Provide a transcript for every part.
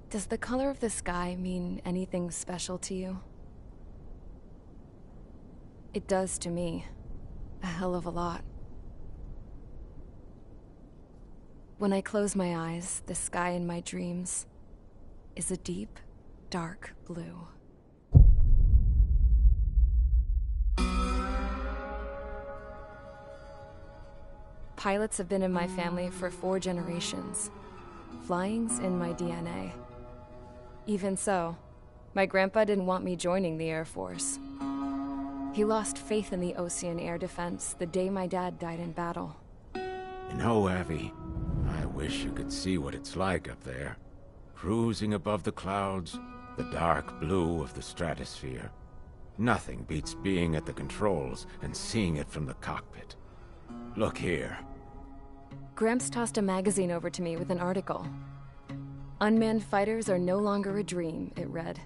Does the color of the sky mean anything special to you? It does to me. A hell of a lot. When I close my eyes, the sky in my dreams is a deep, dark blue. Pilots have been in my family for 4 generations. Flying's in my DNA. Even so, my grandpa didn't want me joining the Air Force. He lost faith in the Ocean Air Defense the day my dad died in battle. You know, Abby, I wish you could see what it's like up there. Cruising above the clouds, the dark blue of the stratosphere. Nothing beats being at the controls and seeing it from the cockpit. Look here. Gramps tossed a magazine over to me with an article. Unmanned fighters are no longer a dream, it read.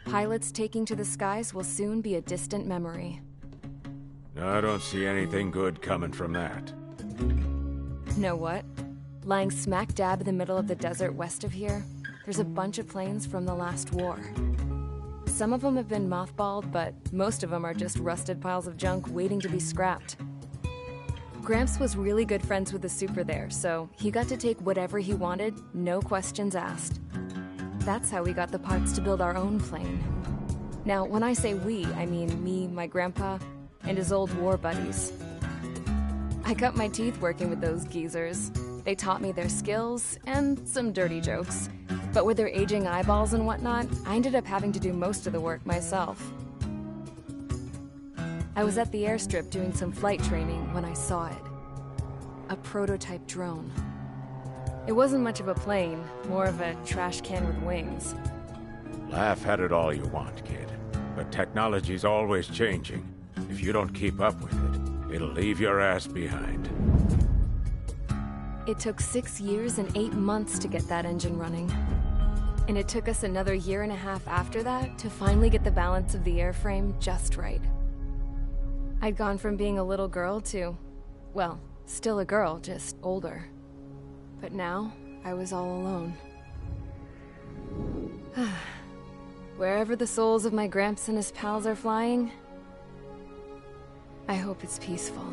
Pilots taking to the skies will soon be a distant memory. I don't see anything good coming from that. Know what? Lying smack dab in the middle of the desert west of here, there's a bunch of planes from the last war. Some of them have been mothballed, but most of them are just rusted piles of junk waiting to be scrapped. Gramps was really good friends with the super there, so he got to take whatever he wanted, no questions asked. That's how we got the parts to build our own plane. Now, when I say we, I mean me, my grandpa, and his old war buddies. I cut my teeth working with those geezers. They taught me their skills, and some dirty jokes. But with their aging eyeballs and whatnot, I ended up having to do most of the work myself. I was at the airstrip doing some flight training when I saw it. A prototype drone. It wasn't much of a plane, more of a trash can with wings. Laugh at it all you want, kid. But technology's always changing. If you don't keep up with it, it'll leave your ass behind. It took 6 years and 8 months to get that engine running. And it took us another 1.5 years after that to finally get the balance of the airframe just right. I'd gone from being a little girl to, well, still a girl, just older. But now, I was all alone. Wherever the souls of my Gramps and his pals are flying, I hope it's peaceful.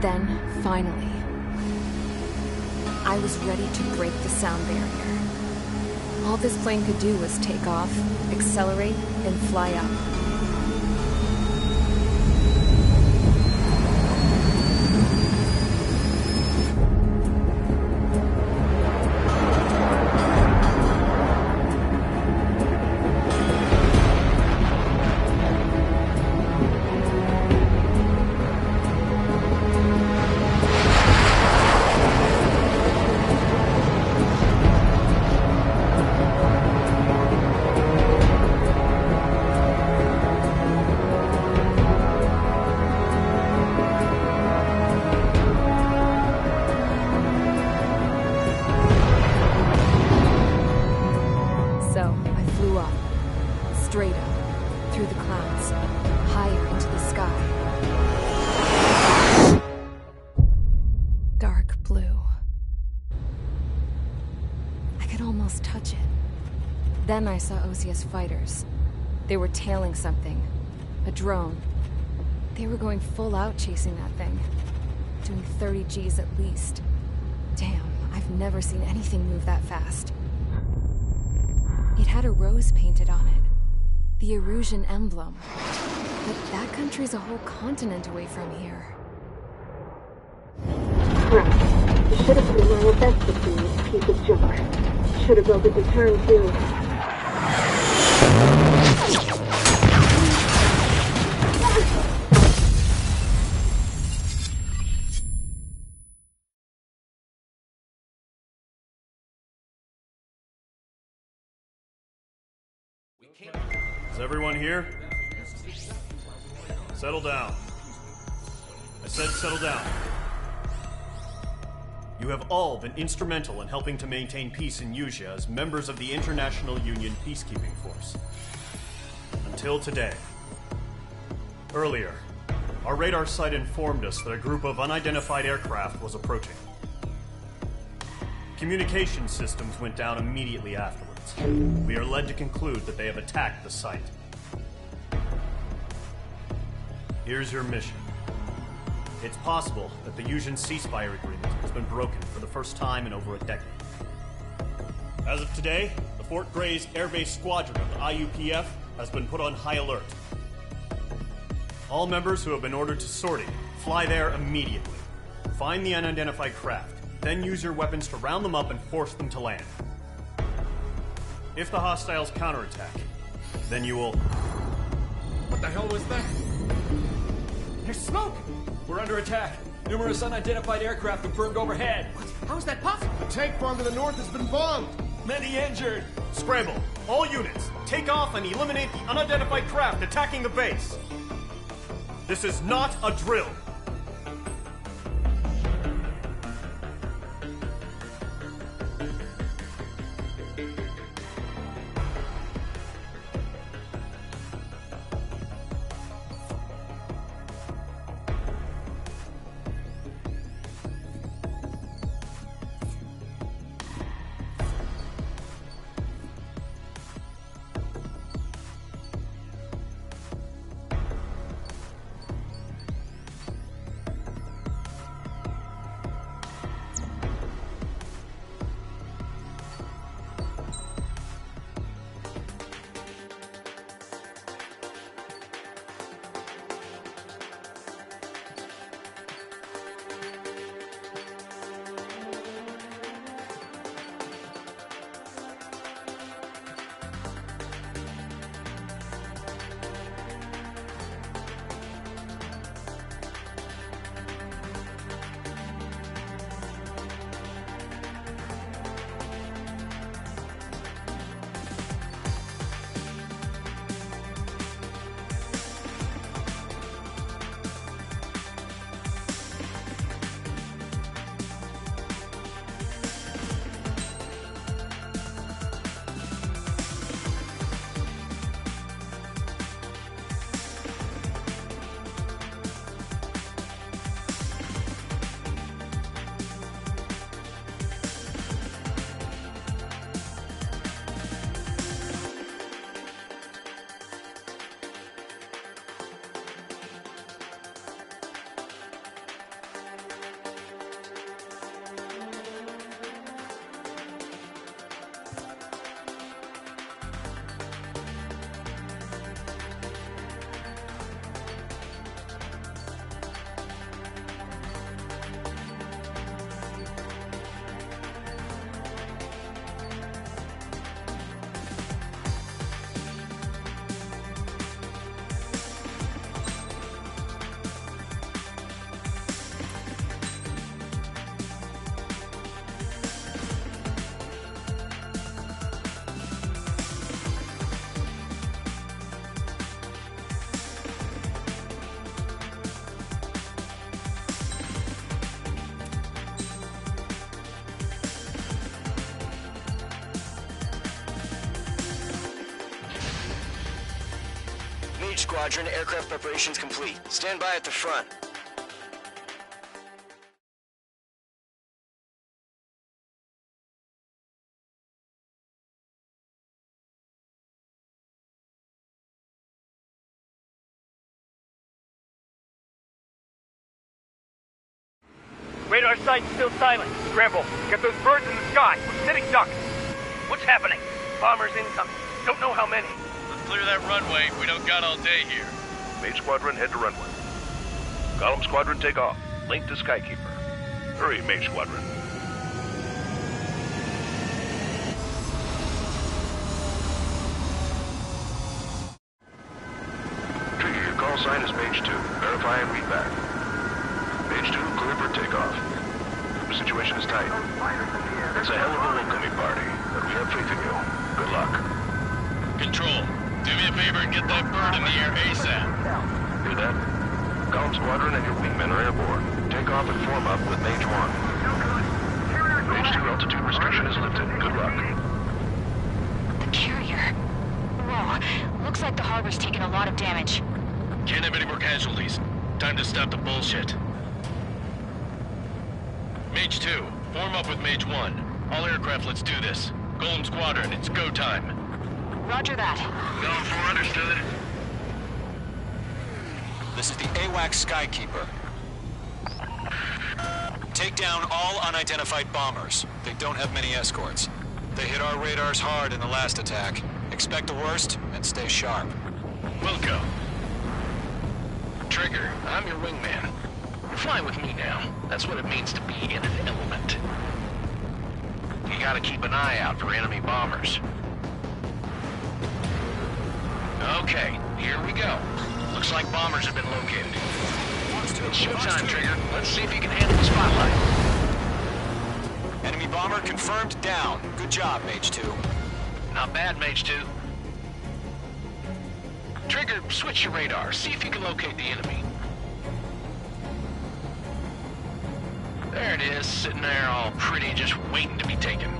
Then, finally, I was ready to break the sound barrier. All this plane could do was take off, accelerate, and fly up. Straight up, through the clouds, higher into the sky. Dark blue. I could almost touch it. Then I saw Osia's fighters. They were tailing something. A drone. They were going full out chasing that thing. Doing 30 Gs at least. Damn, I've never seen anything move that fast. It had a rose painted on it. The Erusian emblem. But that country's a whole continent away from here. Right. You should have been wearing a vest with you, you piece of junk. Should have built a return too. Is everyone here? Settle down. I said settle down. You have all been instrumental in helping to maintain peace in Usea as members of the International Union Peacekeeping Force. Until today. Earlier, our radar site informed us that a group of unidentified aircraft was approaching. Communication systems went down immediately afterwards. We are led to conclude that they have attacked the site. Here's your mission. It's possible that the Usian ceasefire agreement has been broken for the first time in over a decade. As of today, the Fort Gray's Air Base Squadron of the IUPF has been put on high alert. All members who have been ordered to sortie, fly there immediately. Find the unidentified craft, then use your weapons to round them up and force them to land. If the hostiles counterattack, then you will... What the hell was that? There's smoke! We're under attack. Numerous unidentified aircraft have burned overhead. What? How is that possible? The tank farm to the north has been bombed! Many injured! Scramble! All units, take off and eliminate the unidentified craft attacking the base! This is not a drill! Mage Squadron, aircraft preparations complete. Stand by at the front. Radar sight's still silent. Scramble. Get those birds in the sky. We're sitting ducks. What's happening? Bombers incoming. Don't know how many. Let's clear that runway. We don't got all day here. Mage Squadron, head to runway. Column Squadron, take off. Link to Skykeeper. Hurry, Mage Squadron. Trigger, your call sign is Mage 2. Verify and read back. Mage 2, clear for takeoff. The situation is tight. It's a hell of a welcoming party, but we have faith in you. Good luck. Control, do me a favor and get that bird in the air ASAP. Hear that? Column Squadron and your wingmen are airborne. Take off and form up with Mage 1. Mage 2 altitude restriction is lifted. Good luck. The carrier. Whoa, looks like the harbor's taken a lot of damage. Can't have any more casualties. Time to stop the bullshit. Mage 2, form up with Mage 1. All aircraft, let's do this. Golem Squadron, it's go time. Roger that. Going for understood. This is the AWACS Skykeeper. Take down all unidentified bombers. They don't have many escorts. They hit our radars hard in the last attack. Expect the worst and stay sharp. Wilco. Trigger, I'm your wingman. You're flying with me now. That's what it means to be in an element. You gotta keep an eye out for enemy bombers. Okay, here we go. Looks like bombers have been located. It's showtime, Trigger. Let's see if you can handle the spotlight. Enemy bomber confirmed down. Good job, Mage 2. Not bad, Mage 2. Trigger, switch your radar. See if you can locate the enemy. There it is, sitting there all pretty, just waiting to be taken.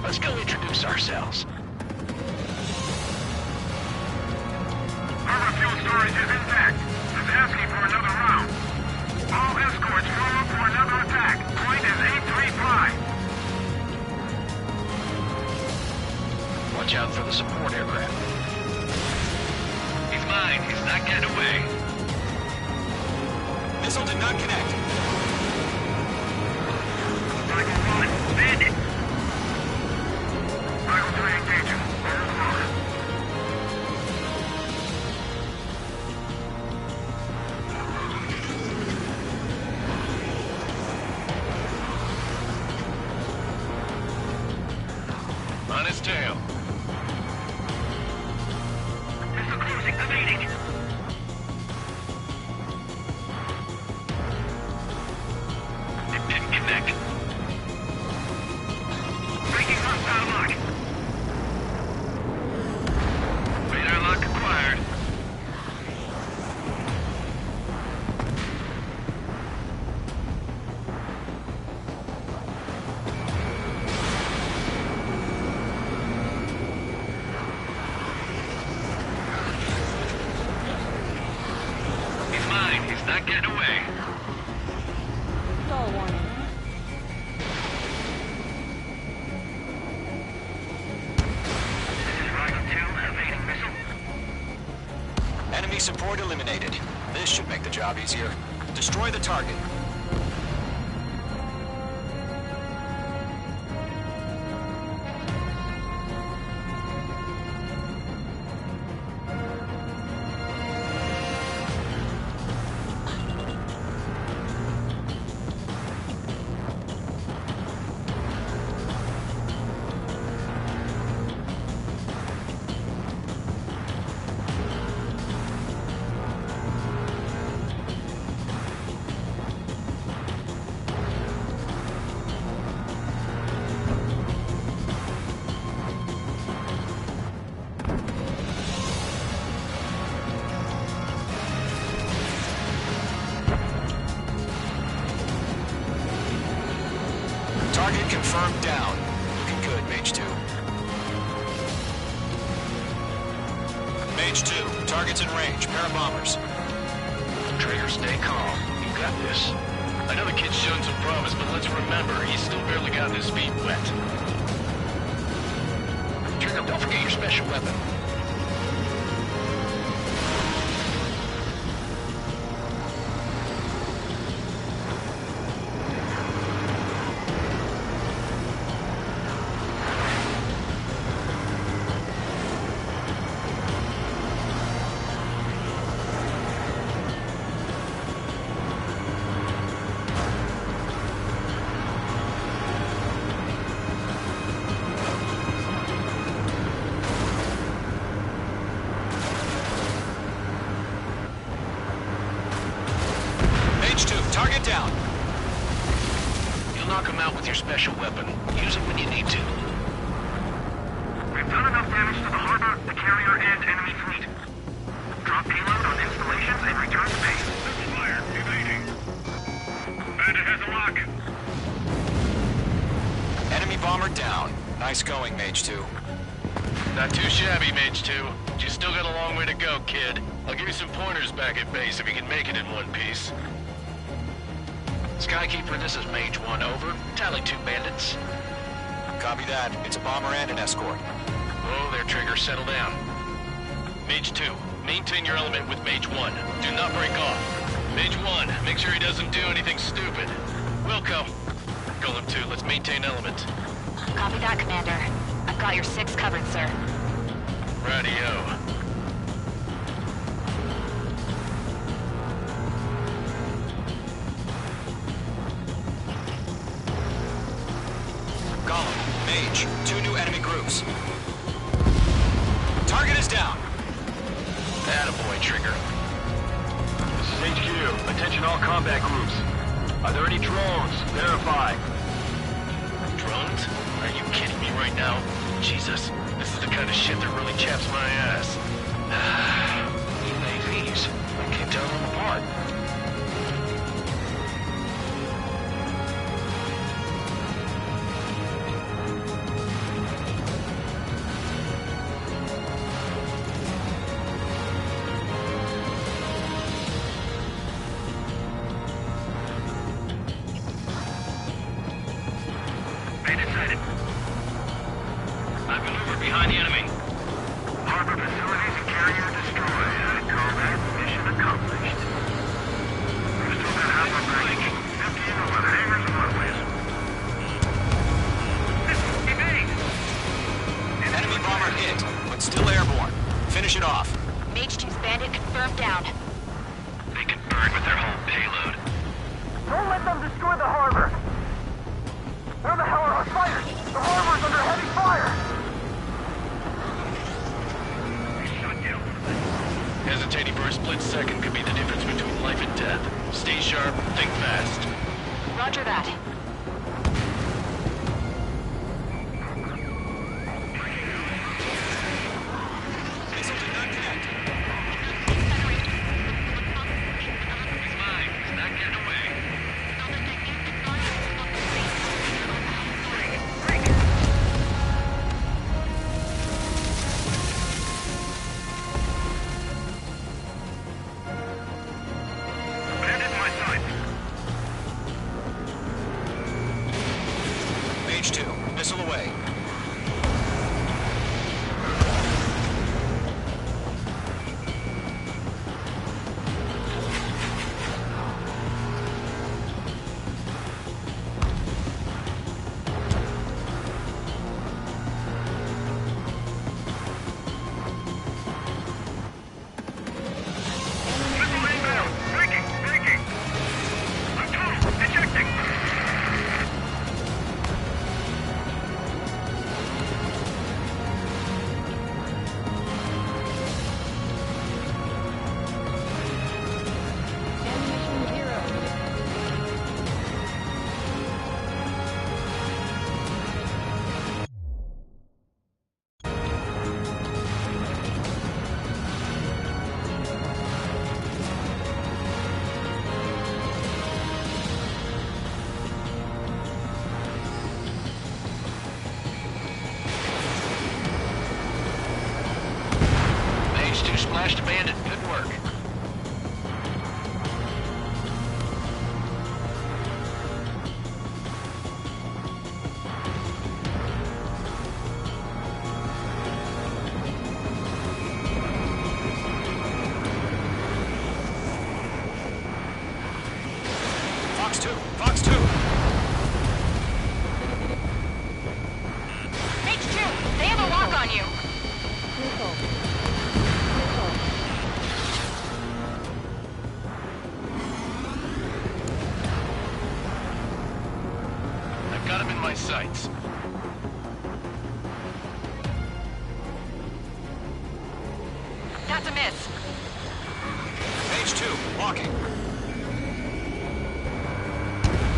Let's go introduce ourselves. Our fuel storage is intact. Just asking for another round. All escorts form up for another attack. Point is 835. Watch out for the support aircraft. He's mine. He's not getting away. Missile did not connect. Michael 1, bandit. Michael 3 engaging. Overflow. On his tail. Missile cruising, evading. It didn't connect. Breaking hostile lock. Radar lock acquired. He's mine. He's not getting away. Stall warning. This is Roger 2, evading missile. Enemy support eliminated. This should make the job easier. Destroy the target. Target confirmed down. Looking good, Mage 2. Mage 2, target's in range. Pair of bombers. Trigger, stay calm. You got this. I know the kid's shown some promise, but let's remember, he's still barely gotten his feet wet. Trigger, don't forget your special weapon. Target down. You'll knock him out with your special weapon. Use it when you need to. We've done enough damage to the harbor, the carrier, and enemy fleet. Drop payload on installations and return to base. Fire, evading. Bandit has a lock. Enemy bomber down. Nice going, Mage 2. Not too shabby, Mage 2. But you still got a long way to go, kid. I'll give you some pointers back at base if you can make it in one piece. Skykeeper, this is Mage 1, over. Tally 2 bandits. Copy that. It's a bomber and an escort. Whoa there, Trigger. Settle down. Mage 2, maintain your element with Mage 1. Do not break off. Mage 1, make sure he doesn't do anything stupid. Wilco. Golem 2, let's maintain element. Copy that, Commander. I've got your 6 covered, sir. Radio. Golem, Mage, 2 new enemy groups. Target is down. Attaboy, Trigger. This is HQ. Attention all combat groups. Are there any drones? Verify. Drones? Are you kidding me right now? Jesus, this is the kind of shit that really chaps my ass. UAVs. I can't tell them apart. I've maneuvered behind the enemy. Harbor facilities and carrier destroyed. I call that mission accomplished. We've still got half our bridge. Emptying over the hangars and runways. Evade! Enemy bomber hit, but still airborne. Finish it off. Mage 2's bandit confirmed down. They can burn with their whole payload. Don't let them destroy the harbor! Where the hell are our fighters? The harbor's under heavy fire! Hesitating for a split second could be the difference between life and death. Stay sharp, think fast. Roger that. Missile did not connect. He's mine. He's not getting away. Bandit in my sight. Mage 2, missile away. Missile inbound. Breaking. I'm total. Ejecting. Flashed a bandit. Good work. Fox 2! Fox 2! H2, they have a lock on you. Nicole. I've got him in my sights. That's a miss. Mage 2, walking.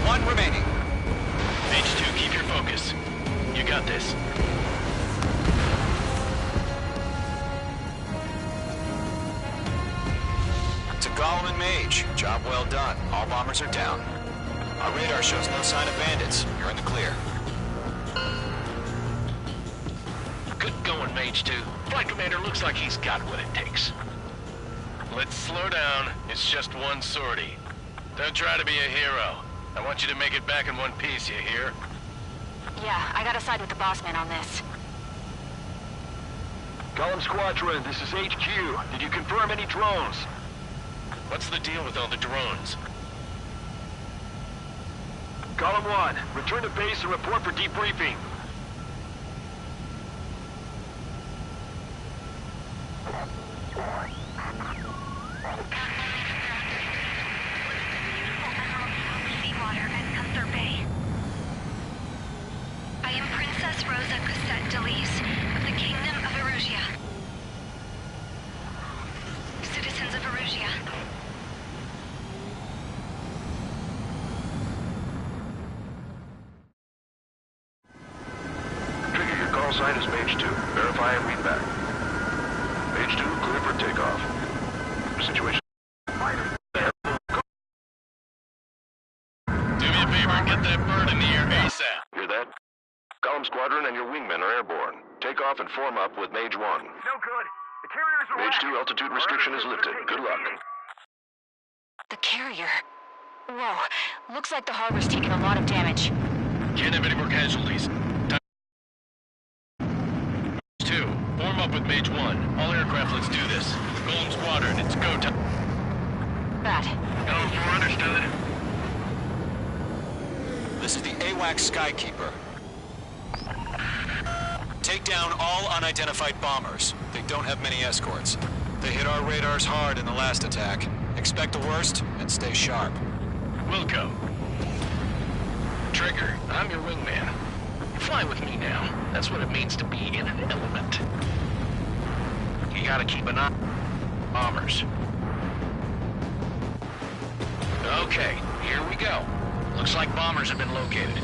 One remaining. Mage 2, keep your focus. You got this. To Golem and Mage, job well done. All bombers are down. Our radar shows no sign of bandits. You're in the clear. Good going, Mage 2. Flight Commander looks like he's got what it takes. Let's slow down. It's just one sortie. Don't try to be a hero. I want you to make it back in one piece, you hear? Yeah, I gotta side with the boss man on this. Column Squadron, this is HQ. Did you confirm any drones? What's the deal with all the drones? Column 1, return to base and report for debriefing. Seawater at Gunther Bay. I am Princess Rosa Cosette Delise of the Kingdom of Erusia. Citizens of Erusia. Trigger, your call sign is Mage 2. Verify and read back. Mage 2, clear for takeoff. Situation. Do me a favor and get that bird in the air ASAP. Hear that? Column Squadron and your wingmen are airborne. Take off and form up with Mage 1. No good. The carriers are Mage 2, altitude restriction is lifted. Good luck. The carrier. Whoa, looks like the harbor's taken a lot of damage. Can't have any more casualties. Mage 2, form up with Mage 1. All aircraft, let's do this. Golem Squadron, it's go time. Bad. Golem 4, understood. This is the AWACS Skykeeper. Take down all unidentified bombers. They don't have many escorts. They hit our radars hard in the last attack. Expect the worst and stay sharp. Wilco. Trigger, I'm your wingman. Fly with me now. That's what it means to be in an element. You gotta keep an eye on bombers. Okay, here we go. Looks like bombers have been located.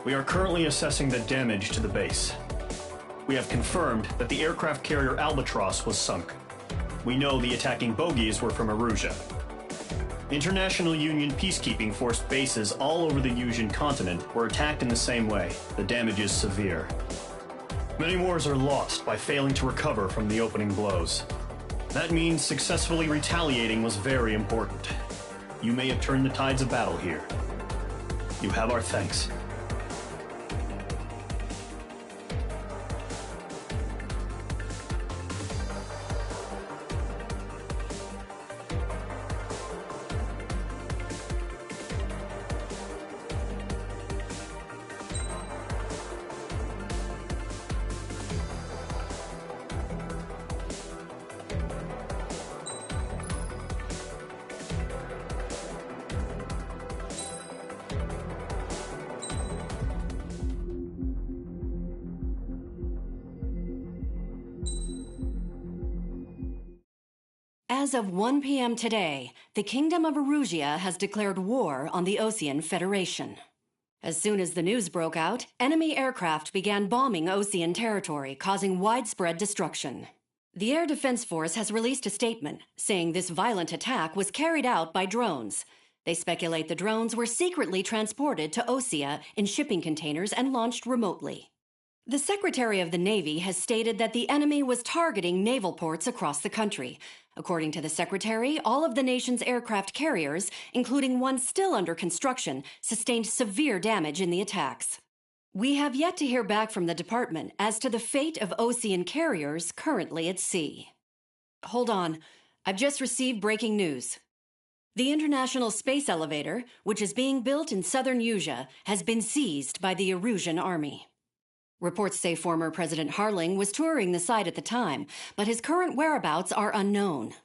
We are currently assessing the damage to the base. We have confirmed that the aircraft carrier Albatross was sunk. We know the attacking bogies were from Erusia. International Union peacekeeping force bases all over the Yusian continent were attacked in the same way. The damage is severe. Many wars are lost by failing to recover from the opening blows. That means successfully retaliating was very important. You may have turned the tides of battle here. You have our thanks. As of 1 p.m. today, the Kingdom of Erusia has declared war on the Osean Federation. As soon as the news broke out, enemy aircraft began bombing Osean territory, causing widespread destruction. The Air Defense Force has released a statement saying this violent attack was carried out by drones. They speculate the drones were secretly transported to Osea in shipping containers and launched remotely. The Secretary of the Navy has stated that the enemy was targeting naval ports across the country. According to the Secretary, all of the nation's aircraft carriers, including one still under construction, sustained severe damage in the attacks. We have yet to hear back from the department as to the fate of Osean carriers currently at sea. Hold on. I've just received breaking news. The International Space Elevator, which is being built in southern Yusia, has been seized by the Erusian army. Reports say former President Harling was touring the site at the time, but his current whereabouts are unknown.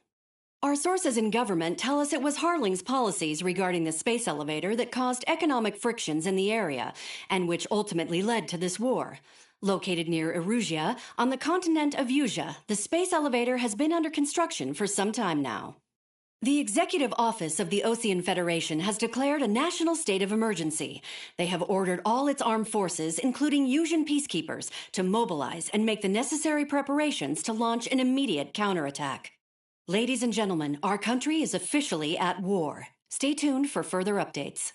Our sources in government tell us it was Harling's policies regarding the space elevator that caused economic frictions in the area, and which ultimately led to this war. Located near Erusia, on the continent of Yusia, the space elevator has been under construction for some time now. The Executive Office of the Osean Federation has declared a national state of emergency. They have ordered all its armed forces, including Yusian peacekeepers, to mobilize and make the necessary preparations to launch an immediate counterattack. Ladies and gentlemen, our country is officially at war. Stay tuned for further updates.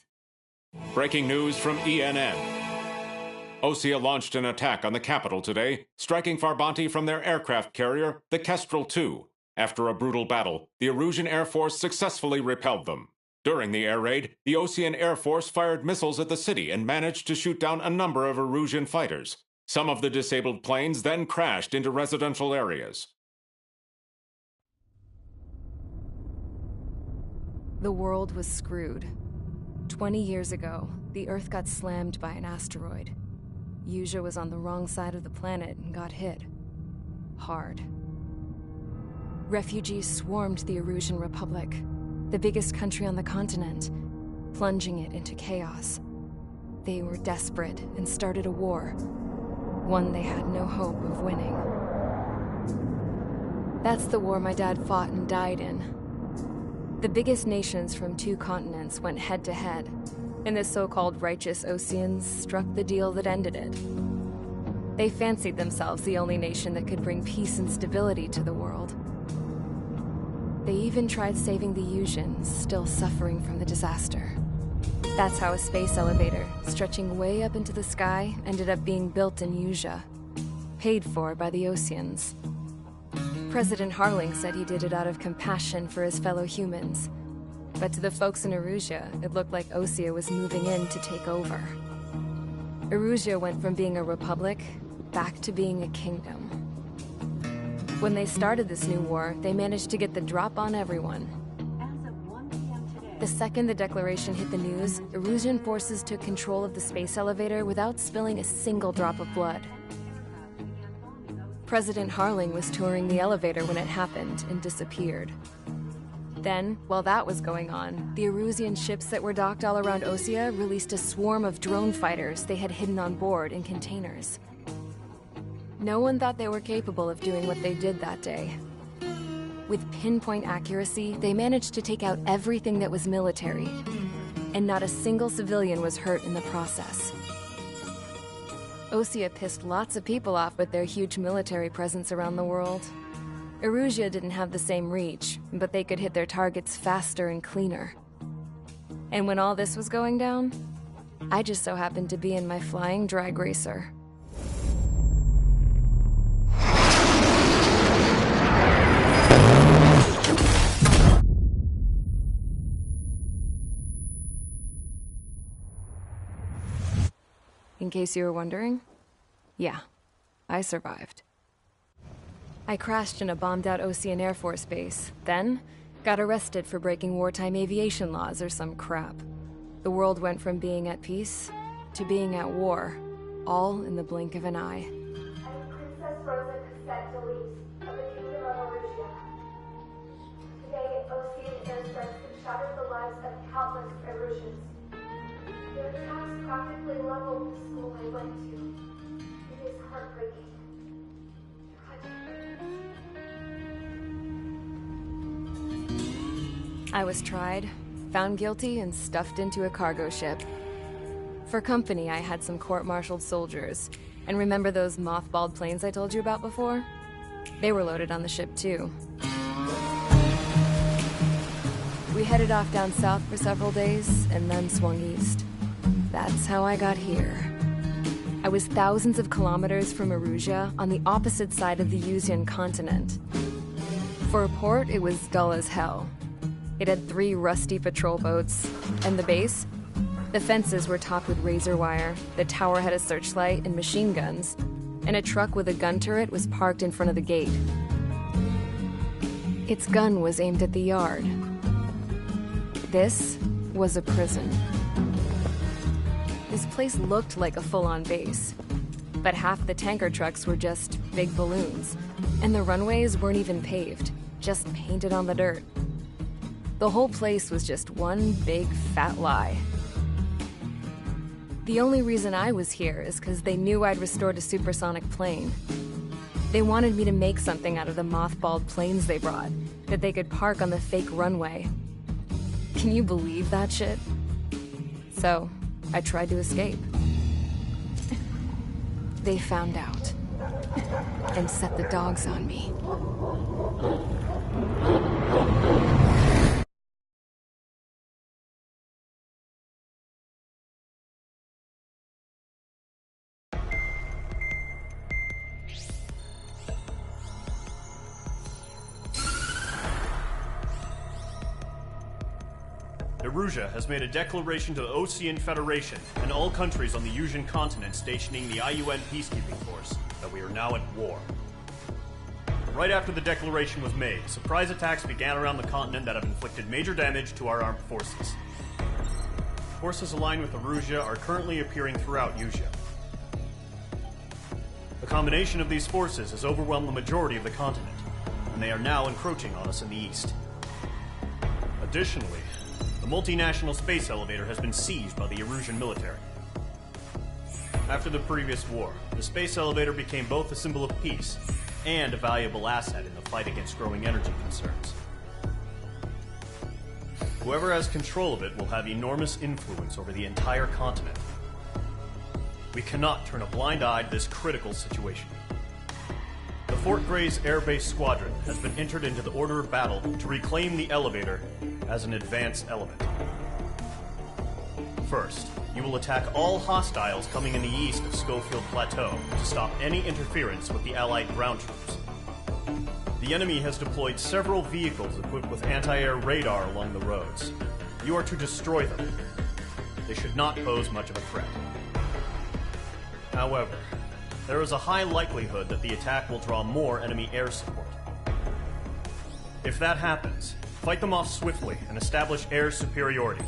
Breaking news from ENN. Osea launched an attack on the capital today, striking Farbanti from their aircraft carrier, the Kestrel II. After a brutal battle, the Erusian Air Force successfully repelled them. During the air raid, the Osean Air Force fired missiles at the city and managed to shoot down a number of Erusian fighters. Some of the disabled planes then crashed into residential areas. The world was screwed. 20 years ago, the Earth got slammed by an asteroid. Yusia was on the wrong side of the planet and got hit. Hard. Refugees swarmed the Erusian Republic, the biggest country on the continent, plunging it into chaos. They were desperate and started a war, one they had no hope of winning. That's the war my dad fought and died in. The biggest nations from 2 continents went head-to-head, and the so-called righteous Oseans struck the deal that ended it. They fancied themselves the only nation that could bring peace and stability to the world. They even tried saving the Yusians, still suffering from the disaster. That's how a space elevator, stretching way up into the sky, ended up being built in Yusia, paid for by the Oseans. President Harling said he did it out of compassion for his fellow humans. But to the folks in Erusia, it looked like Osea was moving in to take over. Erusia went from being a republic back to being a kingdom. When they started this new war, they managed to get the drop on everyone. The second the declaration hit the news, Erusian forces took control of the space elevator without spilling a single drop of blood. President Harling was touring the elevator when it happened and disappeared. Then, while that was going on, the Erusian ships that were docked all around Osea released a swarm of drone fighters they had hidden on board in containers. No one thought they were capable of doing what they did that day. With pinpoint accuracy, they managed to take out everything that was military, and not a single civilian was hurt in the process. Osea pissed lots of people off with their huge military presence around the world. Erusia didn't have the same reach, but they could hit their targets faster and cleaner. And when all this was going down, I just so happened to be in my flying drag racer. In case you were wondering, yeah, I survived. I crashed in a bombed-out Osean Air Force base, then got arrested for breaking wartime aviation laws or some crap. The world went from being at peace to being at war, all in the blink of an eye. I am Princess Rosa Cassette Delise of the Kingdom of Erusia. Today, Osean airstrikes have shattered the lives of countless Erusians. Their attacks practically leveled the school I went to. It is heartbreaking. I was tried, found guilty, and stuffed into a cargo ship. For company, I had some court-martialed soldiers. And remember those mothballed planes I told you about before? They were loaded on the ship, too. We headed off down south for several days, and then swung east. That's how I got here. I was thousands of kilometers from Erusia, on the opposite side of the Yuzian continent. For a port, it was dull as hell. It had 3 rusty patrol boats, and the base? The fences were topped with razor wire, the tower had a searchlight and machine guns, and a truck with a gun turret was parked in front of the gate. Its gun was aimed at the yard. This was a prison. This place looked like a full-on base, but half the tanker trucks were just big balloons, and the runways weren't even paved, just painted on the dirt. The whole place was just one big fat lie. The only reason I was here is because they knew I'd restored a supersonic plane. They wanted me to make something out of the mothballed planes they brought, that they could park on the fake runway. Can you believe that shit? So, I tried to escape. They found out, and set the dogs on me. Erusia has made a declaration to the Osean Federation and all countries on the Yuzian continent stationing the IUN peacekeeping force that we are now at war. Right after the declaration was made, surprise attacks began around the continent that have inflicted major damage to our armed forces. Forces aligned with Erusia are currently appearing throughout Yusia. The combination of these forces has overwhelmed the majority of the continent, and they are now encroaching on us in the east. Additionally, the multinational space elevator has been seized by the Erusian military. After the previous war, the space elevator became both a symbol of peace and a valuable asset in the fight against growing energy concerns. Whoever has control of it will have enormous influence over the entire continent. We cannot turn a blind eye to this critical situation. The Fort Gray's Air Base Squadron has been entered into the order of battle to reclaim the elevator as an advanced element. First, you will attack all hostiles coming in the east of Schofield Plateau to stop any interference with the Allied ground troops. The enemy has deployed several vehicles equipped with anti-air radar along the roads. You are to destroy them. They should not pose much of a threat. However, there is a high likelihood that the attack will draw more enemy air support. If that happens, fight them off swiftly and establish air superiority.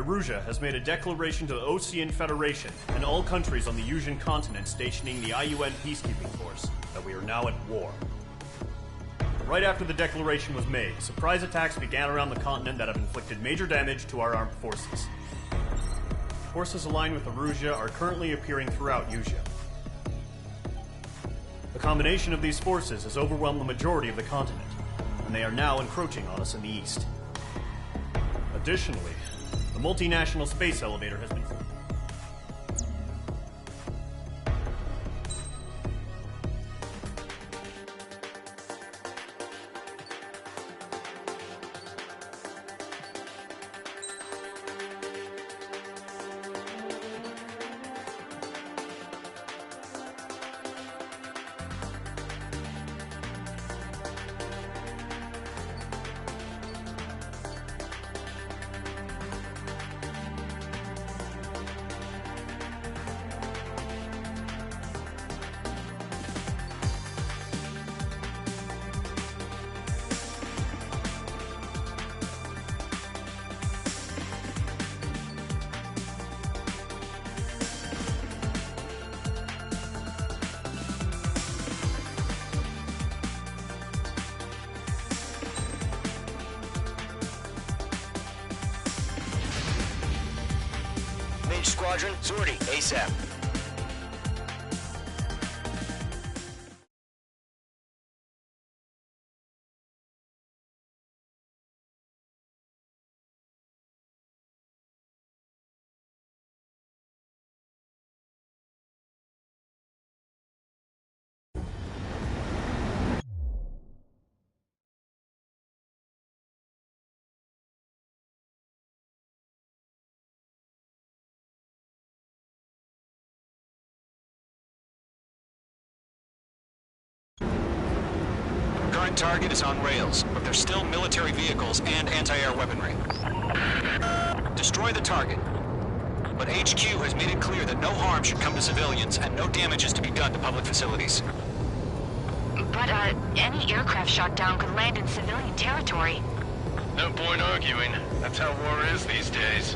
Erusia has made a declaration to the Osean Federation and all countries on the Yusian continent stationing the IUN peacekeeping force that we are now at war. Right after the declaration was made, surprise attacks began around the continent that have inflicted major damage to our armed forces. Forces aligned with Erusia are currently appearing throughout Yusia. The combination of these forces has overwhelmed the majority of the continent, and they are now encroaching on us in the east. Additionally, the multinational space elevator has been... Squadron, sortie, ASAP. Current target is on rails, but there's still military vehicles and anti-air weaponry. Destroy the target. But HQ has made it clear that no harm should come to civilians and no damage is to be done to public facilities. But, any aircraft shot down could land in civilian territory. No point arguing. That's how war is these days.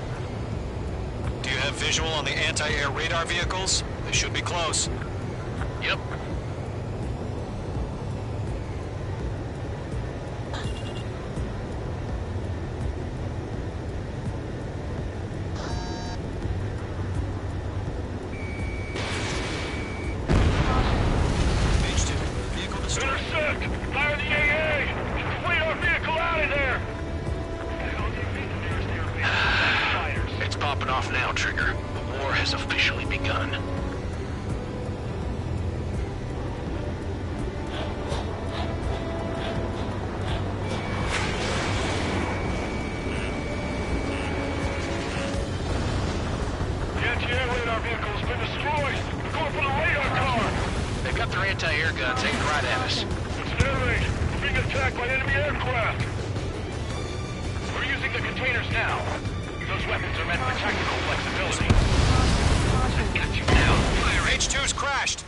Do you have visual on the anti-air radar vehicles? They should be close. Yep. Anti-air guns aimed right at us. Sterling, we're being attacked by enemy aircraft. We're using the containers now. Those weapons are meant for tactical flexibility. I've got you now. Fire H2's crashed.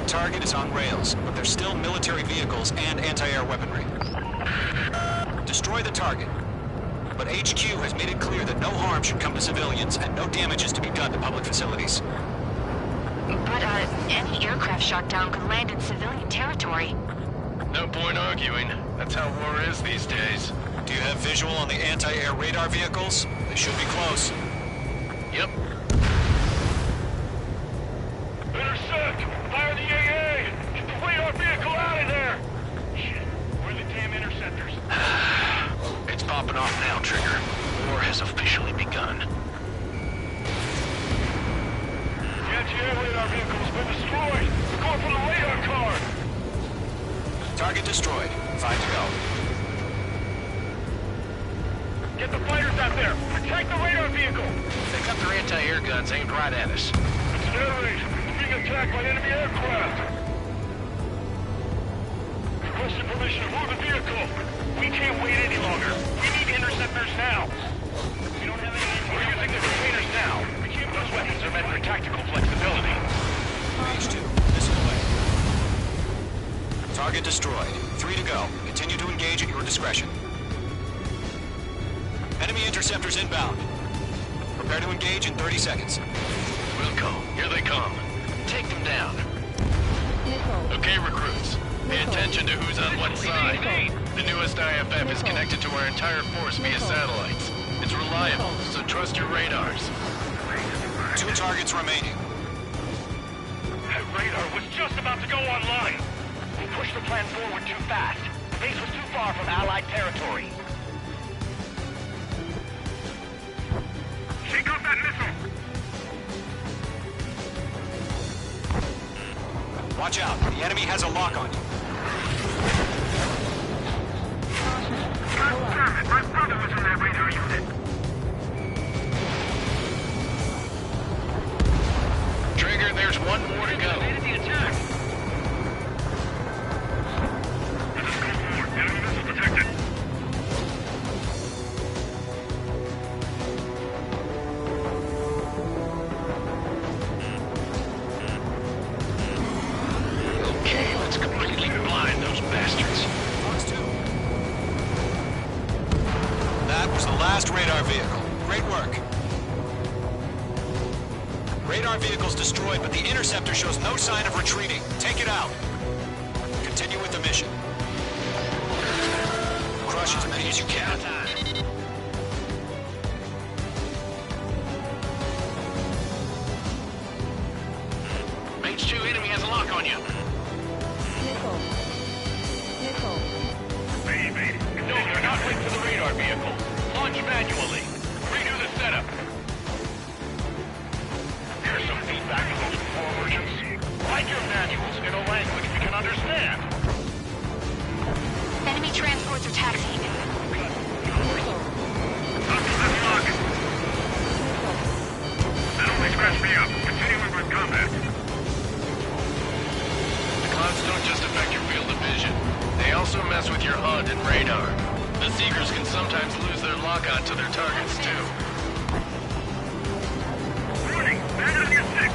Target is on rails, but there's still military vehicles and anti-air weaponry. Destroy the target. But HQ has made it clear that no harm should come to civilians and no damage is to be done to public facilities. But, any aircraft shot down could land in civilian territory. No point arguing. That's how war is these days. Do you have visual on the anti-air radar vehicles? They should be close. Yep. Intercept! Fire the AA! Get the radar vehicle out of there! Shit, where are the damn interceptors? It's popping off now, Trigger. War has officially begun. The anti-air radar vehicle's been destroyed! We're going for the radar car! Target destroyed. Fine to go. Get the fighters out there! Protect the radar vehicle! They got their anti-air guns aimed right at us. It's an air raid! Being attacked by enemy aircraft! Requesting permission to move the vehicle! We can't wait any longer! We need interceptors now! We don't have any We're using the containers now. Those weapons are meant for tactical flexibility. H2, this way. Target destroyed. 3 to go. Continue to engage at your discretion. Enemy interceptors inbound. Prepare to engage in 30 seconds. Wilco, here they come. Take them down. Okay, recruits. Pay attention to who's on what side. The newest IFF is connected to our entire force via satellites. It's reliable, so trust your radars. 2 targets remaining. That radar was just about to go online. We pushed the plan forward too fast. The base was too far from Allied territory. Shake off that missile! Watch out. The enemy has a lock on you. God damn it! My brother was on that radar unit! Trigger, there's one more to go. The attack. Let us go forward. Enemy missile detected. Okay, let's completely blind those bastards. Fox 2. That was the last radar vehicle. Great work. Radar vehicle's destroyed, but the interceptor shows no sign of retreating. Take it out. Continue with the mission. Crush as many as you can. Mage 2, enemy has a lock on you. Baby. No, they're not linked to the radar vehicle. Launch manually. Redo the setup. Here's some feedback from those poor merchants. Write your manuals in a language we can understand. Enemy transports are taxiing. Copy, let's lock. That only scratched me up. Continuing with combat. The clouds don't just affect your field of vision. They also mess with your HUD and radar. The Seekers can sometimes lose their lock-on to their targets, too. Warning! Man on your six!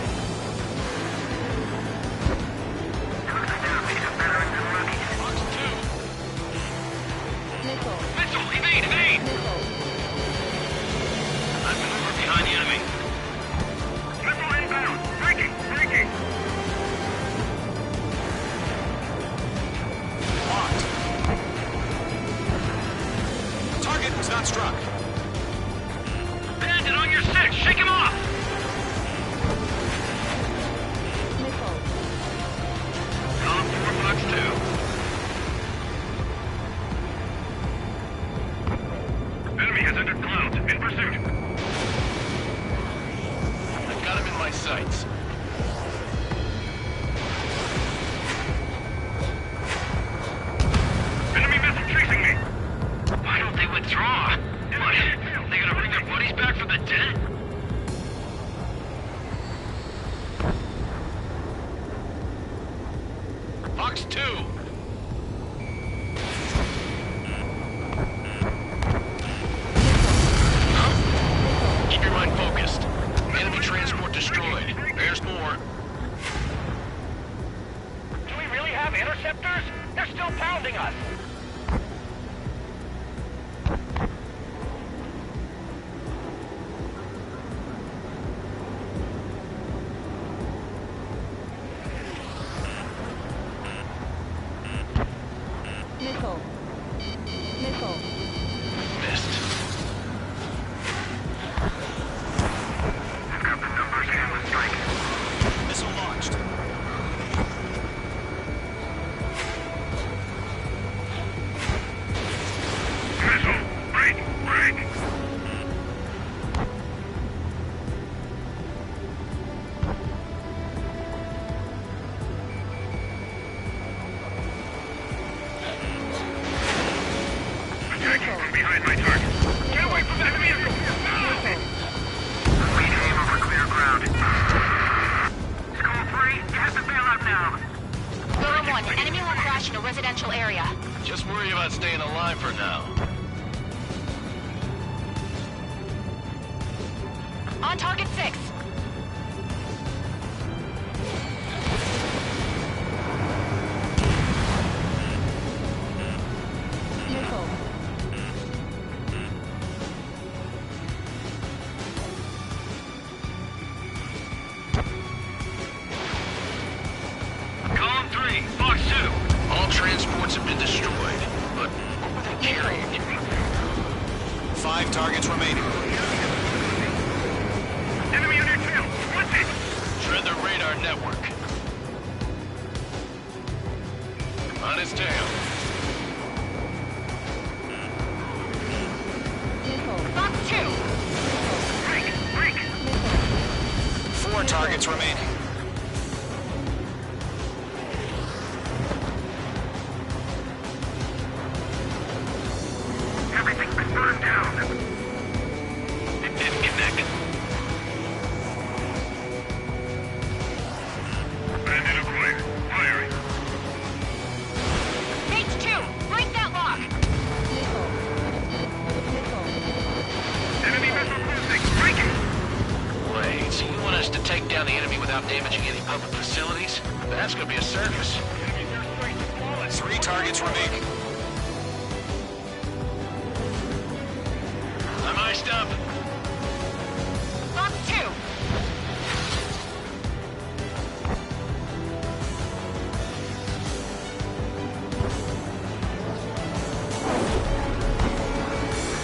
Fox 2. Missile, evade, evade! I maneuver behind the enemy. Missile inbound! Breaking! Breaking! Locked. Target was not struck. Bandit on your six! Shake him off! Column 4, Fox 2. Enemy has entered clouds. In pursuit. I've got him in my sights. Enemy missile chasing me! Why don't they withdraw? What? They gonna bring their buddies back from the dead? Fox 2. Keep your mind focused. Enemy transport destroyed. There's more. Do we really have interceptors? They're still pounding us. Missed. I've got the numbers and the strike. Missile launched. Missile! Break! Break! Attacking from behind my target. Get away from that vehicle! Lead aim over clear ground. Skull 3, you have to bail out now. Durham 1, enemy will crash in a residential area. Just worry about staying alive for now. On target 6. Column 3, Fox 2. All transports have been destroyed, but what were they carrying? 5 targets remaining. Enemy on your tail. What's it? Shred the radar network. On his tail. Fox 2. Break. 4 targets remaining. Everything's been burned down. It didn't connect. Bandit acquired. Firing. Mage 2. Break that lock. Enemy missile cruising. Break it. Wait, so you want us to take down the enemy without damaging any public facilities? That's gonna be a circus. 3 targets remaining. I'm iced up. Fox 2.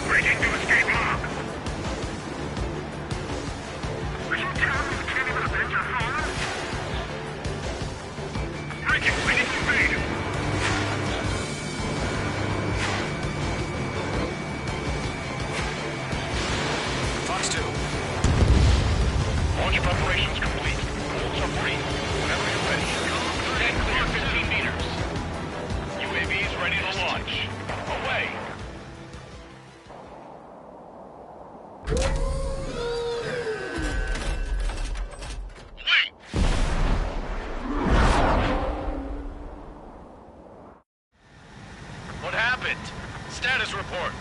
Breaking to escape lock. Are you telling me we can't even avenge our fallen? Break it. We need to invade. Fox 2. Launch preparations complete. Rules are free. Whenever you're ready. Dead clear 15 meters. UAVs ready to launch. Away. What happened? Status report.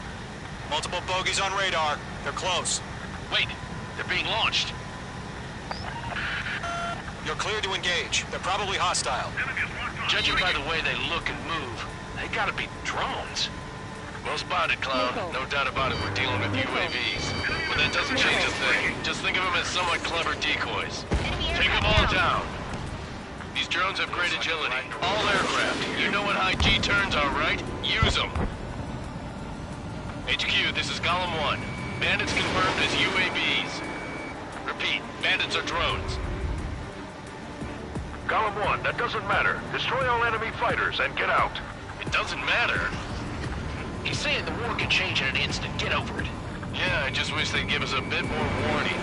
Multiple bogies on radar. They're close. Wait, they're being launched. You're cleared to engage. They're probably hostile. Judging by the way they look and move, they gotta be drones. Well spotted, Cloud. No doubt about it, we're dealing with UAVs. But that doesn't change a thing. Just think of them as somewhat clever decoys. Take them all down. These drones have great agility. All aircraft. You know what high G turns are, right? Use them. HQ, this is Column 1. Bandits confirmed as UAVs. Repeat, bandits are drones. Column 1, that doesn't matter. Destroy all enemy fighters and get out. It doesn't matter. He's saying the war could change in an instant. Get over it. Yeah, I just wish they'd give us a bit more warning.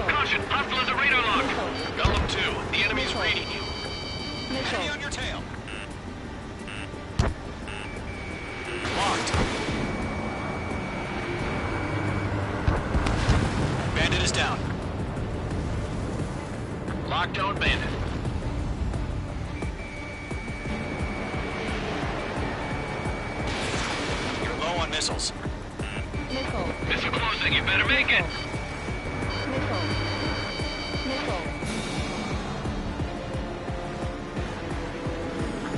Caution, hostile under radar lock. Column 2, the enemy's reading you. Enemy on your tail. Locked. Bandit is down. Lockdown bandit. You're low on missiles. Missile closing, you better make it.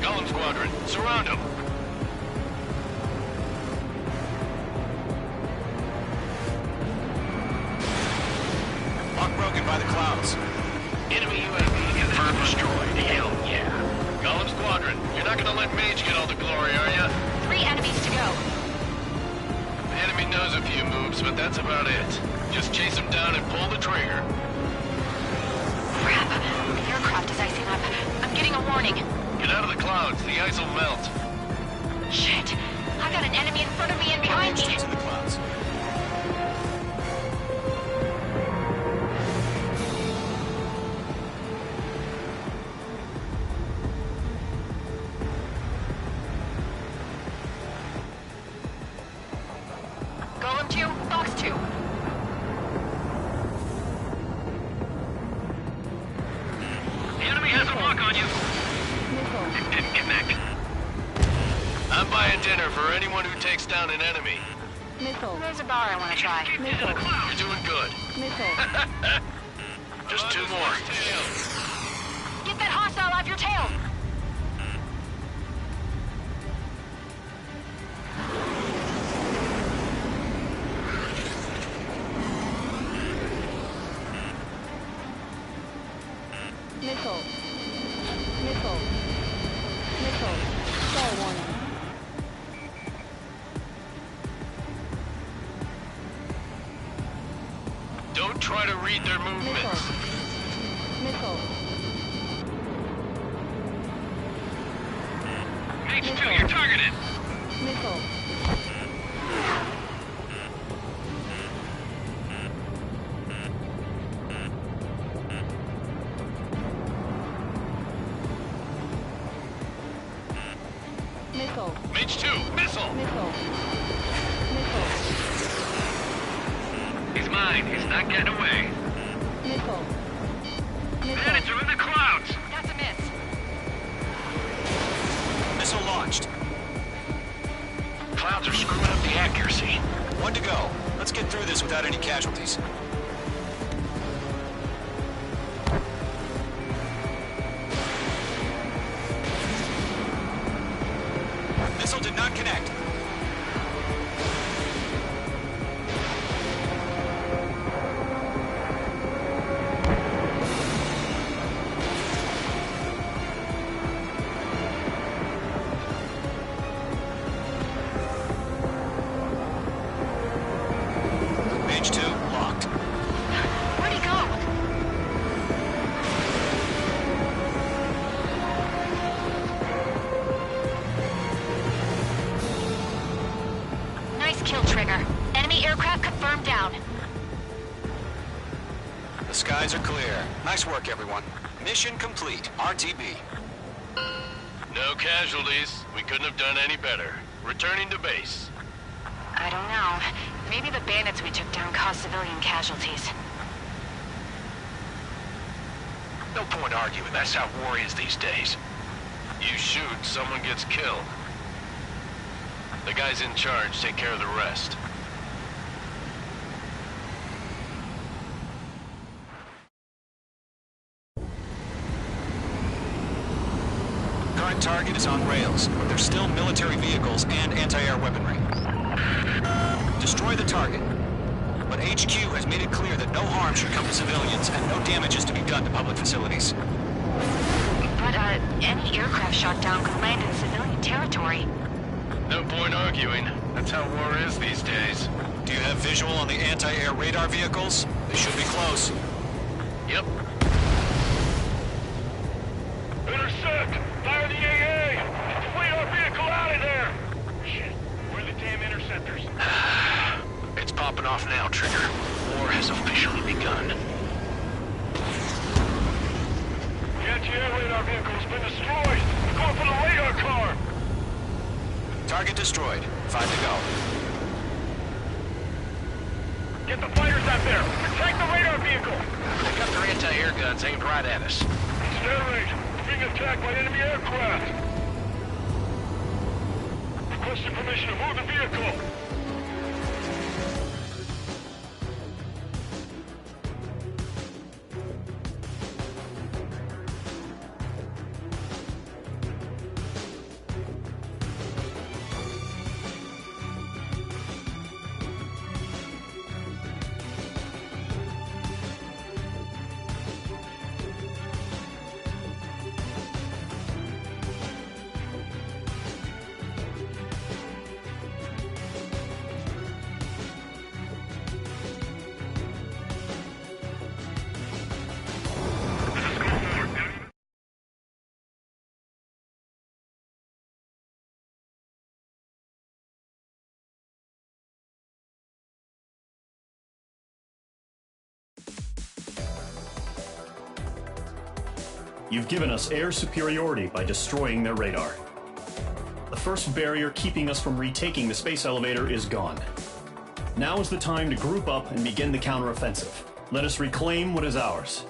Column Squadron, surround them. Lock broken by the clouds. Enemy UAV confirmed destroyed. Hell yeah. Column Squadron, you're not gonna let Mage get all the glory, are ya? 3 enemies to go. The enemy knows a few moves, but that's about it. Just chase them down and pull the trigger. Crap. The aircraft is icing up. I'm getting a warning. Get out of the clouds, the ice will melt. Shit. I got an enemy in front of me and behind me. To the clouds. Golem 2, Fox 2. The enemy has a lock on you. It didn't connect. I'm buying dinner for anyone who takes down an enemy. Missile. There's a bar I want to try. Missile. You're doing good. Missile. Just two more. Get that hostile off your tail! Missile. Missile. Missile. Star warning. Don't try to read their movements. Missile. H2, you're targeted. Missile. Missile. Mage 2, missile. Missile. Missile. He's mine. He's not getting away. Missile. Bandits are in the clouds. That's a miss. Missile launched. Clouds are screwing up the accuracy. One to go. Let's get through this without any casualties. Missile did not connect. Mage 2 locked. Where'd he go? Nice kill, Trigger. Enemy aircraft confirmed down. The skies are clear. Nice work, everyone. Mission complete. RTB. No casualties. We couldn't have done any better. Returning to base. I don't know. Maybe the bandits we took down caused civilian casualties. No point arguing. That's how war is these days. You shoot, someone gets killed. The guys in charge take care of the rest. Current target is on rails, but there's still military vehicles and anti-air weaponry. Destroy the target. But HQ has made it clear that no harm should come to civilians and no damage is to be done to public facilities. But, any aircraft shot down could land in civilian territory. No point arguing. That's how war is these days. Do you have visual on the anti-air radar vehicles? They should be close. Yep. Intercept! Fire the AA! Get the radar vehicle out of there! Shit, where are the damn interceptors? It's popping off now, Trigger. War has officially begun. The anti-air radar vehicle's been destroyed! We're going for the radar car! Target destroyed. 5 to go. Get the fighters out there! Protect the radar vehicle! They got their anti-air guns aimed right at us. Narrate! We're being attacked by enemy aircraft! Requesting permission to move the vehicle! You've given us air superiority by destroying their radar. The first barrier keeping us from retaking the space elevator is gone. Now is the time to group up and begin the counteroffensive. Let us reclaim what is ours.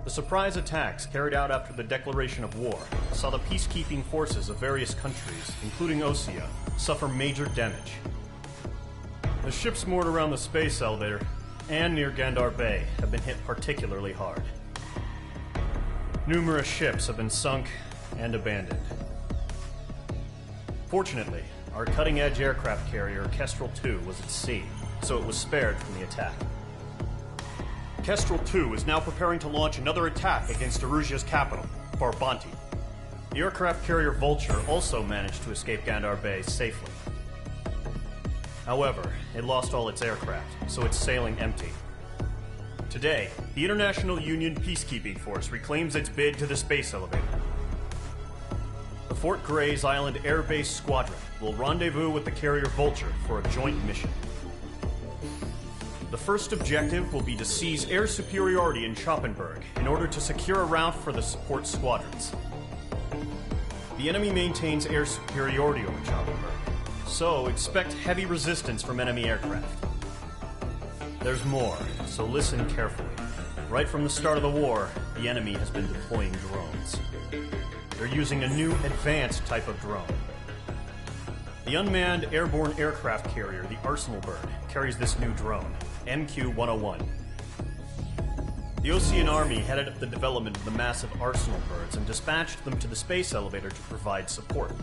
The surprise attacks carried out after the declaration of war saw the peacekeeping forces of various countries, including Osea, suffer major damage. The ships moored around the space elevator and near Gandar Bay have been hit particularly hard. Numerous ships have been sunk and abandoned. Fortunately, our cutting-edge aircraft carrier Kestrel 2 was at sea, so it was spared from the attack. Kestrel 2 is now preparing to launch another attack against Erusia's capital, Farbanti. The aircraft carrier Vulture also managed to escape Gandar Bay safely. However, it lost all its aircraft, so it's sailing empty. Today, the International Union Peacekeeping Force reclaims its bid to the space elevator. The Fort Grays Island Air Base Squadron will rendezvous with the carrier Vulture for a joint mission. The first objective will be to seize air superiority in Schoppenberg in order to secure a route for the support squadrons. The enemy maintains air superiority over Schoppenberg, so expect heavy resistance from enemy aircraft. There's more, so listen carefully. Right from the start of the war, the enemy has been deploying drones. They're using a new advanced type of drone. The unmanned airborne aircraft carrier, the Arsenal Bird, carries this new drone, MQ-101. The Osean Army headed up the development of the massive Arsenal Birds and dispatched them to the space elevator to provide support.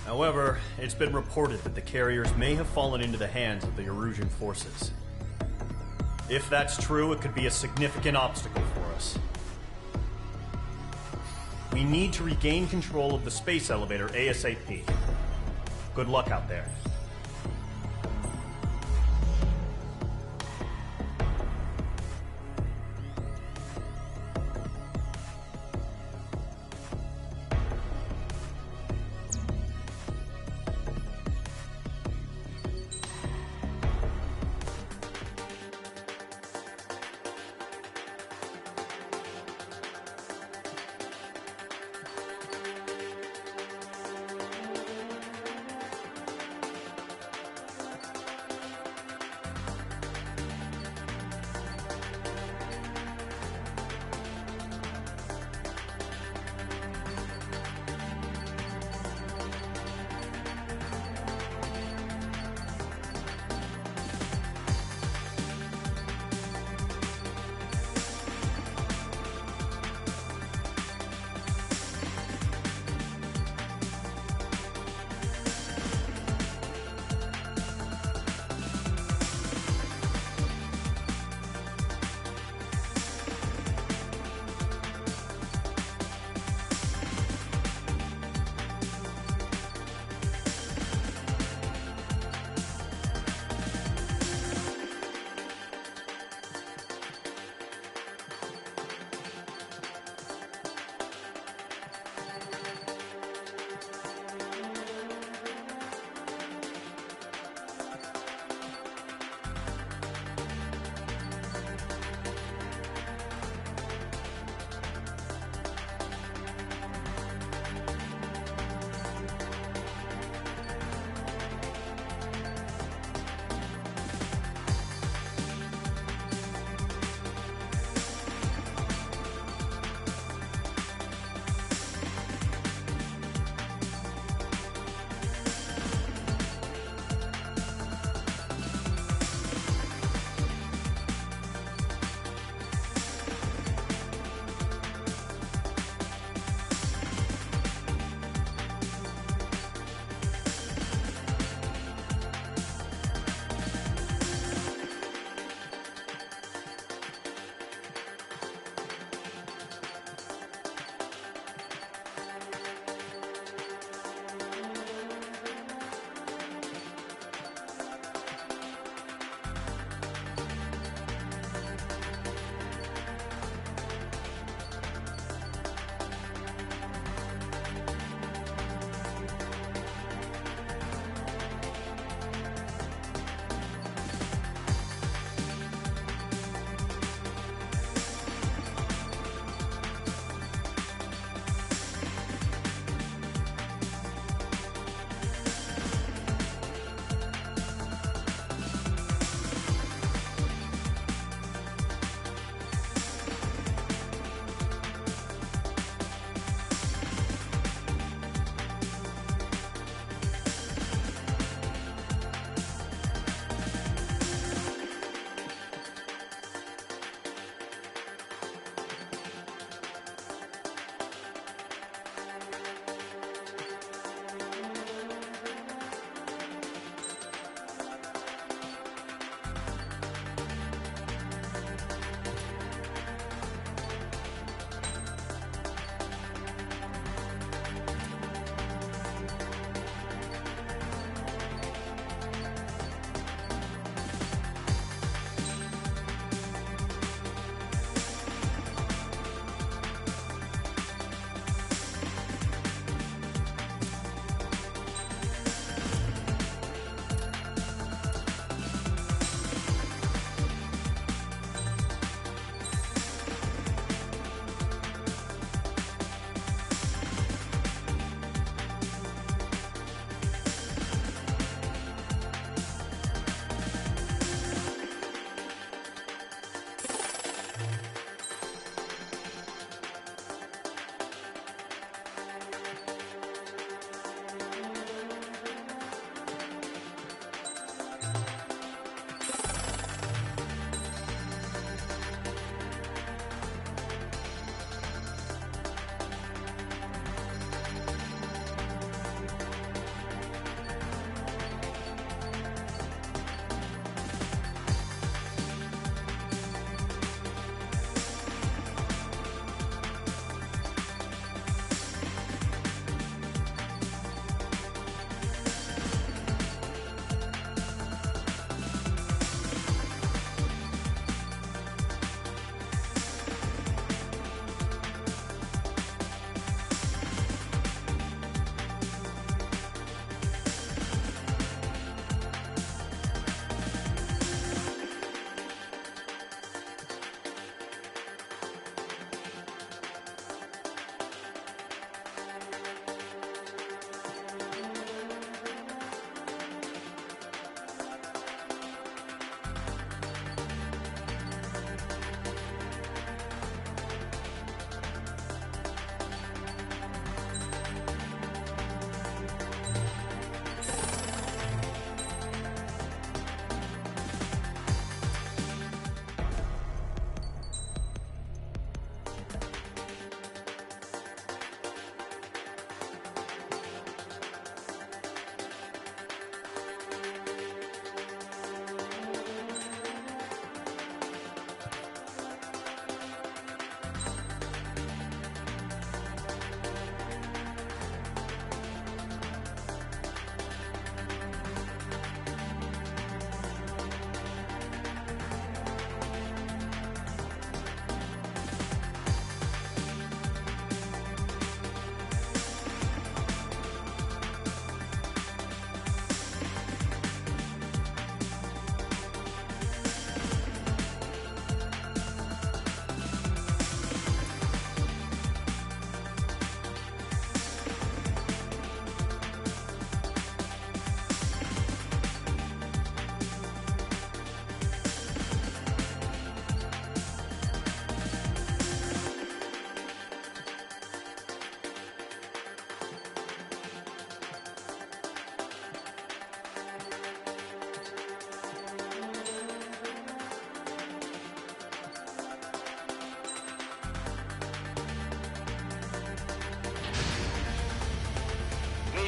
However, it's been reported that the carriers may have fallen into the hands of the Erusian forces. If that's true, it could be a significant obstacle for us. We need to regain control of the space elevator ASAP. Good luck out there.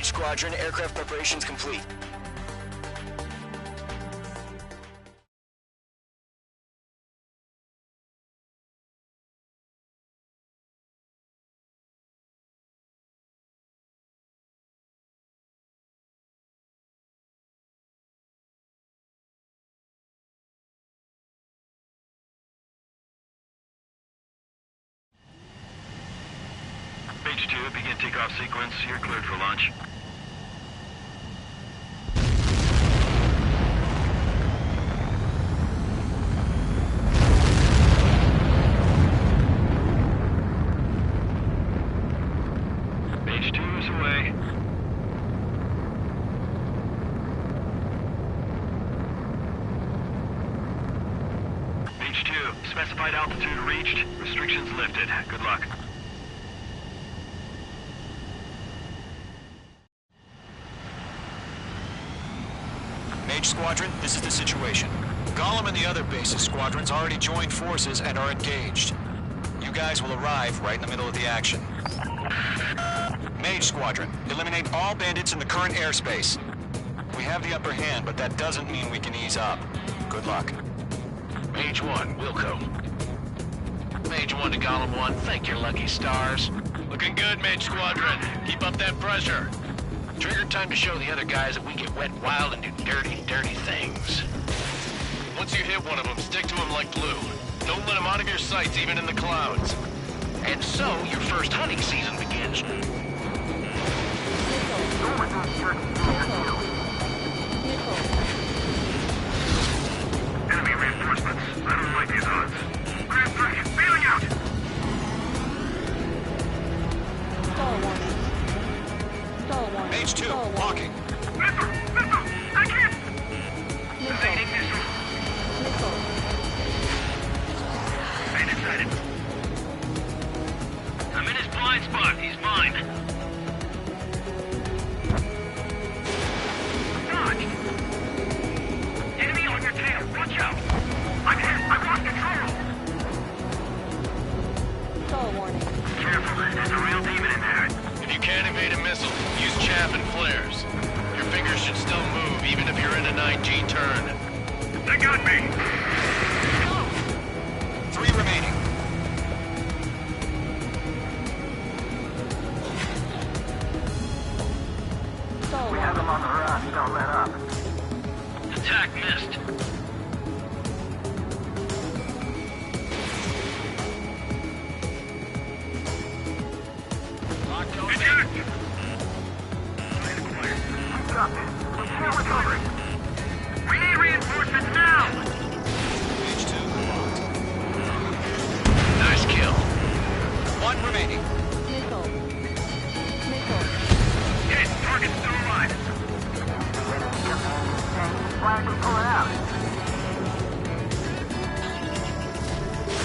Mage Squadron, aircraft preparations complete. Mage 2, begin takeoff sequence. You're cleared for launch. Mage 2 is away. Mage 2, specified altitude reached. Restrictions lifted. Good luck. Mage Squadron, this is the situation. Gollum and the other base's squadrons already joined forces and are engaged. You guys will arrive right in the middle of the action. Mage Squadron, eliminate all bandits in the current airspace. We have the upper hand, but that doesn't mean we can ease up. Good luck. Mage 1, Wilco. Mage 1 to Gollum 1, thank your lucky stars. Looking good, Mage Squadron. Keep up that pressure. Trigger time to show the other guys that we get wet wild and do dirty, dirty things. Once you hit one of them, stick to them like glue. Don't let them out of your sights, even in the clouds. And so, your first hunting season begins. Enemy reinforcements. I don't like these odds. Grand 3, bailing out! Mage 2, walking. Missile! Missile! I can't! Evading missile. Stay inside it. I'm in his blind spot. He's mine. Dodge! Enemy on your tail. Watch out! I'm hit. I've lost control. Careful. There's a real demon in there. If you can't evade a missile, use chaff and flares. Your fingers should still move, even if you're in a 9G turn. They got me! 3 remaining. We have them on the run. Don't let up. Attack missed. Attack! Stop it. We're recovering. We need reinforcements now! Mage 2, locked. Nice kill. 1 remaining. Hit! Target's still alive. Why did we pull it out?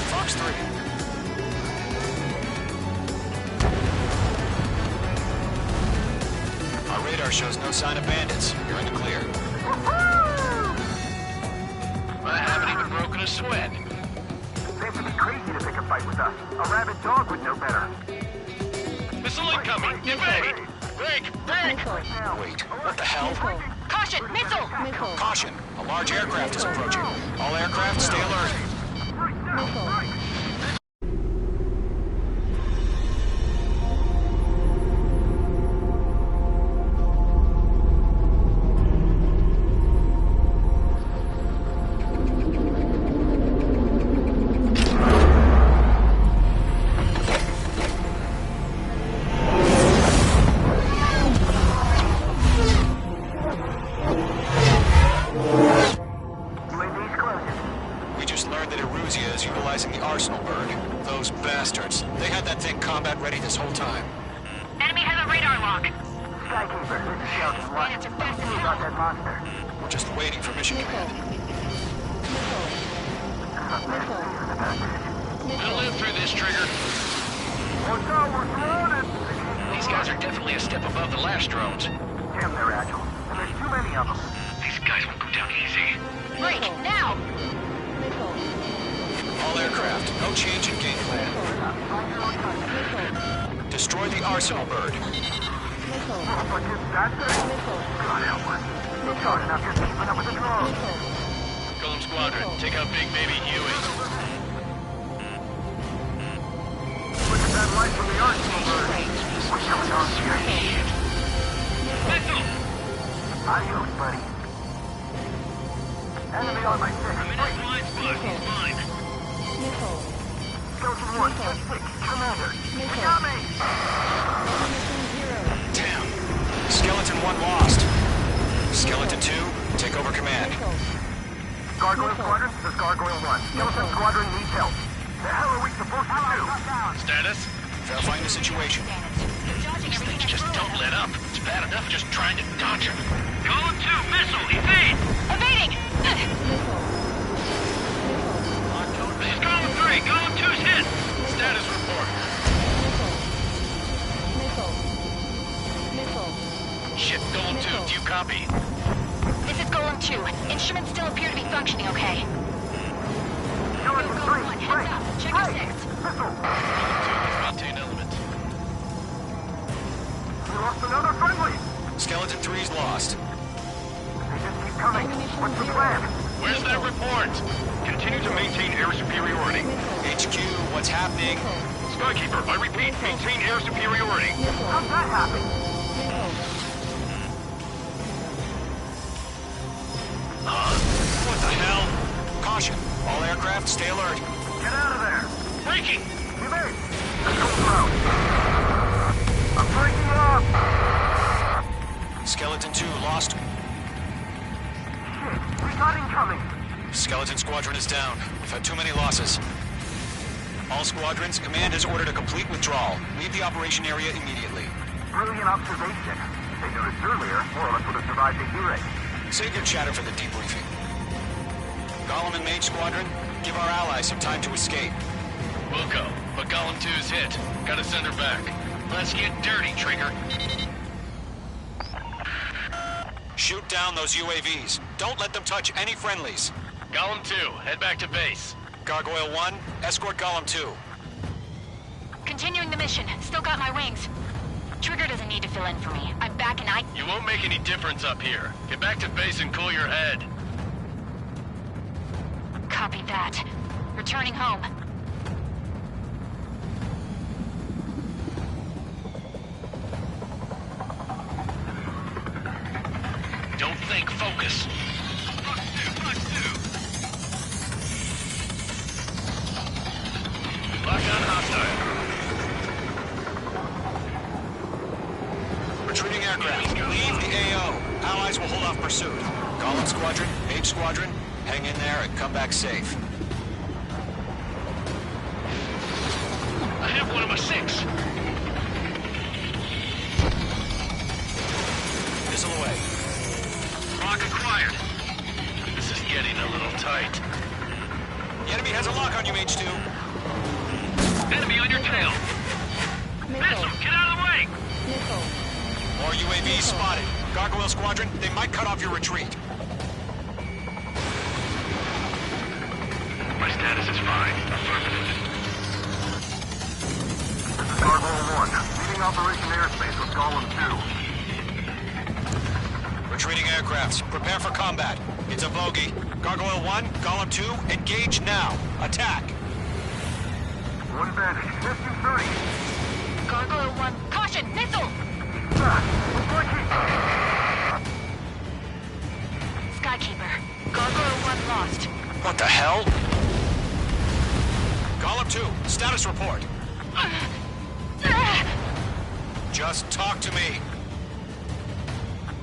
Fox 3. Our radar shows no sign of bandits. You're in the clear. I haven't even broken a sweat. They have to be crazy to pick a fight with us. A rabid dog would know better. Missile incoming! Evade! Break! Break! Wait, what the hell? Caution! Missile! Caution! A large aircraft is approaching. All aircraft, stay alert. We just learned that Eruzia is utilizing the Arsenal bird. Those bastards. They had that thing combat ready this whole time. Enemy has a radar lock. Skykeeper, this is Shelton. Bandits are fast as Who hell. got that monster? We're just waiting for mission command. I'll live through this, Trigger. Watch out, we're surrounded! These guys are definitely a step above the last drones. Damn, they're agile. And there's too many of them. These guys won't go down easy. Break, now! All aircraft, no change in game plan. Destroy the Arsenal bird. Looks like his dad's there. God help us. He's hard enough just keeping up with the drones. Golem Squadron, take out Big Baby Huey. Look at that light from the arsenal bird. What's going on here? Missile! Adios, buddy. Enemy on my six. I'm in his blind spot. He's mine. Skeleton 1, just 6. Commander. You got me! Damn. Skeleton 1 lost. Skeleton 2, take over command. Gargoyle Squadron, this is Gargoyle 1. Skeleton Squadron needs help. The hell are we supposed to do? Status? Verifying the situation. These things just don't let up. It's bad enough just trying to dodge them. Golem 2, missile, evade! Evading! This is Golem 3, Golem 2's hit! Status report. Shit, Golem 2, do you copy? This is Golem 2. Instruments still appear to be functioning okay. Skeleton 3, Golem 1, heads up. Check your six. Missile! Maintain element. We lost another friendly! Skeleton 3's lost. They just keep coming. What's the plan? Where's that report? Continue to maintain air superiority. HQ, what's happening? Skykeeper, I repeat, maintain air superiority. How'd that happen? What the hell? Caution. All aircraft, stay alert. Get out of there! Breaking! Evade! Let's go around. I'm breaking up! Skeleton 2 lost. Shit, we got incoming! Skeleton Squadron is down. We've had too many losses. All squadrons, command has ordered a complete withdrawal. Leave the operation area immediately. Brilliant observation. If they noticed earlier, more of us would have survived the heat. Save your chatter for the debriefing. Golem and Mage Squadron, give our allies some time to escape. Wilco, but Golem 2's hit. Gotta send her back. Let's get dirty, Trigger. Shoot down those UAVs. Don't let them touch any friendlies. Golem 2, head back to base. Gargoyle 1, escort Golem 2. Continuing the mission. Still got my wings. Trigger doesn't need to fill in for me. I'm back and You won't make any difference up here. Get back to base and cool your head. Copy that. Returning home. Don't think, focus. Lock on hostile. Retreating aircraft, leave the AO. Allies will hold off pursuit. Golem Squadron, Mage Squadron, hang in there and come back safe. I have one of my 6. Missile away. Lock acquired. This is getting a little tight. The enemy has a lock on you, Mage 2. Enemy on your tail. Missile, get out of the way! More UAVs spotted. Gargoyle Squadron, they might cut off your retreat. My status is fine. Affirmative. This is Gargoyle 1, leading Operation Airspace with Golem 2. Retreating aircrafts, prepare for combat. It's a bogey. Gargoyle 1, Golem 2, engage now. Attack. One bandage, SU-30. Gargoyle 1. Caution! Missile! Skykeeper. Gargoyle 1 lost. What the hell? Golem 2, status report. Just talk to me.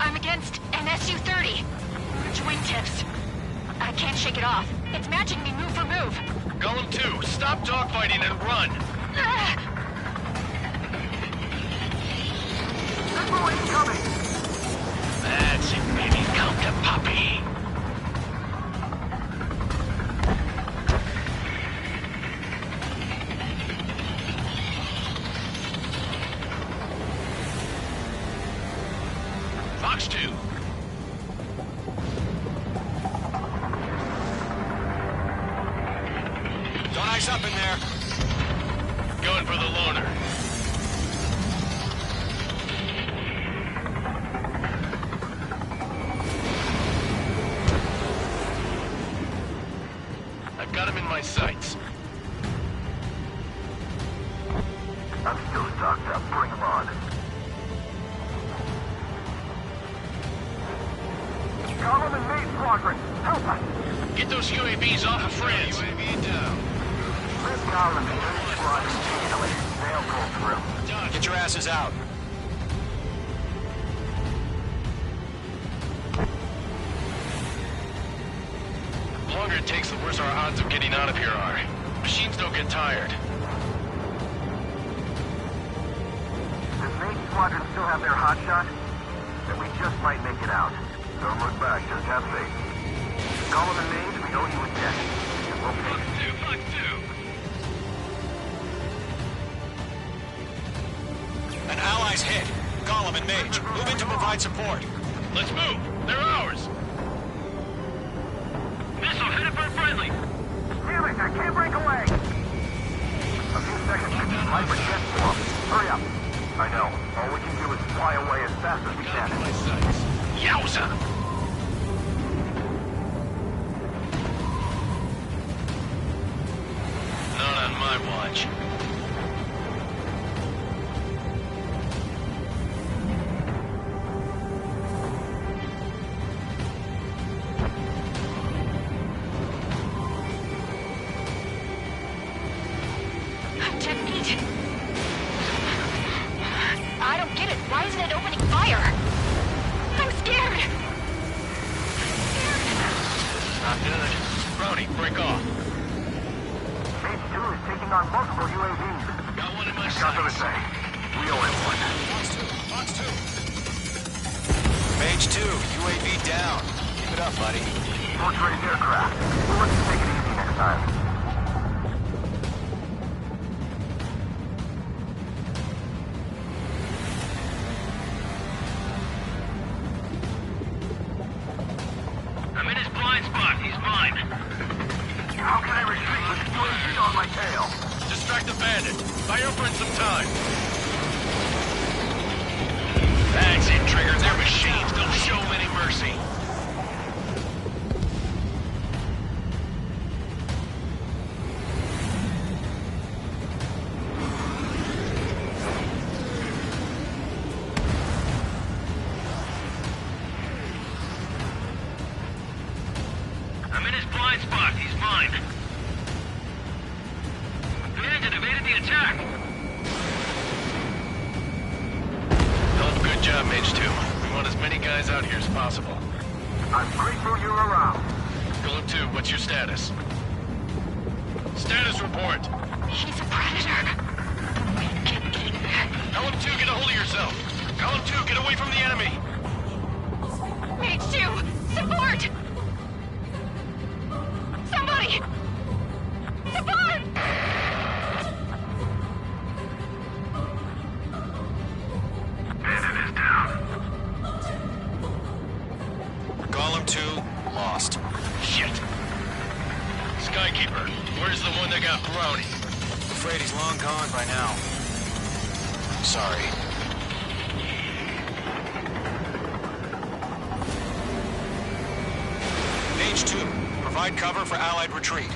I'm against an SU-30. Which wingtips? I can't shake it off. It's matching me move for move. Golem 2, stop dogfighting and run! Missile incoming! That's it, baby. Come to Poppy. Fox 2. Don't ice up in there. Going for the loner. Squadron, help us! Get those UAVs off of France. UAV down. Let Garland and the squadron handle it. They'll pull through. Get your asses out. The longer it takes, the worse our odds of getting out of here are. Machines don't get tired. Does main squadron still have their hot shot? Then we just might make it out. Don't look back, just have faith. Call them in names, we owe you a debt. And we'll pay. Fuck two. An ally's hit. Gollum and Mage, move in to provide support. Let's move. They're ours. Missile headed for friendly. Damn it, I can't break away! A few seconds to keep life and jet form. Hurry up. I know. All we can do is fly away as fast as we can. Yowza! Not on my watch. Jet Pete. I don't get it. Why isn't it opening fire? I'm scared. Not good. Brownie, break off. Mage 2 is taking on multiple UAVs. Got one in my Got to sights. say, we owe him one. Fox 2. Mage 2, UAV down. Keep it up, buddy. Force-raised aircraft. We'll let you take it easy next time. I'm in his blind spot. He's mine. How can I retreat with the UAV on my tail? Distract the bandit. Buy your friend some time. That's it, Trigger. They're machines. Don't show them any mercy. I'm in his blind spot. He's mine. Bandit evaded the attack. Hell of a good job, Mage 2. We want as many guys out here as possible. I'm grateful you're around. Golem 2, what's your status? Status report. He's a predator. Golem 2, get a hold of yourself. Golem 2, get away from the enemy. Mage 2, support! Somebody! Support! Bandit is down. Gollum 2, lost. Shit. Skykeeper, where's the one that got Brownie? Afraid he's long gone by now. Sorry. Mage 2, provide cover for Allied retreat.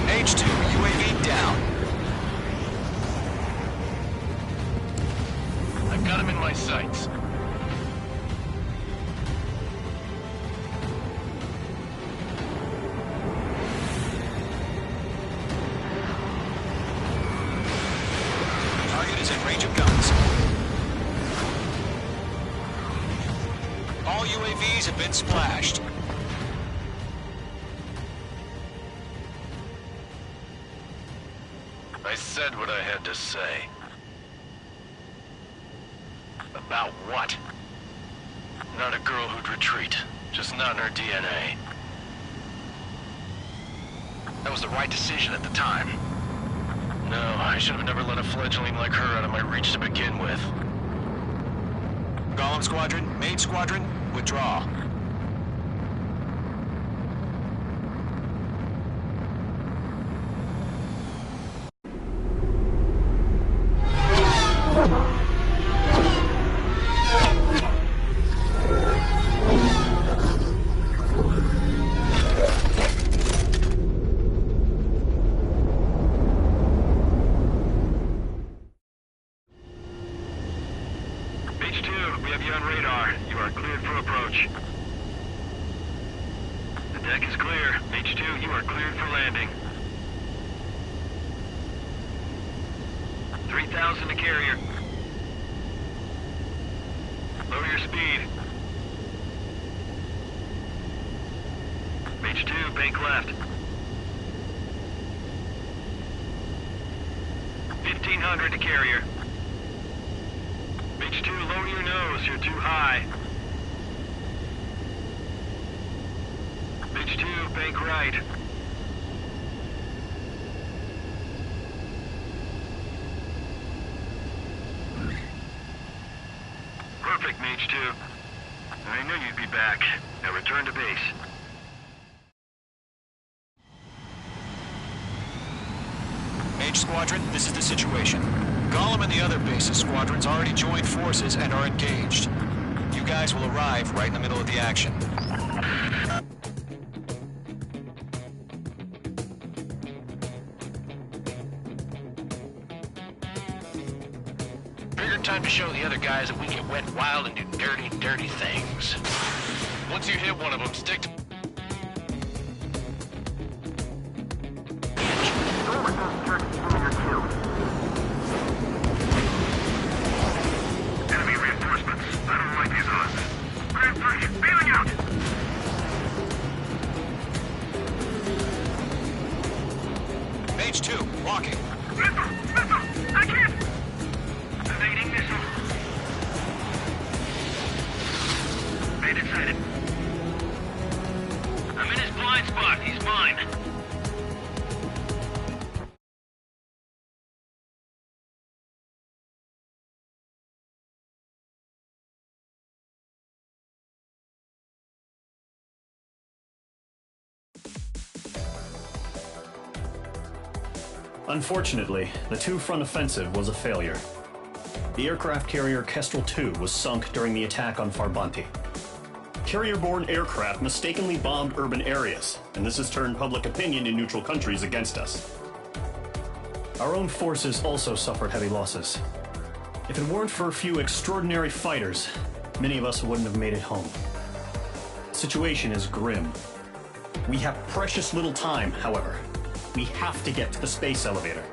Mage 2, UAV down. I've got him in my sights. Target is in range of guns. All UAVs have been splashed. I said what I had to say. About what? Not a girl who'd retreat. Just not in her DNA. That was the right decision at the time. No, I should have never let a fledgling like her out of my reach to begin with. Gollum Squadron, Mage Squadron, withdraw. Deck is clear. H2, you are cleared for landing. 3,000 to carrier. Lower your speed. H2, bank left. 1,500 to carrier. H2, lower your nose, you're too high. H2, bank right. Perfect, Mage 2. I knew you'd be back. Now return to base. Mage Squadron, this is the situation. Gollum and the other base's squadrons already joined forces and are engaged. You guys will arrive right in the middle of the action. Figured time to show the other guys that we get wet wild and do dirty, dirty things. Once you hit one of them, stick to... Enemy reinforcements. I don't like these odds. Grand 3, bailing out! Mage 2, walking. Missile! I can't! Evading missile. Bandit sighted. I'm in his blind spot. He's mine. Unfortunately, the two-front offensive was a failure. The aircraft carrier Kestrel II was sunk during the attack on Farbanti. Carrier-borne aircraft mistakenly bombed urban areas, and this has turned public opinion in neutral countries against us. Our own forces also suffered heavy losses. If it weren't for a few extraordinary fighters, many of us wouldn't have made it home. The situation is grim. We have precious little time, however. We have to get to the space elevator.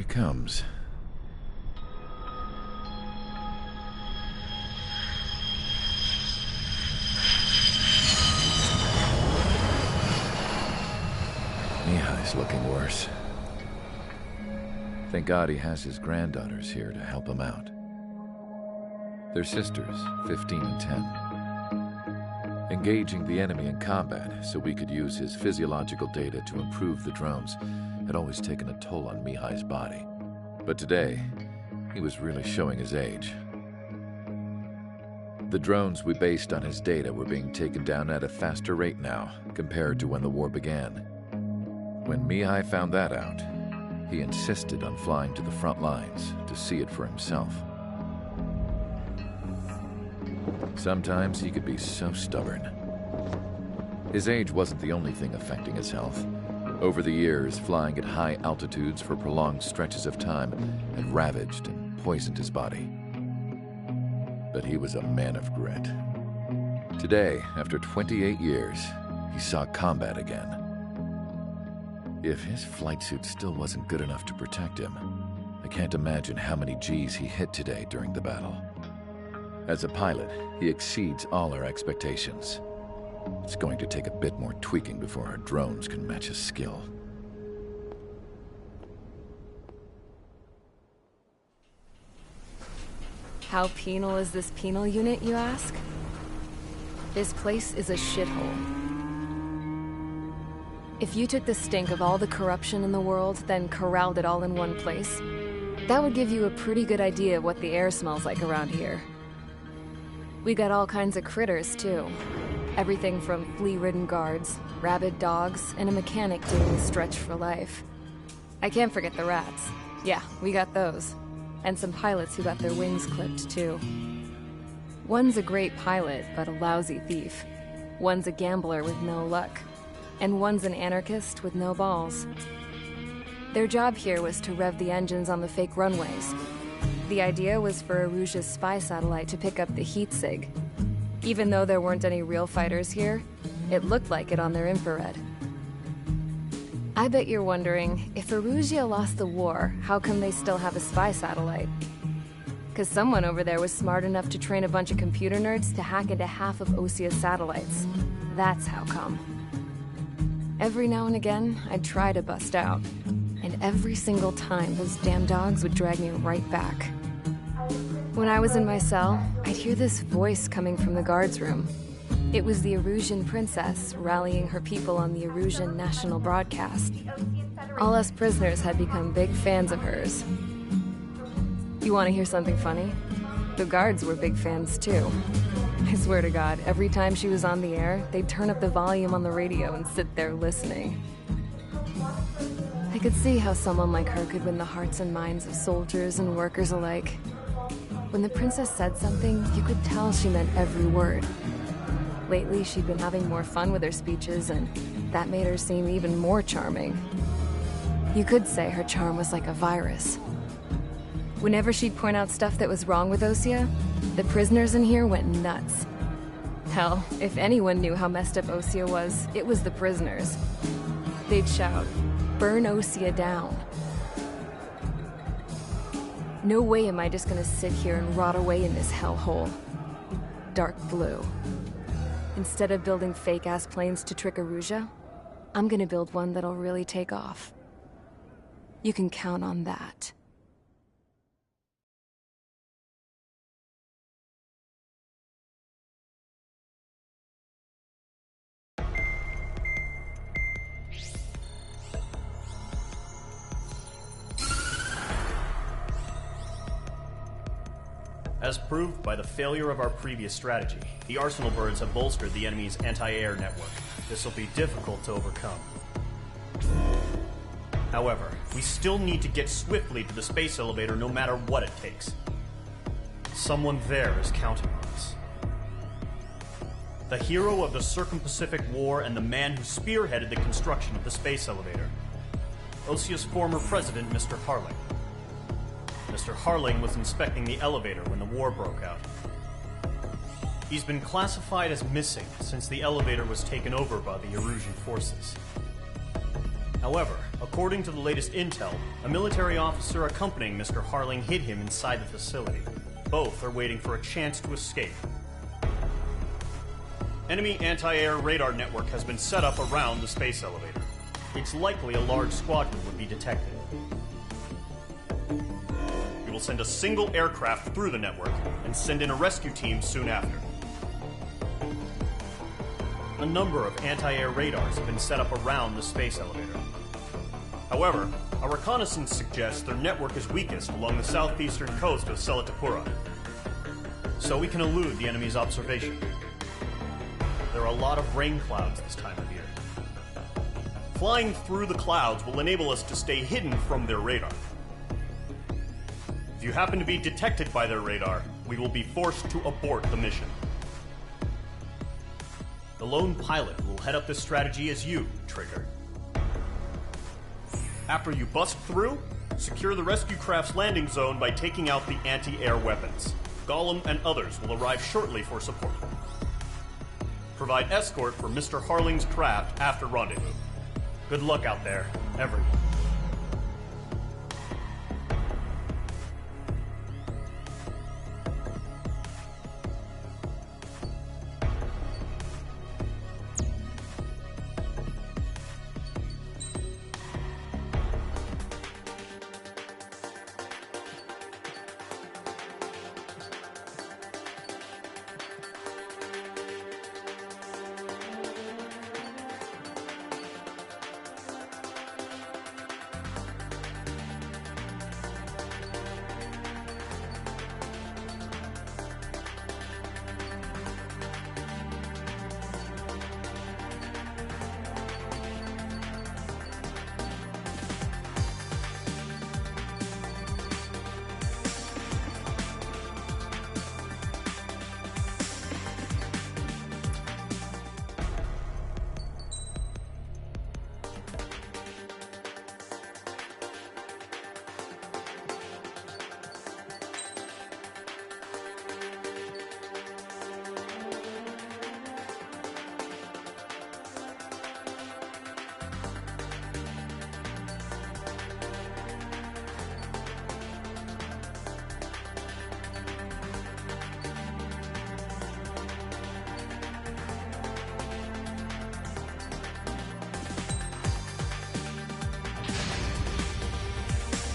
comes. Mihai's looking worse. Thank God he has his granddaughters here to help him out. They're sisters, 15 and 10. Engaging the enemy in combat so we could use his physiological data to improve the drones had always taken a toll on Mihai's body. But today, he was really showing his age. The drones we based on his data were being taken down at a faster rate now compared to when the war began. When Mihai found that out, he insisted on flying to the front lines to see it for himself. Sometimes he could be so stubborn. His age wasn't the only thing affecting his health. Over the years, flying at high altitudes for prolonged stretches of time had ravaged and poisoned his body. But he was a man of grit. Today, after 28 years, he saw combat again. If his flight suit still wasn't good enough to protect him, I can't imagine how many Gs he hit today during the battle. As a pilot, he exceeds all our expectations. It's going to take a bit more tweaking before our drones can match his skill. How penal is this penal unit, you ask? This place is a shithole. If you took the stink of all the corruption in the world, then corralled it all in one place, that would give you a pretty good idea of what the air smells like around here. We got all kinds of critters, too. Everything from flea-ridden guards, rabid dogs, and a mechanic doing the stretch for life. I can't forget the rats. Yeah, we got those. And some pilots who got their wings clipped, too. One's a great pilot, but a lousy thief. One's a gambler with no luck. And one's an anarchist with no balls. Their job here was to rev the engines on the fake runways. The idea was for Erusia's spy satellite to pick up the heat sig. Even though there weren't any real fighters here, it looked like it on their infrared. I bet you're wondering, if Erusia lost the war, how come they still have a spy satellite? Because someone over there was smart enough to train a bunch of computer nerds to hack into half of Osia's satellites. That's how come. Every now and again, I'd try to bust out. And every single time, those damn dogs would drag me right back. When I was in my cell, I'd hear this voice coming from the guards room. It was the Erusian princess rallying her people on the Erusian national broadcast. All us prisoners had become big fans of hers. You want to hear something funny? The guards were big fans too. I swear to God, every time she was on the air, they'd turn up the volume on the radio and sit there listening. I could see how someone like her could win the hearts and minds of soldiers and workers alike. When the princess said something, you could tell she meant every word. Lately, she'd been having more fun with her speeches, and that made her seem even more charming. You could say her charm was like a virus. Whenever she'd point out stuff that was wrong with Osia, the prisoners in here went nuts. Hell, if anyone knew how messed up Osia was, it was the prisoners. They'd shout, "Burn Osia down." No way am I just gonna sit here and rot away in this hellhole. Dark blue. Instead of building fake-ass planes to trick Erusia, I'm gonna build one that'll really take off. You can count on that. As proved by the failure of our previous strategy, the Arsenal birds have bolstered the enemy's anti-air network. This will be difficult to overcome. However, we still need to get swiftly to the space elevator no matter what it takes. Someone there is counting on us. The hero of the Circum-Pacific War and the man who spearheaded the construction of the space elevator. Osia's former president, Mr. Harling. Mr. Harling was inspecting the elevator when the war broke out. He's been classified as missing since the elevator was taken over by the Erusian forces. However, According to the latest intel, a military officer accompanying Mr. Harling hid him inside the facility. Both are waiting for a chance to escape. Enemy anti-air radar network has been set up around the space elevator. It's likely a large squadron would be detected. We will send a single aircraft through the network and send in a rescue team soon after. A number of anti-air radars have been set up around the space elevator. However, our reconnaissance suggests their network is weakest along the southeastern coast of Selatapura, so we can elude the enemy's observation. There are a lot of rain clouds this time of year. Flying through the clouds will enable us to stay hidden from their radar. If you happen to be detected by their radar, we will be forced to abort the mission. The lone pilot will head up this strategy as you, Trigger. After you bust through, secure the rescue craft's landing zone by taking out the anti-air weapons. Gollum and others will arrive shortly for support. Provide escort for Mr. Harling's craft after rendezvous. Good luck out there, everyone.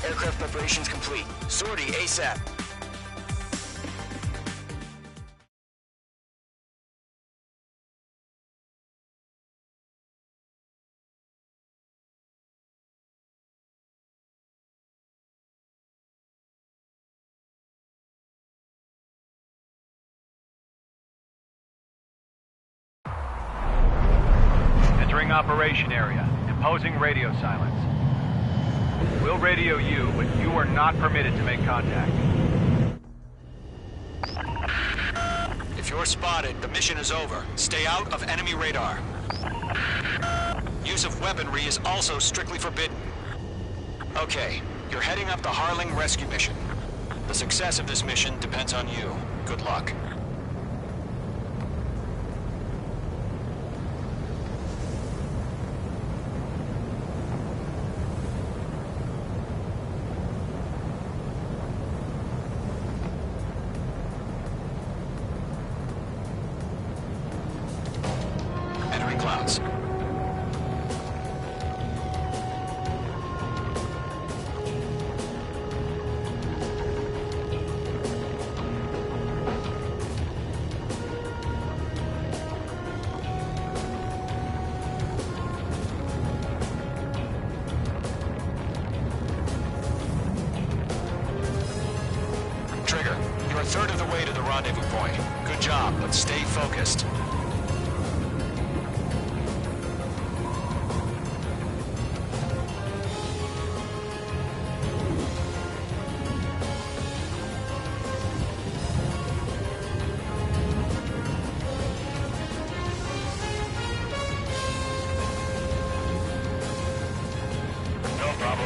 Aircraft preparations complete. Sortie ASAP. Entering operation area. Imposing radio silence. We'll radio you, but you are not permitted to make contact. If you're spotted, the mission is over. Stay out of enemy radar. Use of weaponry is also strictly forbidden. Okay, you're heading up the Harling rescue mission. The success of this mission depends on you. Good luck. Clouds. Trigger, you're a third of the way to the rendezvous point. Good job, but stay focused.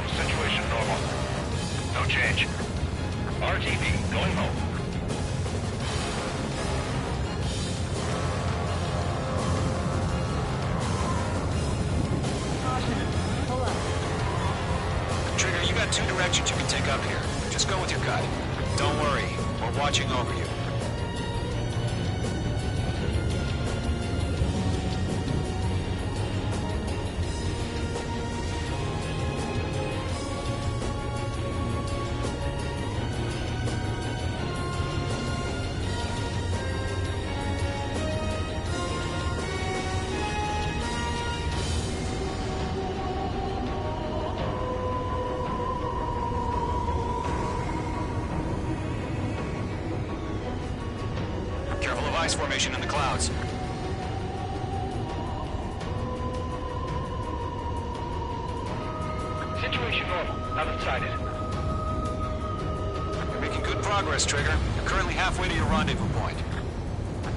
Situation normal. No change. RTV, going home. sections you can take up here. Just go with your gut. Don't worry, we're watching over you. Ice formation in the clouds. Situation normal. I'm excited. You're making good progress, Trigger. You're currently halfway to your rendezvous point.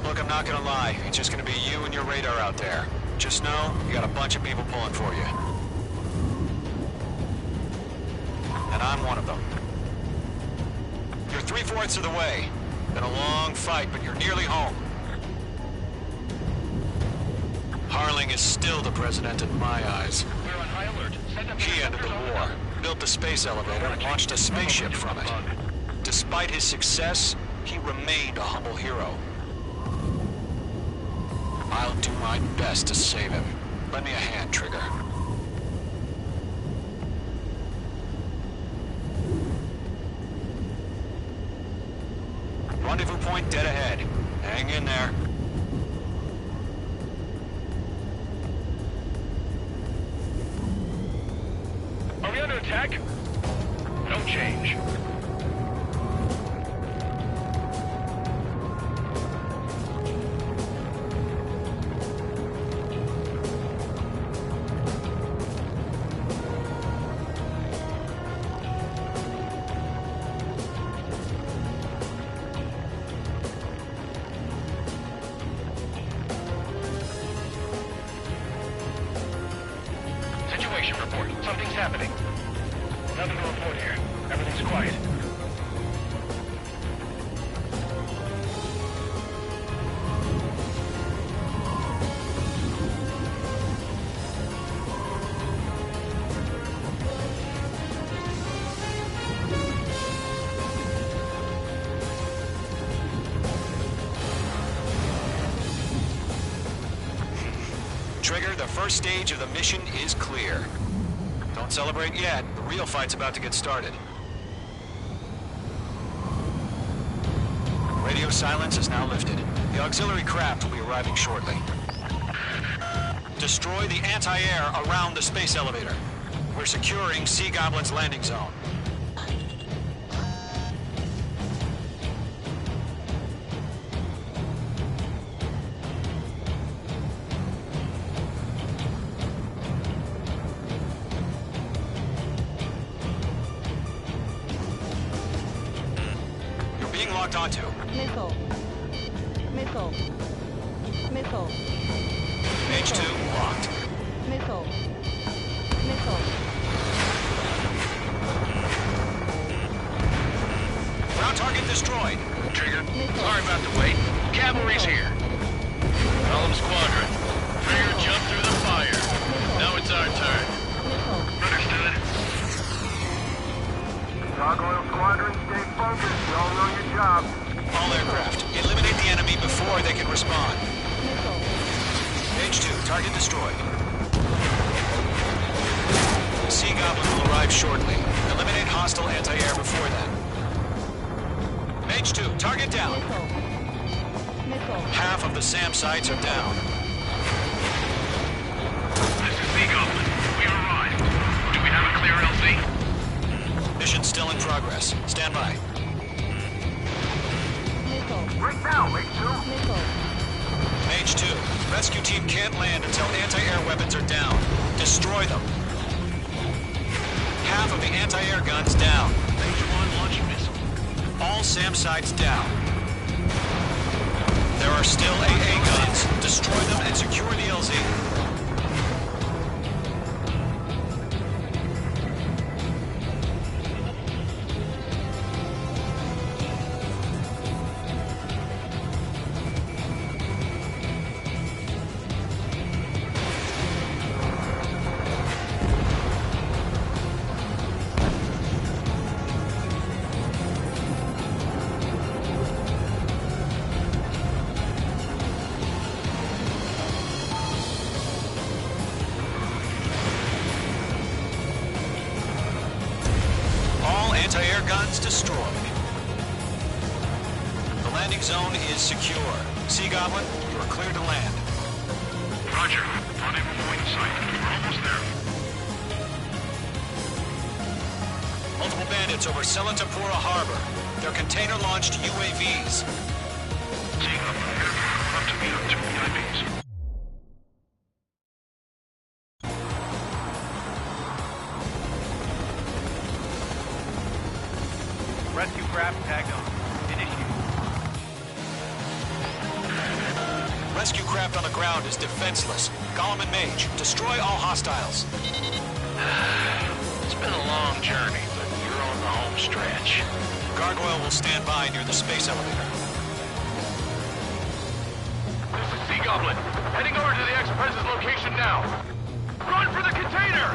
Look, I'm not gonna lie. It's just gonna be you and your radar out there. Just know, you got a bunch of people pulling for you. And I'm one of them. You're 3/4 of the way. Been a long fight, but you're nearly home. Harling is still the president in my eyes. We're on high alert. He ended the war, built the space elevator, and launched a spaceship from it. Despite his success, he remained a humble hero. I'll do my best to save him. Lend me a hand, Trigger. Rendezvous point dead ahead. Hang in there. Are we under attack? No change. Situation report. Something's happening. Nothing to report here. Everything's quiet. Trigger, the first stage of the mission is clear. Don't celebrate yet. The real fight's about to get started. Radio silence is now lifted. The auxiliary craft will be arriving shortly. Destroy the anti-air around the space elevator. We're securing Sea Goblin's landing zone. Locked onto. Missile. Missile. Missile. Page 2, locked. Missile. Missile. Ground target destroyed. Trigger. Sorry about the wait. Cavalry's here. Column Squadron. Trigger jumped through the fire. Now it's our turn. Understood. Gargoyle Squadron, stay focused. You all know your job. All aircraft, eliminate the enemy before they can respond. Page 2, target destroyed. The Sea Goblin will arrive shortly. Eliminate hostile anti-air before then. Page 2, target down. Half of the SAM sites are down. This is Sea Goblin. We've arrived. Do we have a clear LZ? Mission still in progress. Stand by. Right now, Mage 2. Mage 2, rescue team can't land until anti-air weapons are down. Destroy them. Half of the anti-air guns down. Mage 1 launching missile. All SAM sites down. There are still AA guns. Destroy them and secure the LZ. secure. Sea Goblin, you are cleared to land. Roger. Rendezvous point in sight. We're almost there. Multiple bandits over Selatapura Harbor. They're container-launched UAVs. Seeing them. Up to meet up 2 VIPs. Rescue craft tagged on. Initiate. Rescue craft on the ground is defenseless. Gollum and Mage, destroy all hostiles. It's been a long journey, but you're on the home stretch. Gargoyle will stand by near the space elevator. This is Sea Goblin. Heading over to the Express's location now. Run for the container!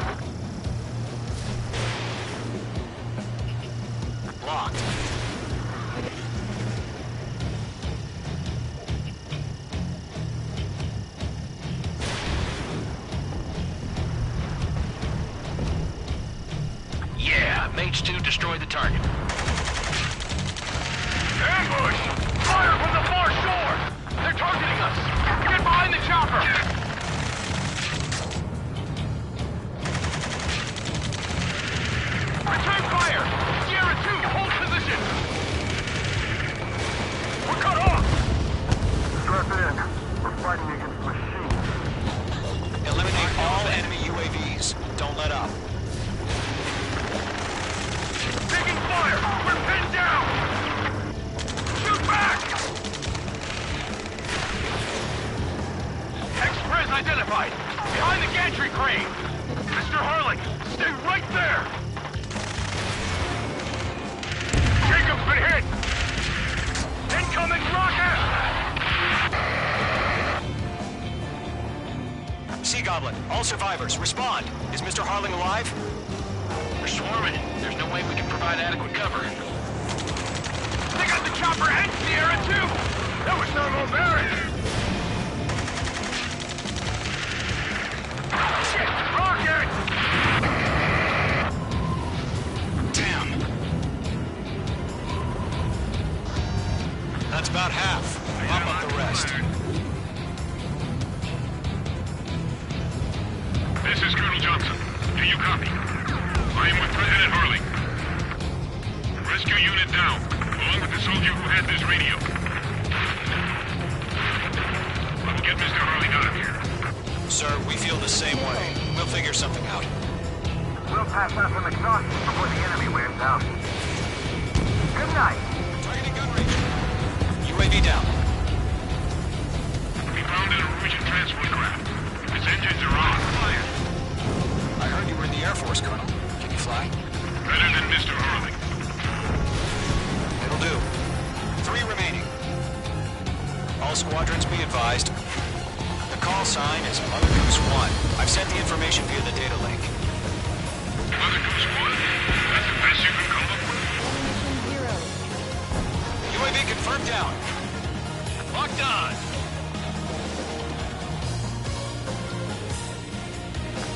Locked. Yeah, Mage 2 destroyed the target. Ambush! Fire from the far shore! They're targeting us! Get behind the chopper! Return fire! Sierra 2, hold position! We're cut off! Strap in. We're fighting against machines. Eliminate all enemy UAVs. Don't let up. Taking fire! We're pinned down! Shoot back! Express identified! Behind the gantry crane! Mr. Harling, stay right there! Jacob's been hit! Incoming rocket! Sea Goblin, all survivors, respond. Is Mr. Harling alive? We're swarming. There's no way we can provide adequate cover. They got the chopper and Sierra too! That was no more barrier! Shit! Rocket! Damn. That's about half. Mop up the rest. This is Colonel Johnson. Do you copy? I am with President Harling. Rescue unit down, along with the soldier who had this radio. I will get Mr. Harling out of here. Sir, we feel the same way. We'll figure something out. We'll pass out some exhaustion before the enemy wears out. Good night. Targeting gun range. UAV down. We found an Norwegian transport craft. Its engines are on fire. I heard you were in the Air Force, Colonel. Can you fly? Better than Mr. Harling. It'll do. 3 remaining. All squadrons be advised. The call sign is Mother Goose 1. I've sent the information via the data link. Mother Goose 1? That's the best you can come up with? UAV confirmed down. Locked on!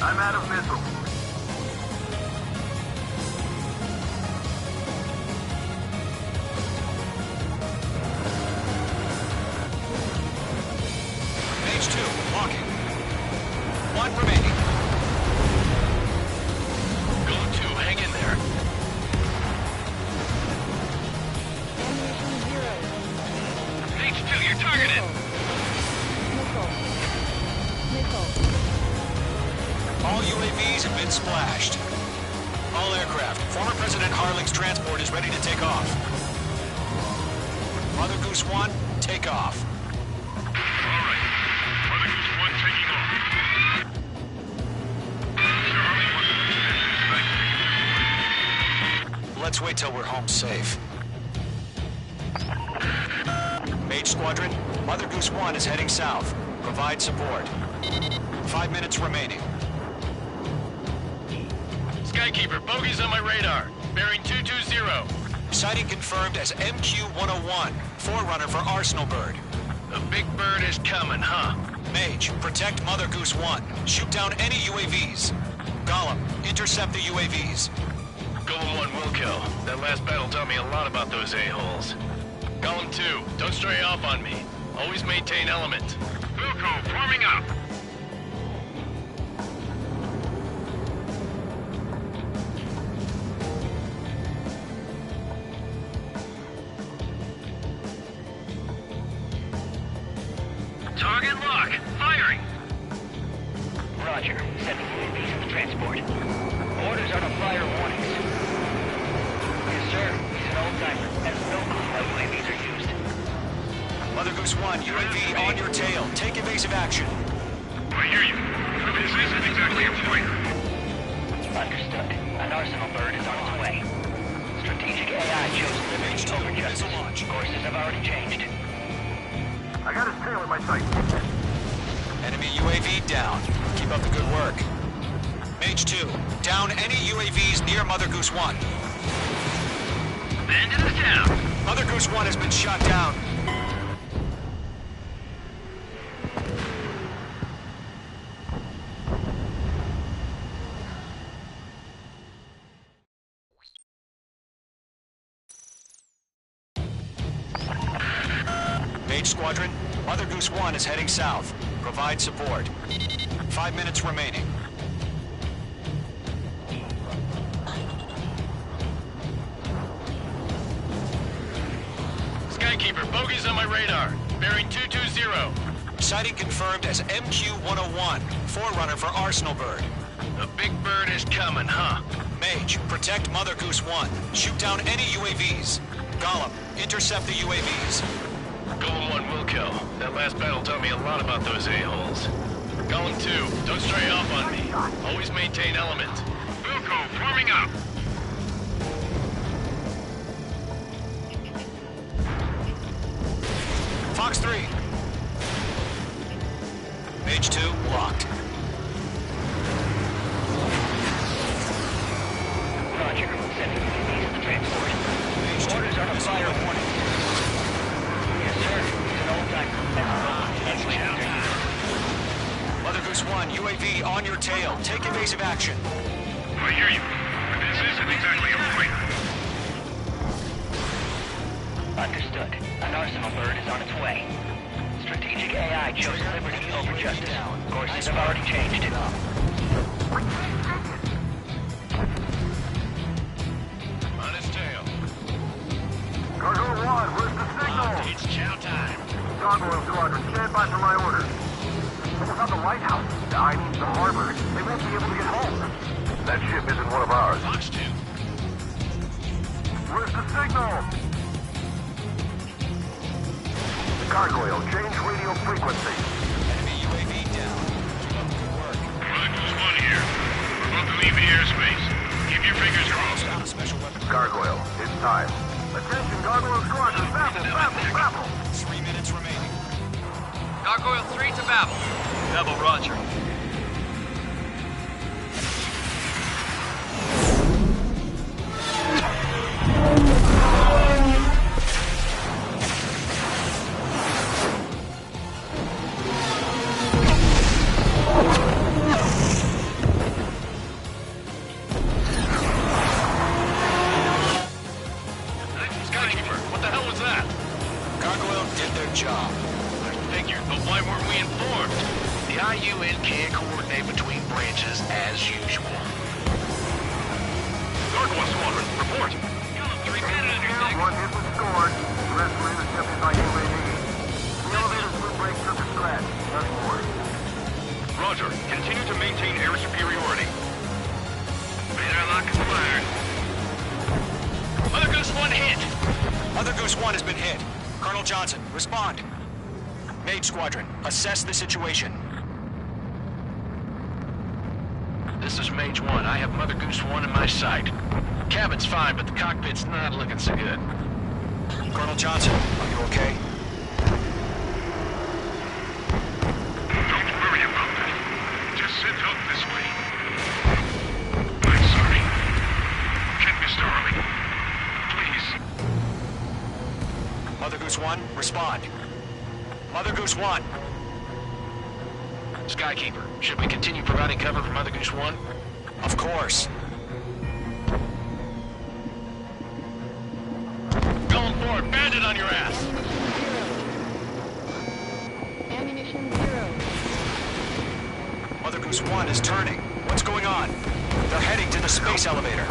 I'm out of missiles. Mage 2, walking. 1 remaining. Go 2, hang in there. Mage 2, you're targeted! All UAVs have been splashed. All aircraft. Former President Harling's transport is ready to take off. Mother Goose 1, take off. All right. Mother Goose 1 taking off. Mr. Harling wants to extend his flight. Let's wait till we're home safe. Mage Squadron, Mother Goose 1 is heading south. Provide support. 5 minutes remaining. Skykeeper, bogeys on my radar. Bearing 220. Sighting confirmed as MQ-101, forerunner for Arsenal Bird. The big bird is coming, huh? Mage, protect Mother Goose 1. Shoot down any UAVs. Gollum, intercept the UAVs. Golem 1 will kill. That last battle taught me a lot about those a-holes. Golem 2, don't stray off on me. Always maintain element. Wilco, forming up. Target lock. Firing. Roger. Sending UAVs to the transport. Orders are to fire warnings. Yes, sir. He's an old-timer. Has no clue how UAVs are used. Mother Goose 1, UAV on your tail. Take evasive action. I hear you. This isn't exactly a fighter. Understood. An arsenal bird is on its way. Strategic AI chose liberty over justice. Courses have already changed. I got his tail in my sight. Enemy UAV down. Keep up the good work. Mage 2, down any UAVs near Mother Goose 1. Bandit is down. Mother Goose 1 has been shot down. Mage Squadron, Mother Goose 1 is heading south. Provide support. 5 minutes remaining. Skykeeper, bogeys on my radar. Bearing 220. Sighting confirmed as MQ-101, forerunner for Arsenal Bird. The big bird is coming, huh? Mage, protect Mother Goose 1. Shoot down any UAVs. Golem, intercept the UAVs. Golem 1 will kill. That last battle taught me a lot about those a-holes. Golem 2, don't stray off on me. Always maintain element. Wilco, forming up. Fox 3. Mage 2, locked. Roger. Sending UAVs to the transport. Orders are to fire warnings. Yes, sir. He's an old-timer. Mother Goose 1, UAV on your tail. Take evasive action. I hear you. This isn't exactly a fighter. Understood. An arsenal bird is on its way. Strategic AI chose liberty over justice. Courses have already changed. On his tail. Cargo 1, where's the signal? It's chow time. Gargoyle Squadron, stand by for my orders. What about the lighthouse? I mean, the harbor. They won't be able to get home. That ship isn't one of ours. Fox 2. Where's the signal? Gargoyle, change radio frequency. Enemy UAV down. Keep up the good work. Mother Goose 1 here. We're about to leave the airspace. Keep your fingers crossed. Down a special weapon. Gargoyle, it's time. Attention, Gargoyle Squadron, babble! 3 minutes remaining. Gargoyle 3 to Babel. Babel, roger. Skykeeper, what the hell was that? Gargoyle did their job. I figured, but why weren't we informed? The IUN can't coordinate between branches as usual. Gargoyle Squadron, report. One hit was scored. The rest were intercepted by UAV. The elevator's boom brakes took a scratch. Nothing more. Roger. Continue to maintain air superiority. Radar lock is fired. Mother Goose 1 hit! Mother Goose 1 has been hit. Colonel Johnson, respond. Mage Squadron, assess the situation. This is Mage 1. I have Mother Goose 1 in my sight. Cabin's fine, but the cockpit's not looking so good. Colonel Johnson, are you okay? Don't worry about that. Just send help this way. I'm sorry. Get Mr. Early. Please. Mother Goose 1, respond. Mother Goose 1. Skykeeper, should we continue providing cover for Mother Goose 1? Of course. Going forward, bandit on your ass. Ammunition 0. Mother Goose 1 is turning. What's going on? They're heading to the space elevator.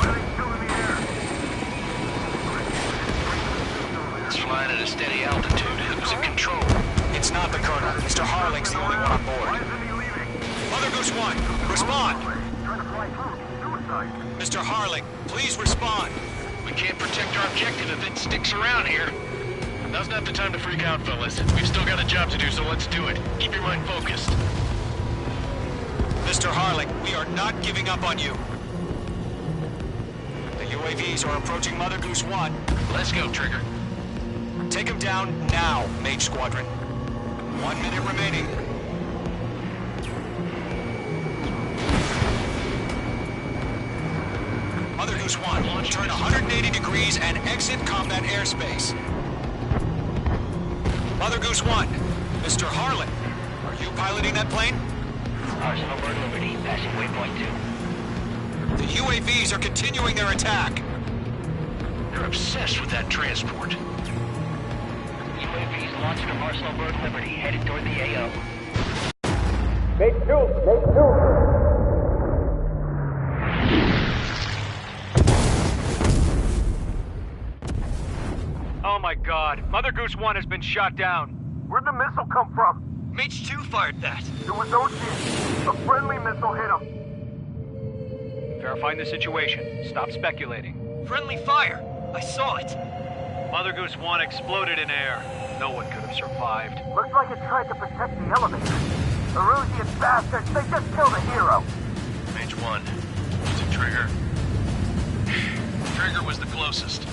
It's flying at a steady altitude. Who's in control? It's not the Colonel. Mr. Harling's the only one on board. Mother Goose 1, respond! Mr. Harling, please respond. We can't protect our objective if it sticks around here. Now's not the time to freak out, fellas. We've still got a job to do, so let's do it. Keep your mind focused. Mr. Harling, we are not giving up on you. The UAVs are approaching Mother Goose 1. Let's go, Trigger. Take them down now, Mage Squadron. 1 minute remaining. Mother Goose 1, turn 180 degrees and exit combat airspace. Mother Goose 1, Mr. Harlan, are you piloting that plane? Arsenal Bird Liberty, passing waypoint 2. The UAVs are continuing their attack. They're obsessed with that transport. UAVs launched from Arsenal Bird Liberty, headed toward the AO. Make two. Oh my god, Mother Goose 1 has been shot down. Where'd the missile come from? Mage 2 fired that. It was Ocean. A friendly missile hit him. Verifying the situation. Stop speculating. Friendly fire! I saw it! Mother Goose 1 exploded in air. No one could have survived. Looks like it tried to protect the elevator. Erusian bastards, they just killed a hero. Mage 1. Was it Trigger? Trigger was the closest.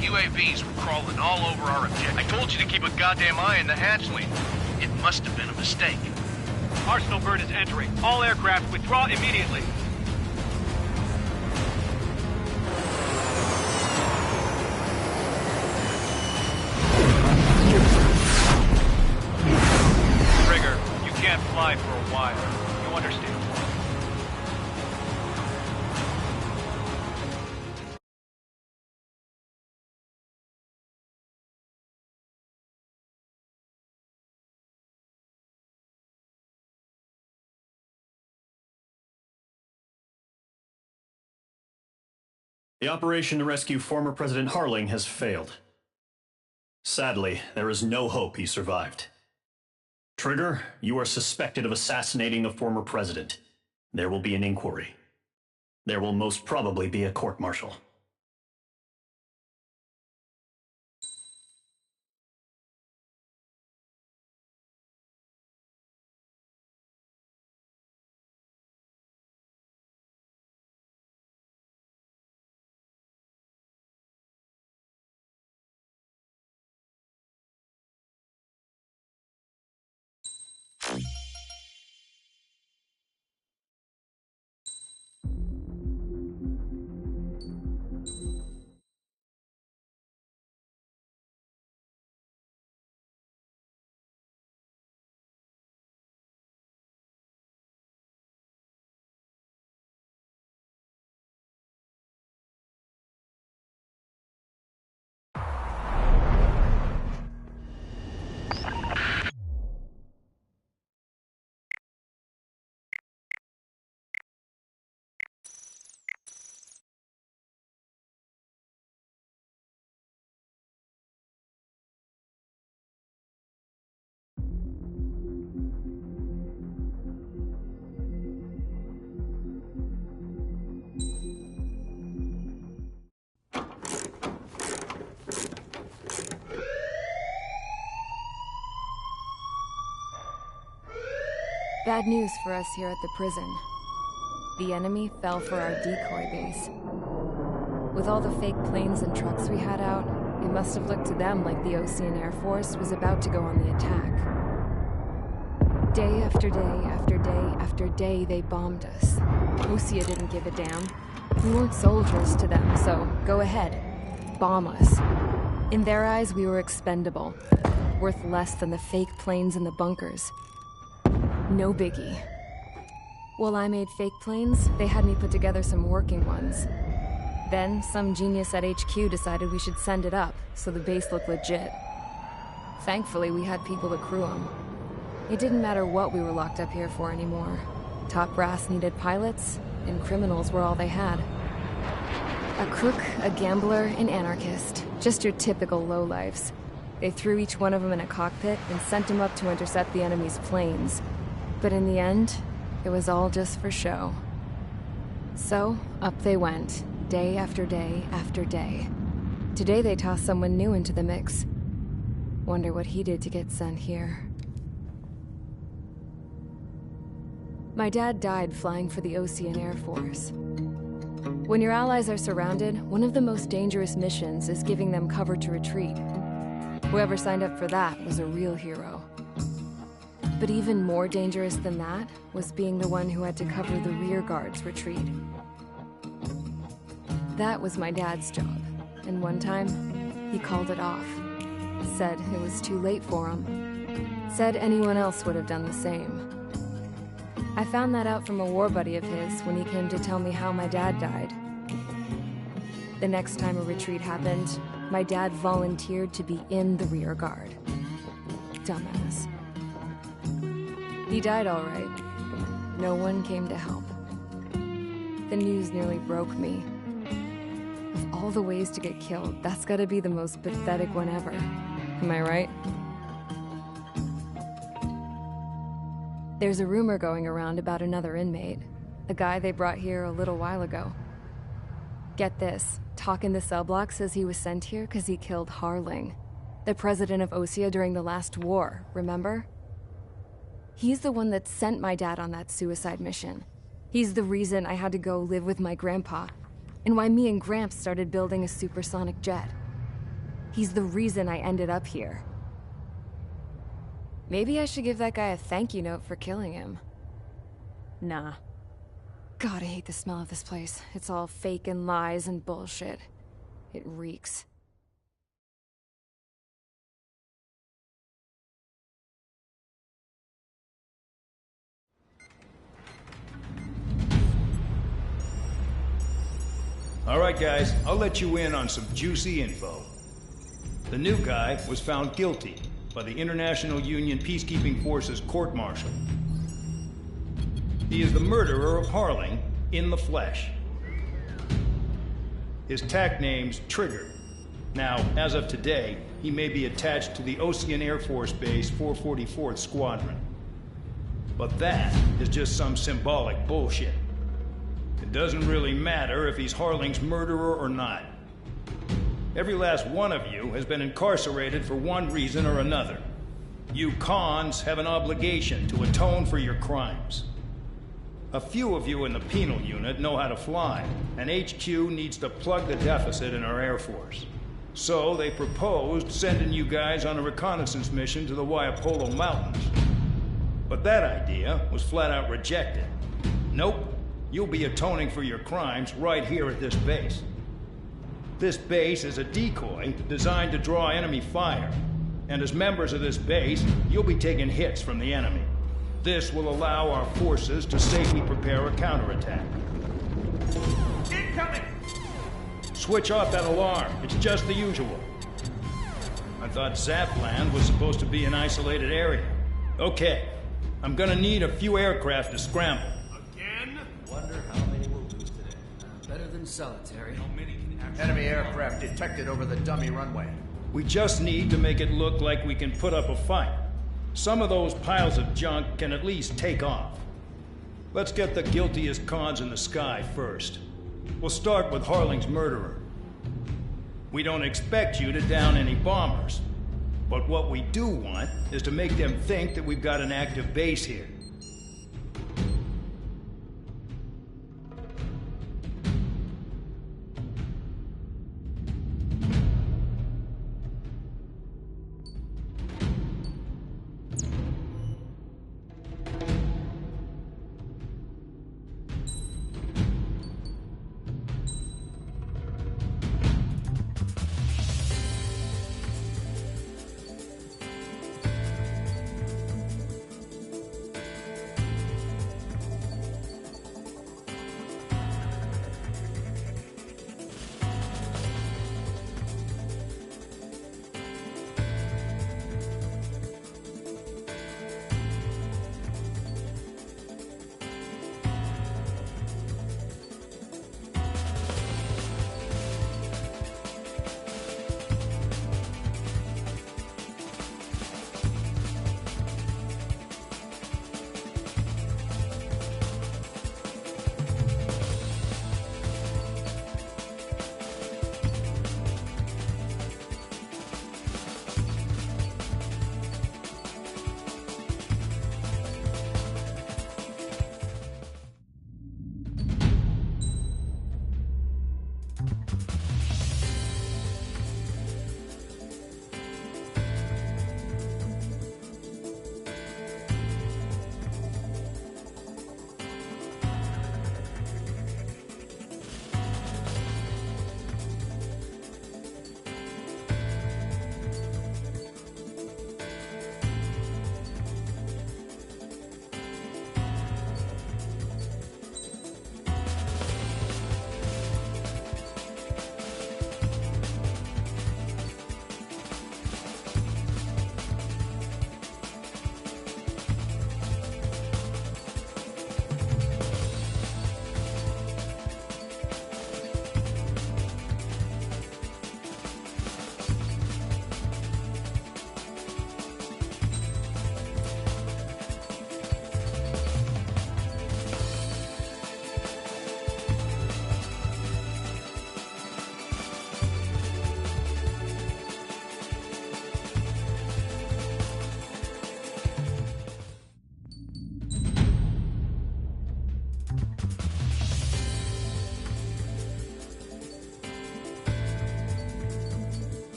UAVs were crawling all over our objective. I told you to keep a goddamn eye on the hatchling. It must have been a mistake. Arsenal Bird is entering. All aircraft withdraw immediately. Trigger, you can't fly for a while. You understand? The operation to rescue former President Harling has failed. Sadly, there is no hope he survived. Trigger, you are suspected of assassinating the former president. There will be an inquiry. There will most probably be a court-martial. Bad news for us here at the prison. The enemy fell for our decoy base. With all the fake planes and trucks we had out, it must have looked to them like the Ocean Air Force was about to go on the attack. Day after day after day after day, they bombed us. Osea didn't give a damn. We weren't soldiers to them, so go ahead. Bomb us. In their eyes, we were expendable. Worth less than the fake planes in the bunkers. No biggie. While I made fake planes, they had me put together some working ones. Then, some genius at HQ decided we should send it up, so the base looked legit. Thankfully, we had people to crew them. It didn't matter what we were locked up here for anymore. Top brass needed pilots, and criminals were all they had. A crook, a gambler, an anarchist. Just your typical lowlifes. They threw each one of them in a cockpit and sent them up to intercept the enemy's planes. But in the end, it was all just for show. So, up they went, day after day after day. Today they tossed someone new into the mix. Wonder what he did to get sent here. My dad died flying for the Ocean Air Force. When your allies are surrounded, one of the most dangerous missions is giving them cover to retreat. Whoever signed up for that was a real hero. But even more dangerous than that was being the one who had to cover the rear guard's retreat. That was my dad's job, and one time, he called it off. Said it was too late for him. Said anyone else would have done the same. I found that out from a war buddy of his when he came to tell me how my dad died. The next time a retreat happened, my dad volunteered to be in the rear guard. Dumbass. He died all right. No one came to help. The news nearly broke me. Of all the ways to get killed, that's gotta be the most pathetic one ever. Am I right? There's a rumor going around about another inmate. A guy they brought here a little while ago. Get this, Talk in the cell block says he was sent here because he killed Harling, the president of Osea during the last war, remember? He's the one that sent my dad on that suicide mission. He's the reason I had to go live with my grandpa, and why me and Gramps started building a supersonic jet. He's the reason I ended up here. Maybe I should give that guy a thank you note for killing him. Nah. God, I hate the smell of this place. It's all fake and lies and bullshit. It reeks. All right, guys, I'll let you in on some juicy info. The new guy was found guilty by the International Union Peacekeeping Forces court-martial. He is the murderer of Harling in the flesh. His TAC name's Trigger. Now, as of today, he may be attached to the Ocean Air Force Base 444th Squadron. But that is just some symbolic bullshit. It doesn't really matter if he's Harling's murderer or not. Every last one of you has been incarcerated for one reason or another. You cons have an obligation to atone for your crimes. A few of you in the penal unit know how to fly, and HQ needs to plug the deficit in our Air Force. So they proposed sending you guys on a reconnaissance mission to the Waiapolo Mountains. But that idea was flat out rejected. Nope, you'll be atoning for your crimes right here at this base. This base is a decoy designed to draw enemy fire, and as members of this base, you'll be taking hits from the enemy. This will allow our forces to safely prepare a counterattack. Incoming! Switch off that alarm. It's just the usual. I thought Zapland was supposed to be an isolated area. Okay, I'm gonna need a few aircraft to scramble. Again? Wonder how many we'll lose today. Better than solitary. How many can actually... Enemy aircraft detected over the dummy runway. We just need to make it look like we can put up a fight. Some of those piles of junk can at least take off. Let's get the guiltiest cons in the sky first. We'll start with Harling's murderer. We don't expect you to down any bombers. But what we do want is to make them think that we've got an active base here.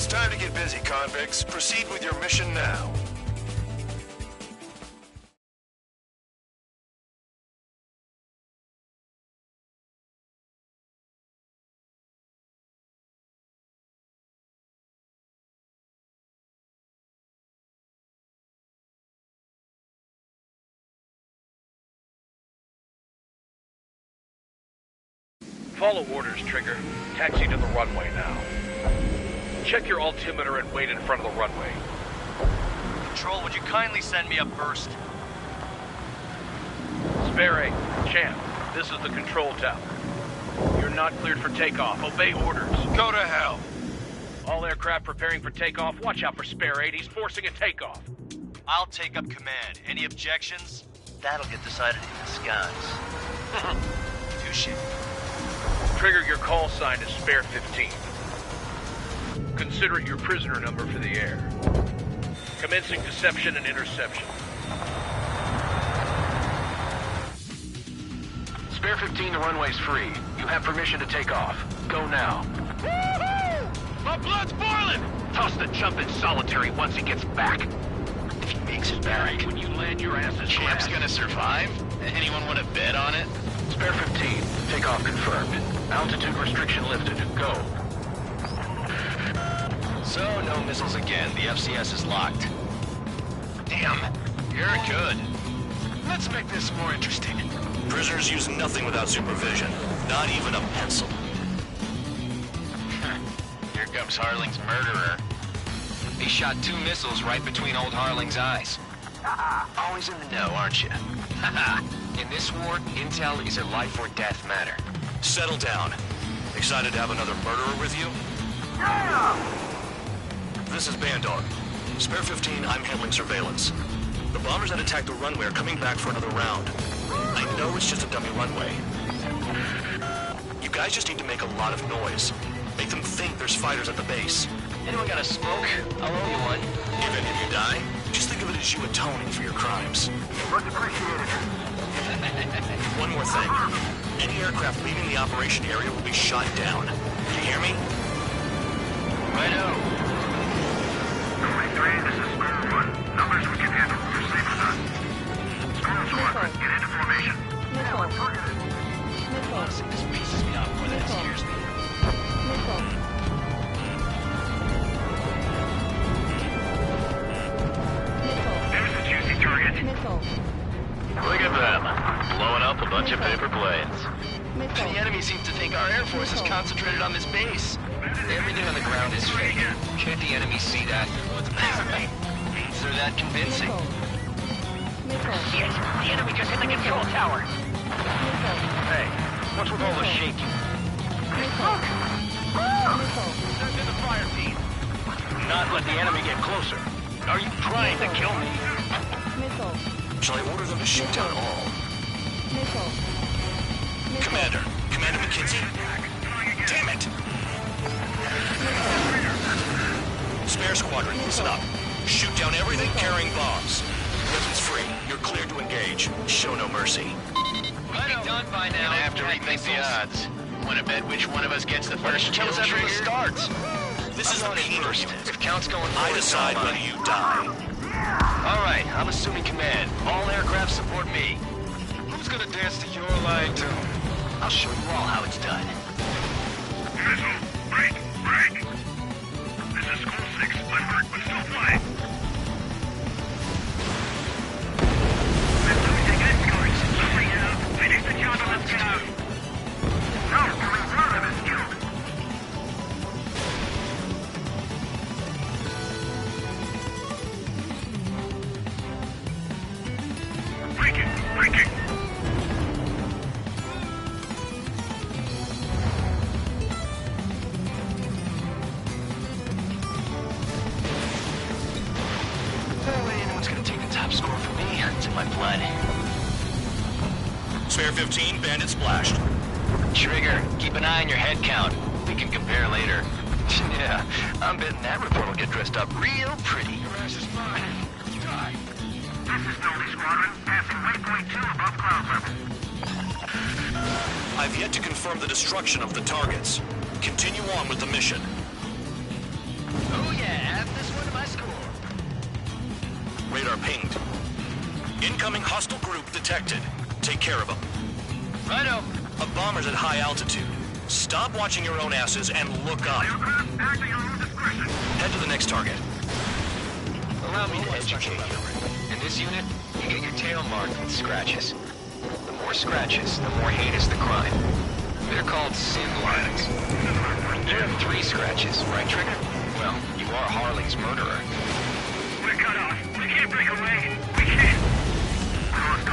It's time to get busy, convicts. Proceed with your mission now. Follow orders, Trigger. Taxi to the runway now. Check your altimeter and wait in front of the runway. Control, would you kindly send me up first? Spare 8, Champ, this is the control tower. You're not cleared for takeoff. Obey orders. Go to hell. All aircraft preparing for takeoff. Watch out for Spare 8. He's forcing a takeoff. I'll take up command. Any objections? That'll get decided in the skies. Touche. Trigger, your call sign is Spare 15. Consider it your prisoner number for the air. Commencing deception and interception. Spare 15, the runway's free. You have permission to take off. Go now. Woohoo! My blood's boiling! Toss the jump in solitary once he gets back. If he makes it back, When you land, your ass is Champ's grass. gonna survive? Anyone want to bet on it? Spare 15, takeoff confirmed. Altitude restriction lifted. Go. So, no missiles again. The FCS is locked. Damn, you're good. Let's make this more interesting. Prisoners use nothing without supervision. Not even a pencil. Here comes Harling's murderer. He shot 2 missiles right between old Harling's eyes. Always in the know, aren't you? In this war, intel is a life or death matter. Settle down. Excited to have another murderer with you? Yeah! This is Bandog. Spare 15, I'm handling surveillance. The bombers that attacked the runway are coming back for another round. I know it's just a dummy runway. You guys just need to make a lot of noise. Make them think there's fighters at the base. Anyone got a smoke? I'll owe you one. If any of you die, just think of it as you atoning for your crimes. Much appreciated. One more thing. Any aircraft leaving the operation area will be shot down. Do you hear me? Righto. Only 3, this is Squall 1. Numbers we can handle. Proceed with us. Squall Squadron, get into formation. Honestly, this pisses me off more than it scares me. There's the juicy target. Look at them, blowing up a bunch of paper planes. The enemy seems to think our Air Force is concentrated on this base. Everything on the ground is fake. Can't the enemy see that? Means they're that convincing. Shit! The enemy just hit the control tower! Hey, what's with all the shaking? Look! Send in the fire team. Not let the enemy get closer. Are you trying to kill me? Shall I order them to shoot down all? Commander McKenzie? Damn it! Spare squadron, listen up. Shoot down everything carrying bombs. Weapons free. You're cleared to engage. Show no mercy. We'll be done by now. Gonna have to rethink the odds. Want to bet which one of us gets the first kill after trigger? it starts. This is the penal first. unit. If count's going I forward, decide so am whether you die. All right, I'm assuming command. All aircraft support me. Who's gonna dance to your line tune? I'll show you all how it's done. Missile! Break! Break! This is School 6. I'm hurt, but still flying. Finish the job and let's go! No, only one of us killed. Breaking! Breaking! Anyone's gonna take the top score from me. It's in my blood. Spare 15, bandit splashed. Trigger, keep an eye on your head count. We can compare later. Yeah, I'm betting that report will get dressed up real pretty. Your ass is mine. Die. This is Noldie Squadron, passing waypoint 2 above cloud level. I've yet to confirm the destruction of the targets. Continue on with the mission. Yeah, add this one to my score. Radar pinged. Incoming hostile group detected. Take care of them. Righto. A bomber's at high altitude. Stop watching your own asses and look up. Head to the next target. Allow me to educate you. In this unit, you get your tail marked with scratches. The more scratches, the more heinous the crime. They're called sin lines. You have 3 scratches, right, Trigger? Well, you are Harley's murderer. We're cut off. We can't break away. We can't. Let's go.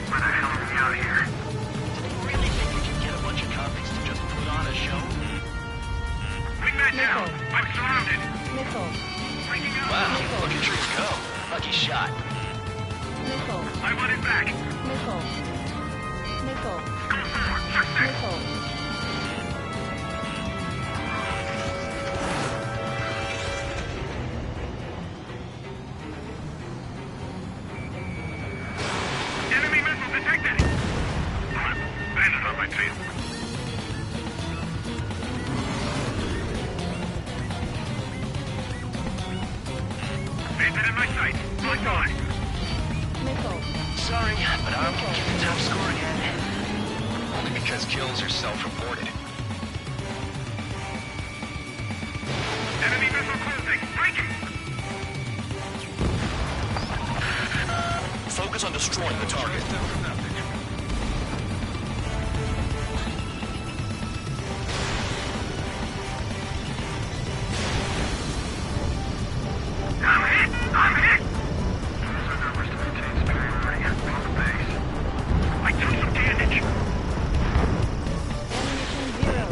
Where the hell are we out here? Do they really think we can get a bunch of convicts to just put on a show? Wingman down. I'm surrounded. Missile. Wow, look at Trigger go. Lucky shot. Missile. I want it back. Missile. Missile. Go forward. Missile. Enemy missile detected. Bandit on my tail. Bandit in my sight. On guard. Missile. Sorry, but I'm gonna get the top score again. Only because kills are self-reported. Enemy missile closing. Break him. Focus on destroying the target. I'm hit. User numbers to maintain superiority on the base. I took some damage. Ammunition 0.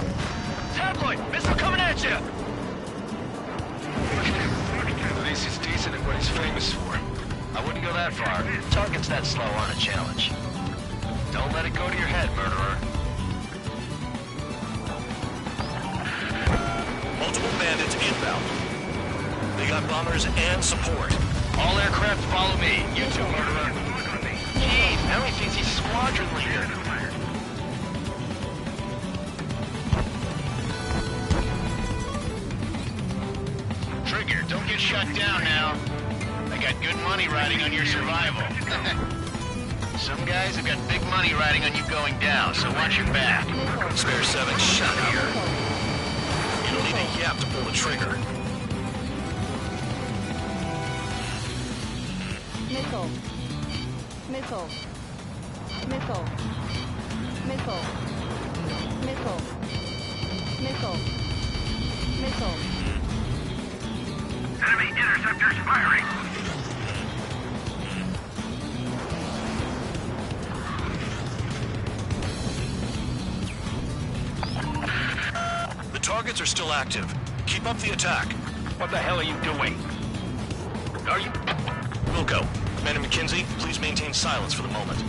Tabloid! Missile coming at you! At least he's decent at what he's famous for. I wouldn't go that far. Targets that slow aren't a challenge. Don't let it go to your head, murderer. Multiple bandits inbound. They got bombers and support. All aircraft follow me. You too, murderer. Jeez, now he thinks he's squadron leader. Trigger, don't get shut down now. I got good money riding on your survival. Some guys have got big money riding on you going down, so watch your back. Spare 7 shot here. You don't need a yap to pull the trigger. Missile. Missile. Missile. Missile. Missile. Missile. Missile. Enemy interceptors firing. The targets are still active. Keep up the attack. What the hell are you doing? Are you... Wilco, Commander McKenzie, please maintain silence for the moment.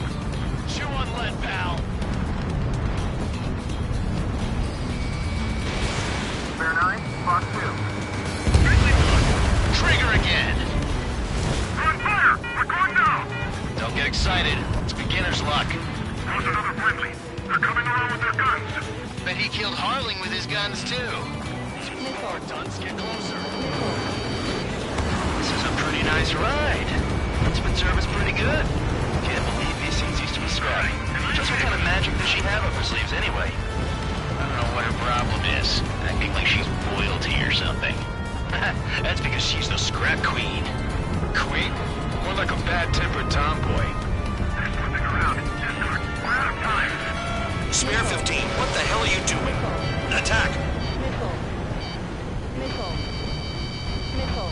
Chew on lead, pal. Bear 9, Fox 2. Trigger again. We're on fire! We're going now! Don't get excited. It's beginner's luck. There's another friendly. They're coming around with their guns. Bet he killed Harling with his guns, too. Missile. Dunce, get closer. Missile. This is a pretty nice ride. Ultimate service pretty good. Can't believe these things used to be scrappy. Just what kind of magic does she have up her sleeves anyway? I don't know what her problem is. Acting like she's royalty or something. That's because she's the scrap queen. Queen? More like a bad-tempered tomboy. They're slipping around. Escort, we're out of time. Spare 15, what the hell are you doing? Attack! Missile. Missile. Missile.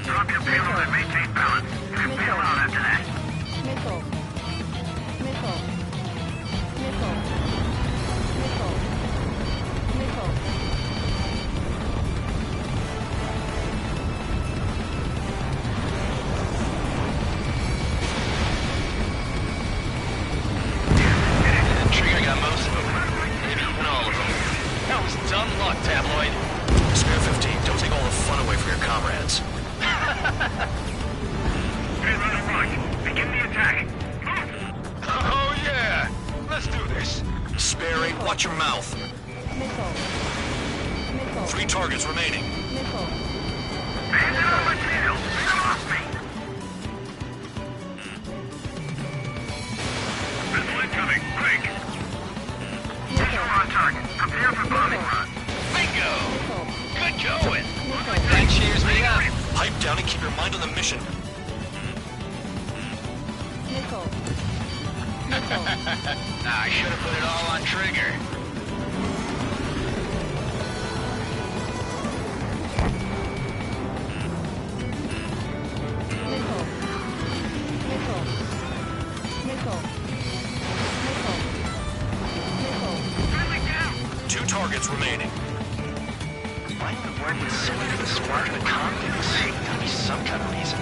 Drop your payload and maintain balance. Bail out after that. Missile. Missile. Missile. Missile. Missile. Trigger got most of them. Maybe even all of them. That was dumb luck, Tabloid. Spare 15, don't take all the fun away from your comrades. Keep your mind on the mission. Nickel. Nickel. I should have put it all on trigger. Nickel. Nickel. Nickel. Nickel. Nickel. 2 targets remaining. Why in the world would send it to the squad in the cockpits? Gotta be some kind of reason.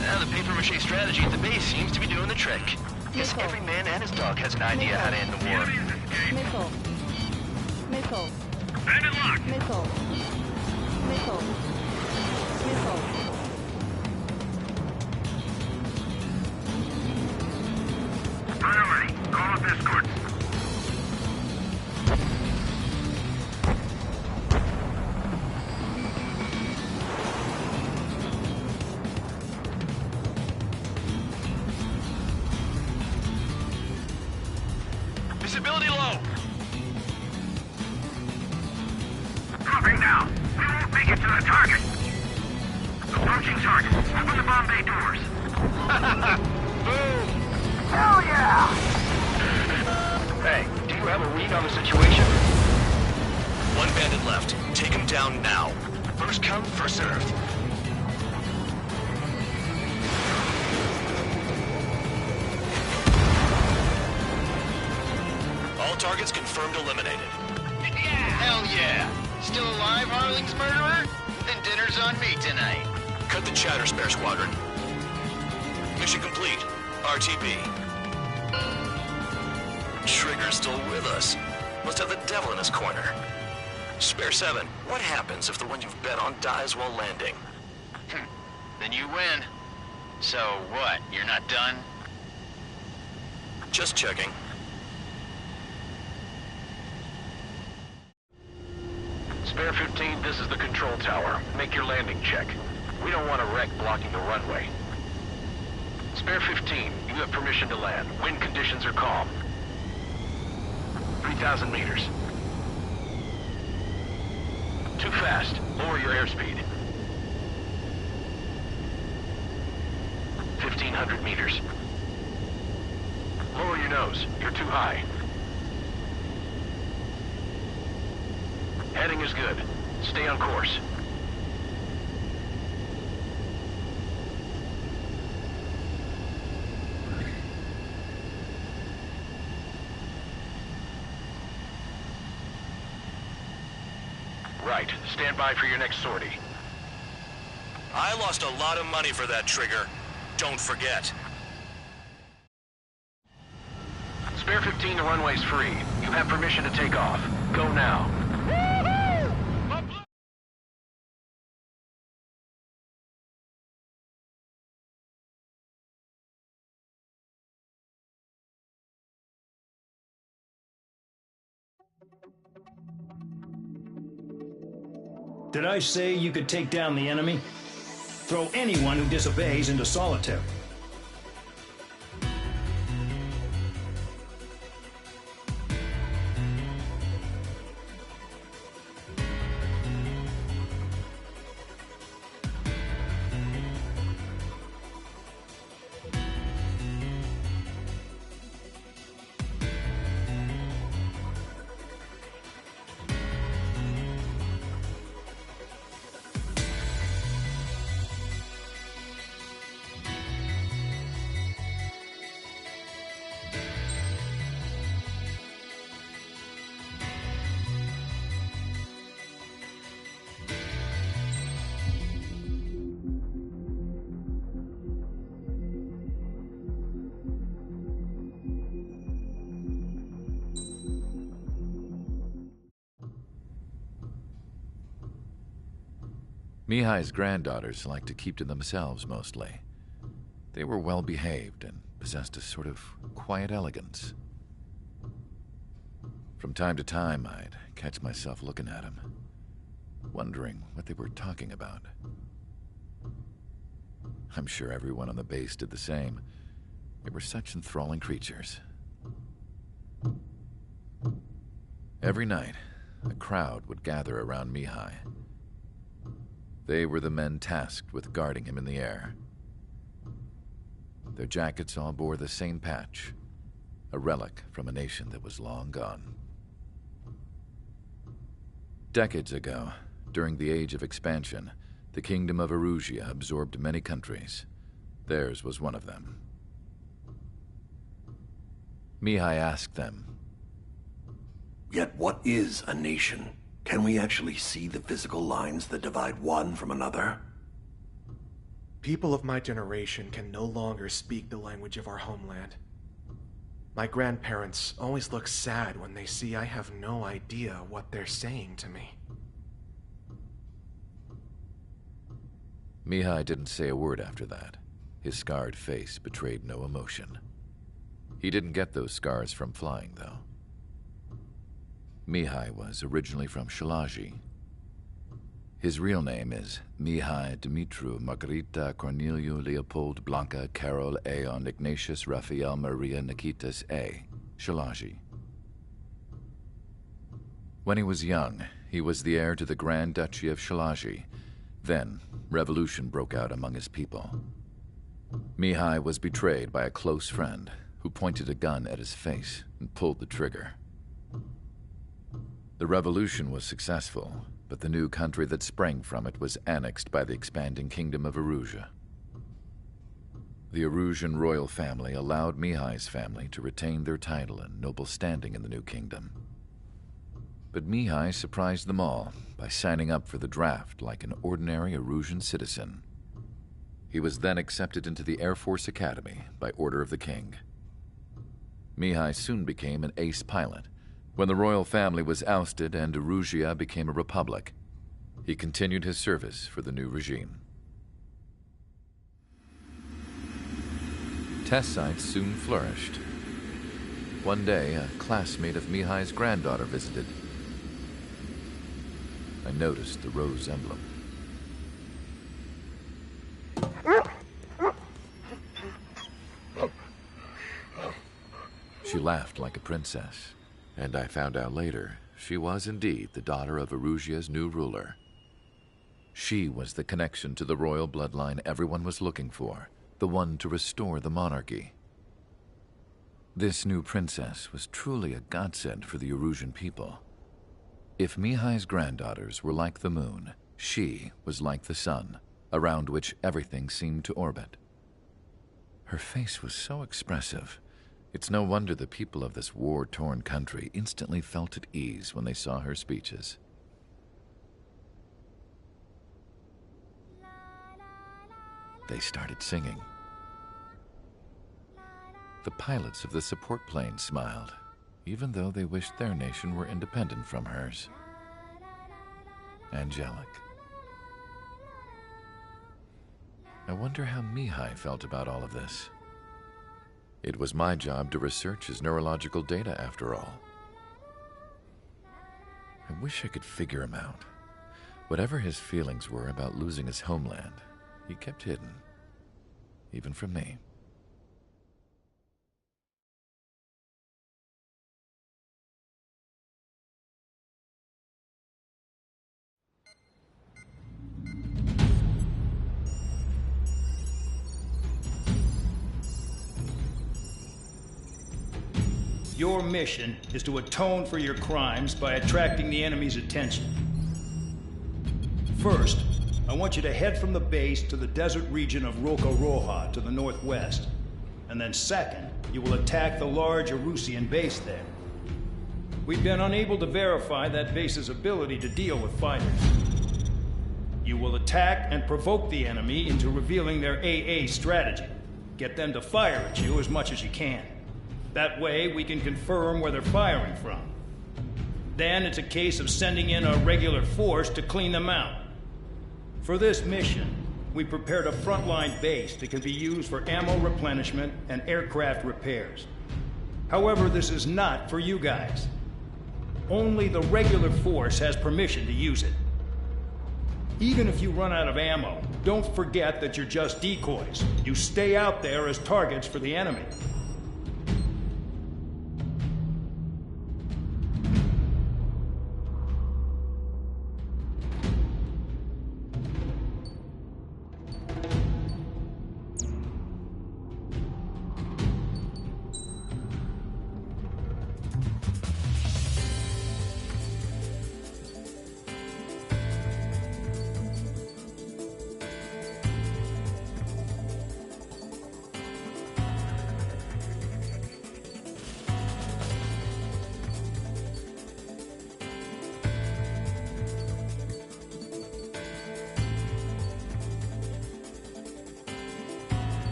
Now the paper-mache strategy at the base seems to be doing the trick. Guess every man and his dog has an idea how to end the war. Nickel. Nickel. Bandit lock. Nickel. Nickel. Nickel. Priority. Call up escorts. Visibility low. Dropping now. We won't make it to the target. Approaching target. Open the bomb bay doors. Boom! Hell yeah! Hey, do you have a read on the situation? 1 bandit left. Take him down now. First come, first served. All targets confirmed eliminated. Hell yeah! Still alive, Harling's murderer? Then dinner's on me tonight. Cut the chatter, Spare Squadron. Mission complete. RTB. Trigger's still with us. Must have the devil in his corner. Spare 7, what happens if the one you've bet on dies while landing? Then you win. So what, you're not done? Just checking. Spare 15, this is the control tower. Make your landing check. We don't want a wreck blocking the runway. Spare 15, you have permission to land. Wind conditions are calm. 3,000 meters. Too fast. Lower your airspeed. 1,500 meters. Lower your nose. You're too high. Heading is good. Stay on course. Right. Stand by for your next sortie. I lost a lot of money for that trigger. Don't forget. Spare 15, the runway's free. You have permission to take off. Go now. Did I say you could take down the enemy? Throw anyone who disobeys into solitary. Mihai's granddaughters liked to keep to themselves mostly. They were well behaved and possessed a sort of quiet elegance. From time to time, I'd catch myself looking at them, wondering what they were talking about. I'm sure everyone on the base did the same. They were such enthralling creatures. Every night, a crowd would gather around Mihai. They were the men tasked with guarding him in the air. Their jackets all bore the same patch, a relic from a nation that was long gone. Decades ago, during the Age of Expansion, the Kingdom of Erusia absorbed many countries. Theirs was one of them. Mihai asked them, "Yet what is a nation? Can we actually see the physical lines that divide one from another?" People of my generation can no longer speak the language of our homeland. My grandparents always look sad when they see I have no idea what they're saying to me. Mihai didn't say a word after that. His scarred face betrayed no emotion. He didn't get those scars from flying, though. Mihai was originally from Shalaji. His real name is Mihai Dumitru Margarita Corneliu Leopold Blanca Carol Aeon Ignatius Raphael Maria Nikitas A. Shalaji. When he was young, he was the heir to the Grand Duchy of Shalaji. Then, revolution broke out among his people. Mihai was betrayed by a close friend who pointed a gun at his face and pulled the trigger. The revolution was successful, but the new country that sprang from it was annexed by the expanding Kingdom of Erusia. The Erusian royal family allowed Mihai's family to retain their title and noble standing in the new kingdom. But Mihai surprised them all by signing up for the draft like an ordinary Erusian citizen. He was then accepted into the Air Force Academy by order of the king. Mihai soon became an ace pilot. When the royal family was ousted and Erusia became a republic, he continued his service for the new regime. Test sites soon flourished. One day, a classmate of Mihai's granddaughter visited. I noticed the rose emblem. She laughed like a princess, and I found out later she was indeed the daughter of Erusia's new ruler. She was the connection to the royal bloodline everyone was looking for, the one to restore the monarchy. This new princess was truly a godsend for the Erusian people. If Mihai's granddaughters were like the moon, she was like the sun, around which everything seemed to orbit. Her face was so expressive. It's no wonder the people of this war-torn country instantly felt at ease when they saw her speeches. They started singing. The pilots of the support plane smiled, even though they wished their nation were independent from hers. Angelic. I wonder how Mihai felt about all of this. It was my job to research his neurological data, after all. I wish I could figure him out. Whatever his feelings were about losing his homeland, he kept hidden, even from me. Your mission is to atone for your crimes by attracting the enemy's attention. First, I want you to head from the base to the desert region of Roca-Roja to the northwest. And then second, you will attack the large Erusian base there. We've been unable to verify that base's ability to deal with fighters. You will attack and provoke the enemy into revealing their AA strategy. Get them to fire at you as much as you can. That way, we can confirm where they're firing from. Then it's a case of sending in a regular force to clean them out. For this mission, we prepared a frontline base that can be used for ammo replenishment and aircraft repairs. However, this is not for you guys. Only the regular force has permission to use it. Even if you run out of ammo, don't forget that you're just decoys. You stay out there as targets for the enemy.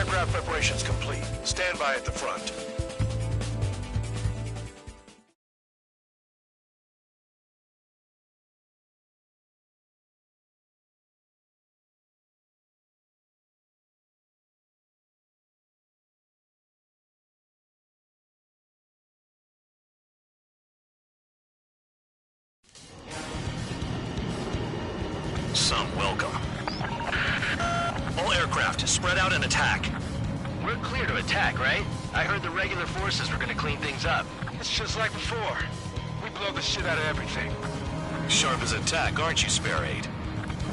Aircraft preparations complete. Stand by at the front. Some welcome. All aircraft, spread out and attack. We're clear to attack, right? I heard the regular forces were gonna clean things up. It's just like before. We blow the shit out of everything. Sharp as attack, aren't you, Spare 8?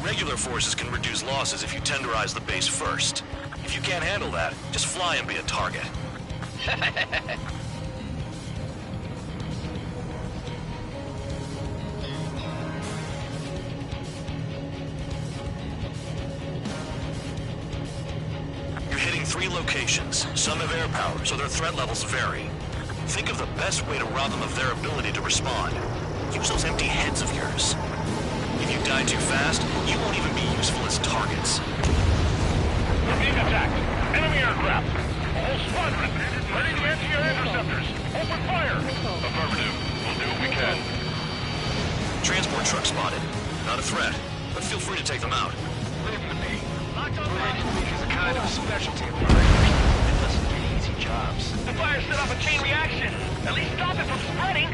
Regular forces can reduce losses if you tenderize the base first. If you can't handle that, just fly and be a target. You're hitting 3 locations. Some have air power, so their threat levels vary. Think of the best way to rob them of their ability to respond. Use those empty heads of yours. If you die too fast, you won't even be useful as targets. We're being attacked. Enemy aircraft. A whole squadron. Ready to answer your interceptors. Open fire. Affirmative. We'll do what we can. Transport truck spotted. Not a threat, but feel free to take them out. Leave them to me. Raiding weak is a kind of specialty of mine. It doesn't get easy jobs. The fire set off a chain reaction. At least stop it from spreading.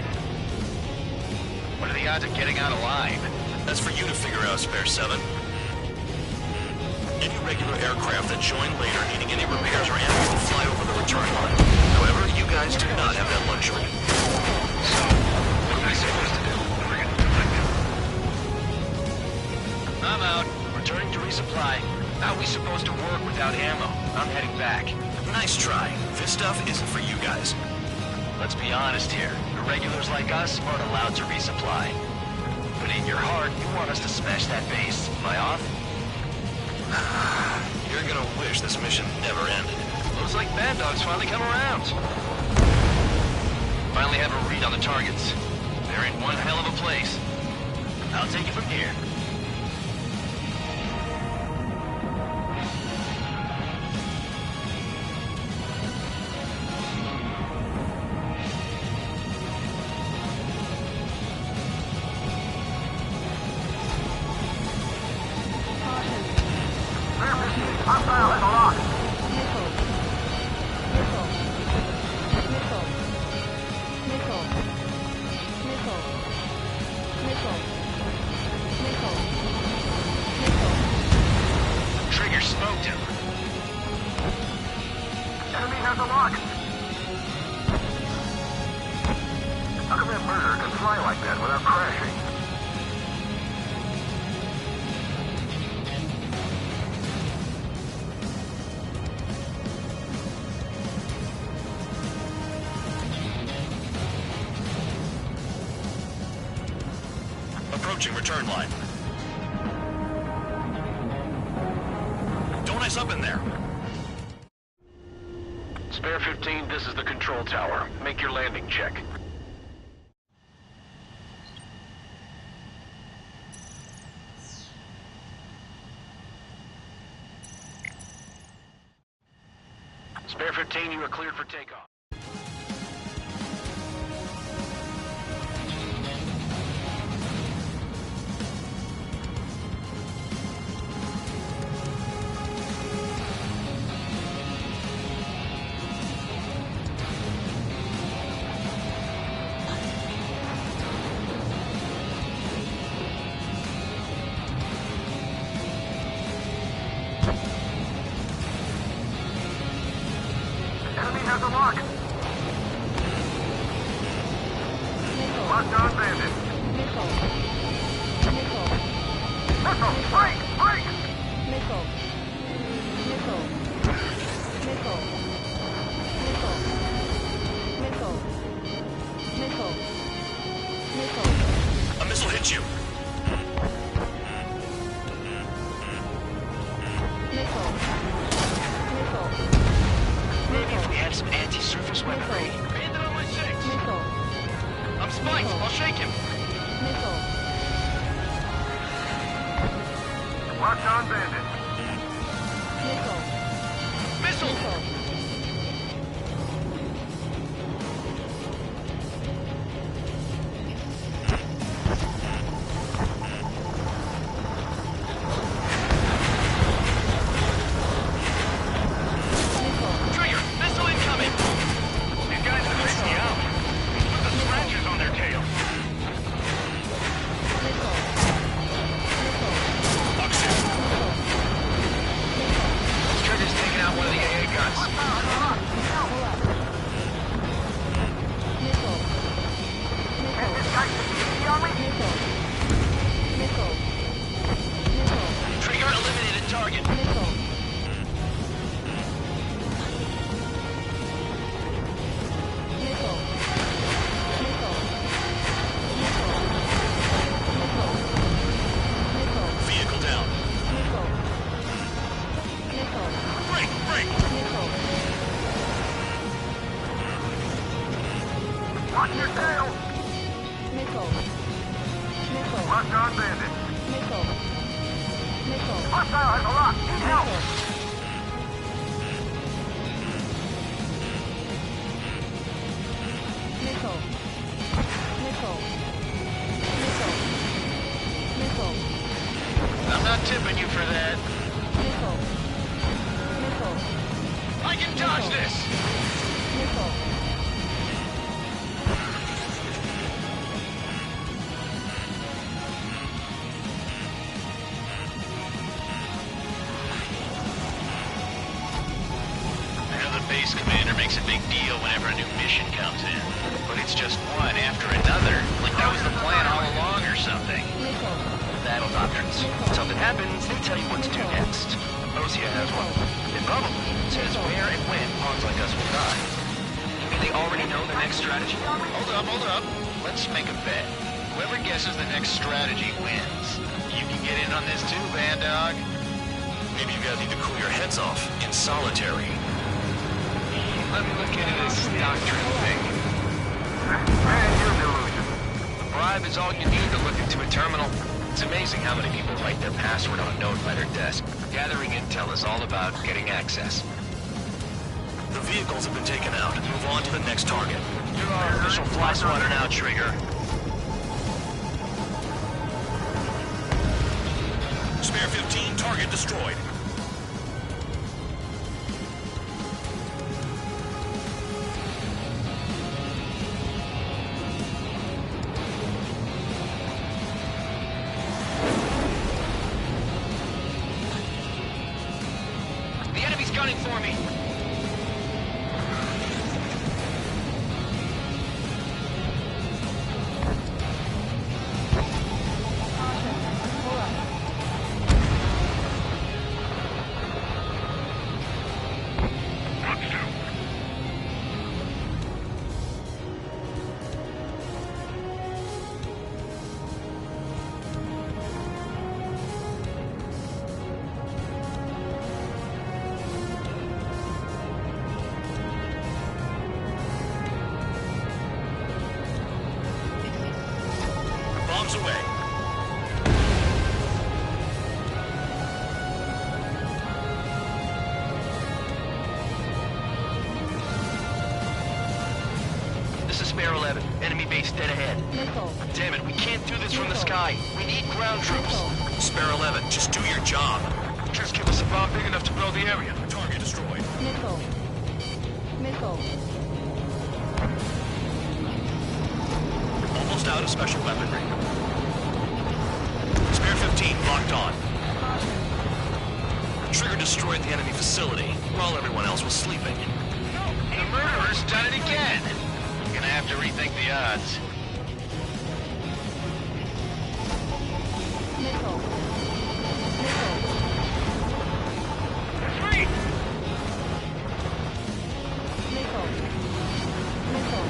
What are the odds of getting out alive? That's for you to figure out, Spare 7. Any regular aircraft that join later needing any repairs or ammo will fly over the return line. However, you guys do not have that luxury. So, what are we supposed to do? I'm out. Returning to resupply. How are we supposed to work without ammo? I'm heading back. Nice try. This stuff isn't for you guys. Let's be honest here. The regulars like us aren't allowed to resupply. But in your heart, you want us to smash that base. Am I off? You're gonna wish this mission never ended. Looks like Bad Dog's finally come around. Finally have a read on the targets. They're in one hell of a place. I'll take it from here. Hostile in the lock. Missile. Missile. Missile. Missile. Missile. Missile. Missile. Missile. Trigger smoked him. Enemy has a lock. How come that murderer can fly like that without crashing? Approaching return line. Don't ice up in there. Spare 15, this is the control tower. Make your landing check. Spare 15, you are cleared for takeoff. Enemy has a lock. Locked on bandit. Missile. Missile. Missile! Break! Break! Missile. Missile. Missile. Missile. Missile. Missile. Missile. A missile hit you. Missile. Missile. Maybe if we had some anti-surface weaponry. Bandit on my 6. Missile. I'm spiked. I'll shake him. Missile. Locked on bandit. Missile. Missile! Hostile has a lock. Need help. Missile. Missile. Missile. Missile. I'm not tipping you for that. Missile. Missile. I can dodge this! Missile. Base commander makes a big deal whenever a new mission comes in. But it's just one after another. Like that was the plan all along or something. Battle doctrines. Something happens, they tell you what to do next. Osea has one. It probably says where and when pawns like us will die. You mean they already know the next strategy? Hold up. Let's make a bet. Whoever guesses the next strategy wins. You can get in on this too, Band Dog. Maybe you guys need to cool your heads off in solitary. Let me look into this doctrine thing. Man, you're delusion. A bribe is all you need to look into a terminal. It's amazing how many people write their password on a note by their desk. Gathering intel is all about getting access. The vehicles have been taken out. Move on to the next target. You're our official fly swatter now, Trigger. Spare 15, target destroyed. Gunning for me. Bombs away. This is Spare 11. Enemy base dead ahead. Missile. Damn it, we can't do this from the sky. We need ground troops. Spare 11, just do your job. Just give us a bomb big enough to blow the area. Target destroyed. Missile. Missile. Almost out of special weaponry. Spare 15 locked on. Trigger destroyed the enemy facility while everyone else was sleeping. The murderer's done it again. Gonna have to rethink the odds. Missile. Missile. Free! Missile. Missile.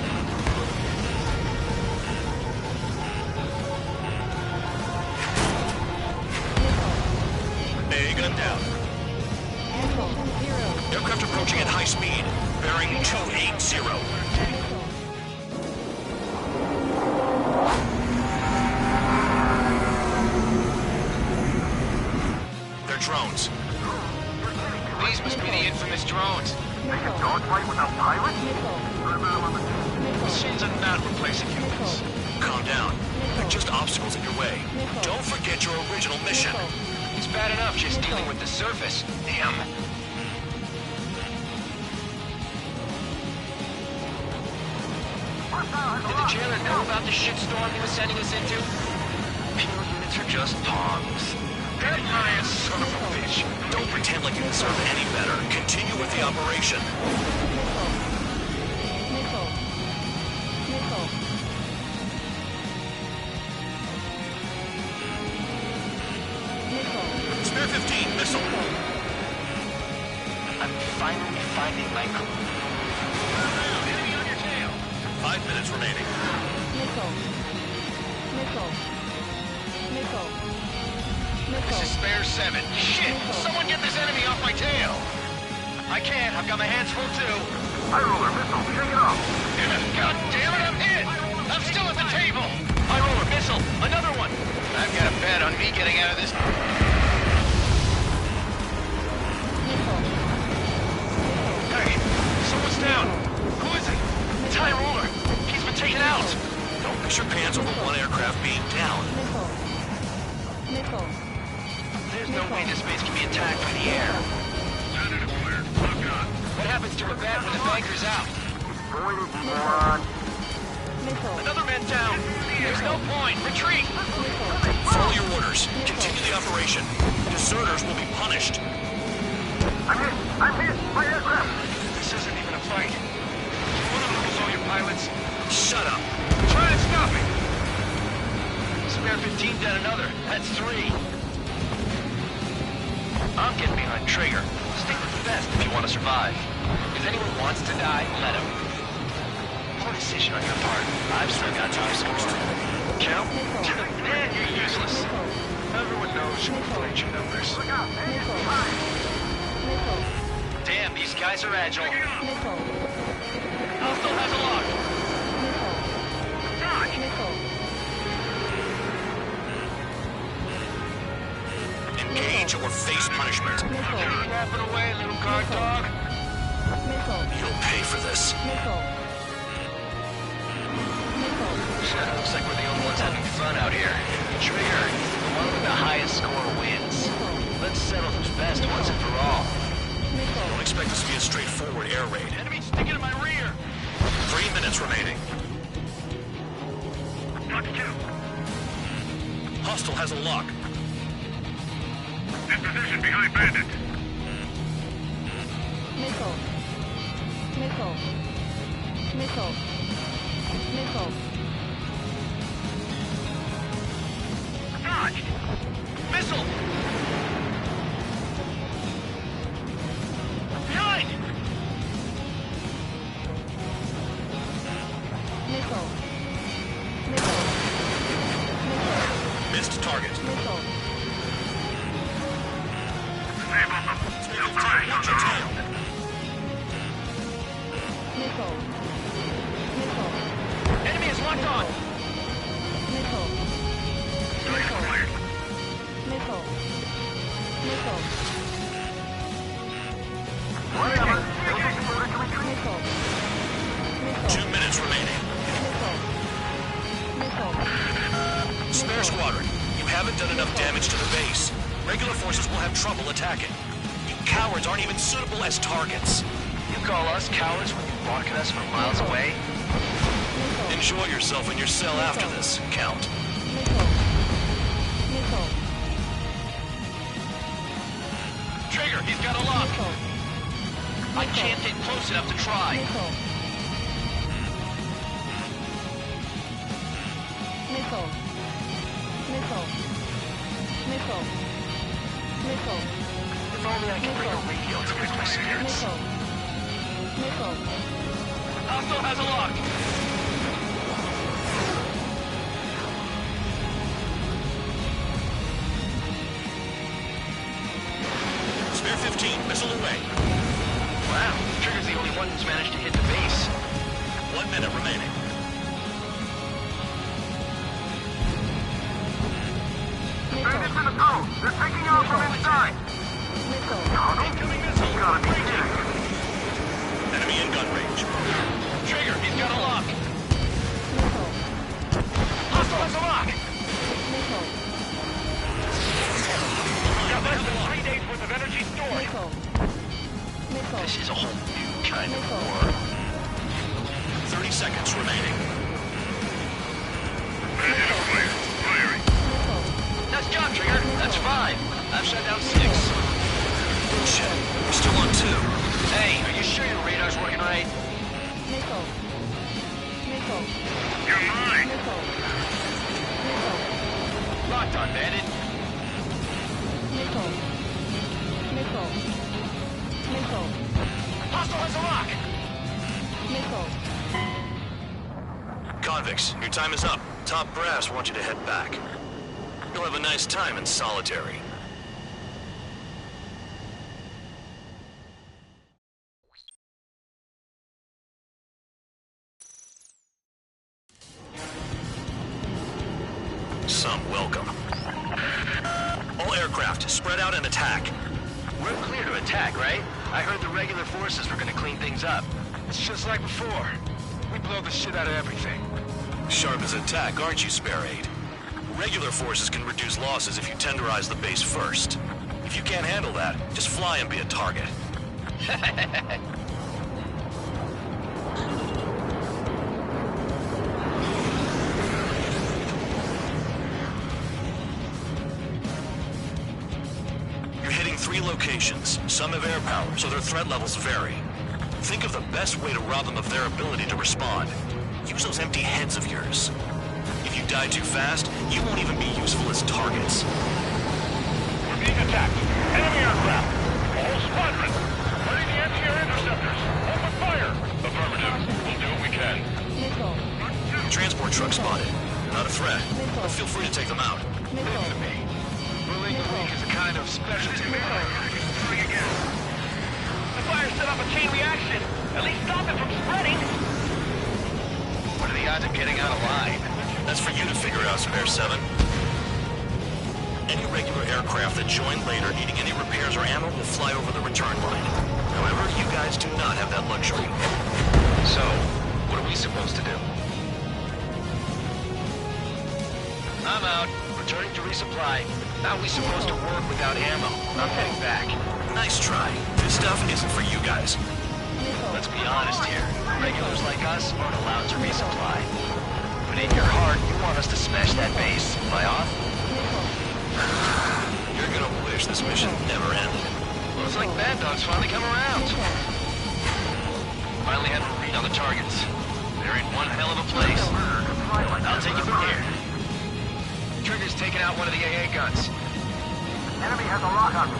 A gun down. Missile. Zero. Aircraft approaching at high speed. Bearing 280. They're drones. These must be the infamous drones. They can dogfight without pilots? Machines are not replacing humans. Calm down. They're just obstacles in your way. Don't forget your original mission. It's bad enough just dealing with the surface. Damn. Did the jailer know about the shitstorm he was sending us into? Penal units are just pawns. That lion son of a bitch. Don't pretend like you deserve any better. Continue with the operation. Missile. Missile. Missile. Spare 15 missile. I'm finally finding my crew. Enemy on your tail. 5 minutes remaining. Missile. Missile. Missile. This is Spare 7. Shit! Someone get this enemy off my tail! I can't. I've got my hands full too. High roller missile. Shake it off. God damn it, I'm hit! I'm still at the table! High roller missile. Another one! I've got a bet on me getting out of this. There's no way this base can be attacked by the air. What happens to a bat when the banker's out? Another man down. There's no point. Retreat. Follow your orders. Continue the operation. Deserters will be punished. I'm hit! My aircraft! This isn't even a fight. You want to lose all your pilots? Shut up. Try to stop me! Spare 15 down another. That's 3. I'm getting behind Trigger. Stick with the best if you want to survive. If anyone wants to die, let him. Poor decision on your part. I've still got to use force. Count? Man, you're useless. Everyone knows you played your numbers. Damn, these guys are agile. Hostile has a lock. Engage or face punishment. Yapping away, little guard dog. You'll pay for this. Looks like we're the only ones having fun out here. Trigger, the one with the highest score wins. Let's settle who's best once and for all. Don't expect this to be a straightforward air raid. Enemy sticking in my rear. 3 minutes remaining. Hostile has a lock. In position behind bandit. Missile. Dodged! Missile! Behind! Missed target. Watch your tail. Enemy is locked on! Whatever. 2 minutes remaining. Spare squadron, you haven't done enough damage to the base. Regular forces will have trouble attacking. You cowards aren't even suitable as targets. You call us cowards when you're walking us from miles away? Enjoy yourself in your cell after this, Count. Trigger, he's got a lock! I can't get close enough to try. If only I could bring a radio to raise my spirits. Hostile has a lock! Spare 15, missile away. Wow, Trigger's the only one who's managed to hit the base. 1 minute remaining. Bandits in the tunnel. They're taking out from inside. Incoming missile! Gotta be kidding. Enemy in gun range. Trigger, he's got a lock! Hostile has a lock! Got less than 3 days worth of energy stored. This is a whole new kind of war. 30 seconds remaining. Nice job, Trigger. That's 5. I've shut down 6. Bullshit. We're still on 2. Hey, are you sure your radar's working right? You're mine. Locked on, bandit. Hostile has a lock! Convicts, your time is up. Top brass want you to head back. You'll have a nice time in solitary. Some welcome. All aircraft, spread out and attack. We're clear to attack, right? I heard the regular forces were gonna clean things up. It's just like before. We blow the shit out of everything. Sharp as a tack, aren't you, Spare 8? Regular forces can reduce losses if you tenderize the base first. If you can't handle that, just fly and be a target. You're hitting 3 locations. Some have air power, so their threat levels vary. Think of the best way to rob them of their ability to respond. Use those empty heads of yours. If you die too fast, you won't even be useful as targets. We're being attacked. Enemy aircraft. All squadron. Ready the anti-air interceptors. Open fire. Affirmative. We'll do what we can. Transport truck spotted. They're not a threat, but feel free to take them out. Listen to me. Bullying the weak is a kind of specialty. Try again. The fire set off a chain reaction. At least stop it from spreading. What are the odds of getting out alive? That's for you to figure out, Spare 7. Any regular aircraft that join later needing any repairs or ammo will fly over the return line. However, you guys do not have that luxury. So, what are we supposed to do? I'm out. Returning to resupply. How are we supposed to work without ammo? I'm heading back. Nice try. This stuff isn't for you guys. Let's be honest here. Regulars like us aren't allowed to resupply. But in your heart, you want us to smash that base. Am I off? You're gonna wish this mission never ended. Looks like Bad Dog's finally come around. Finally have a read on the targets. They're in one hell of a place. I'll take it from here. Trigger's taking out one of the AA guns. Enemy has a lock on me.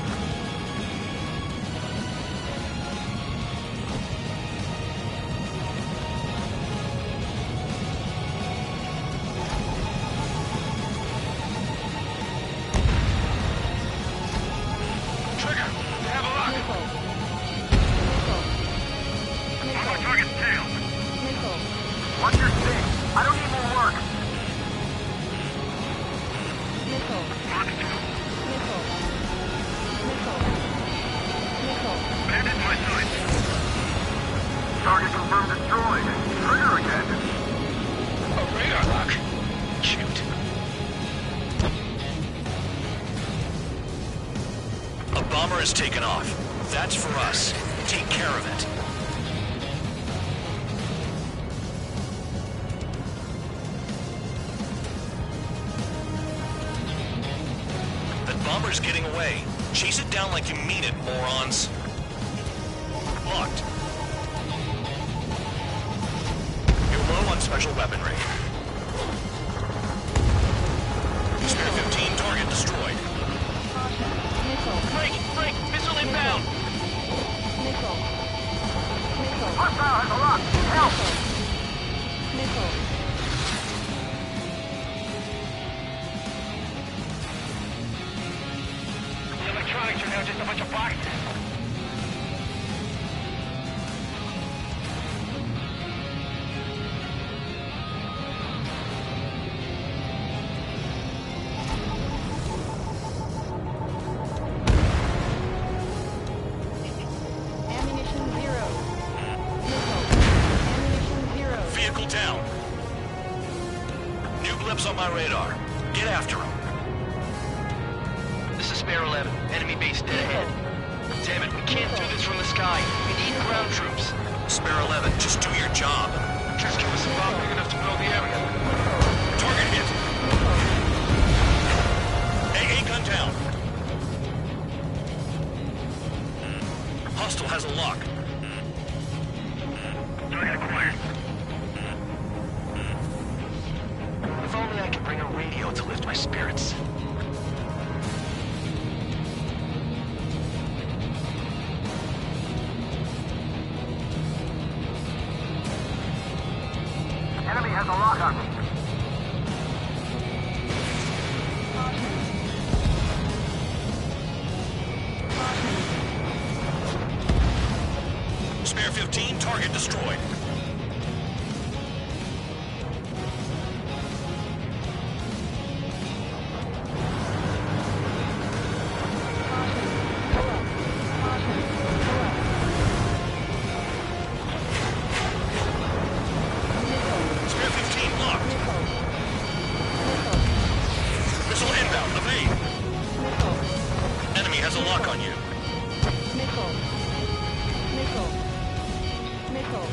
Target confirmed destroyed. Trigger again. A radar lock. Shoot. A bomber has taken off. That's for us. Take care of it. That bomber's getting away. Chase it down like you mean it, morons. Locked. Low on special weaponry. Spare 15, target destroyed. Break! Missile inbound! Hostile has a lock! Help! The electronics are now just a bunch of boxes. On my radar. Get after him. This is Spare 11. Enemy base dead ahead. Damn it, we can't do this from the sky. We need ground troops. Spare 11, just do your job. Just give us a bomb big enough to blow the area. Target hit. AA gun down. Hostile has a lock. Target acquired. If only I could bring a radio to lift my spirits. Enemy has a lock on me. Spare 15, target destroyed. a lock on you. Missile. Missile. Missile.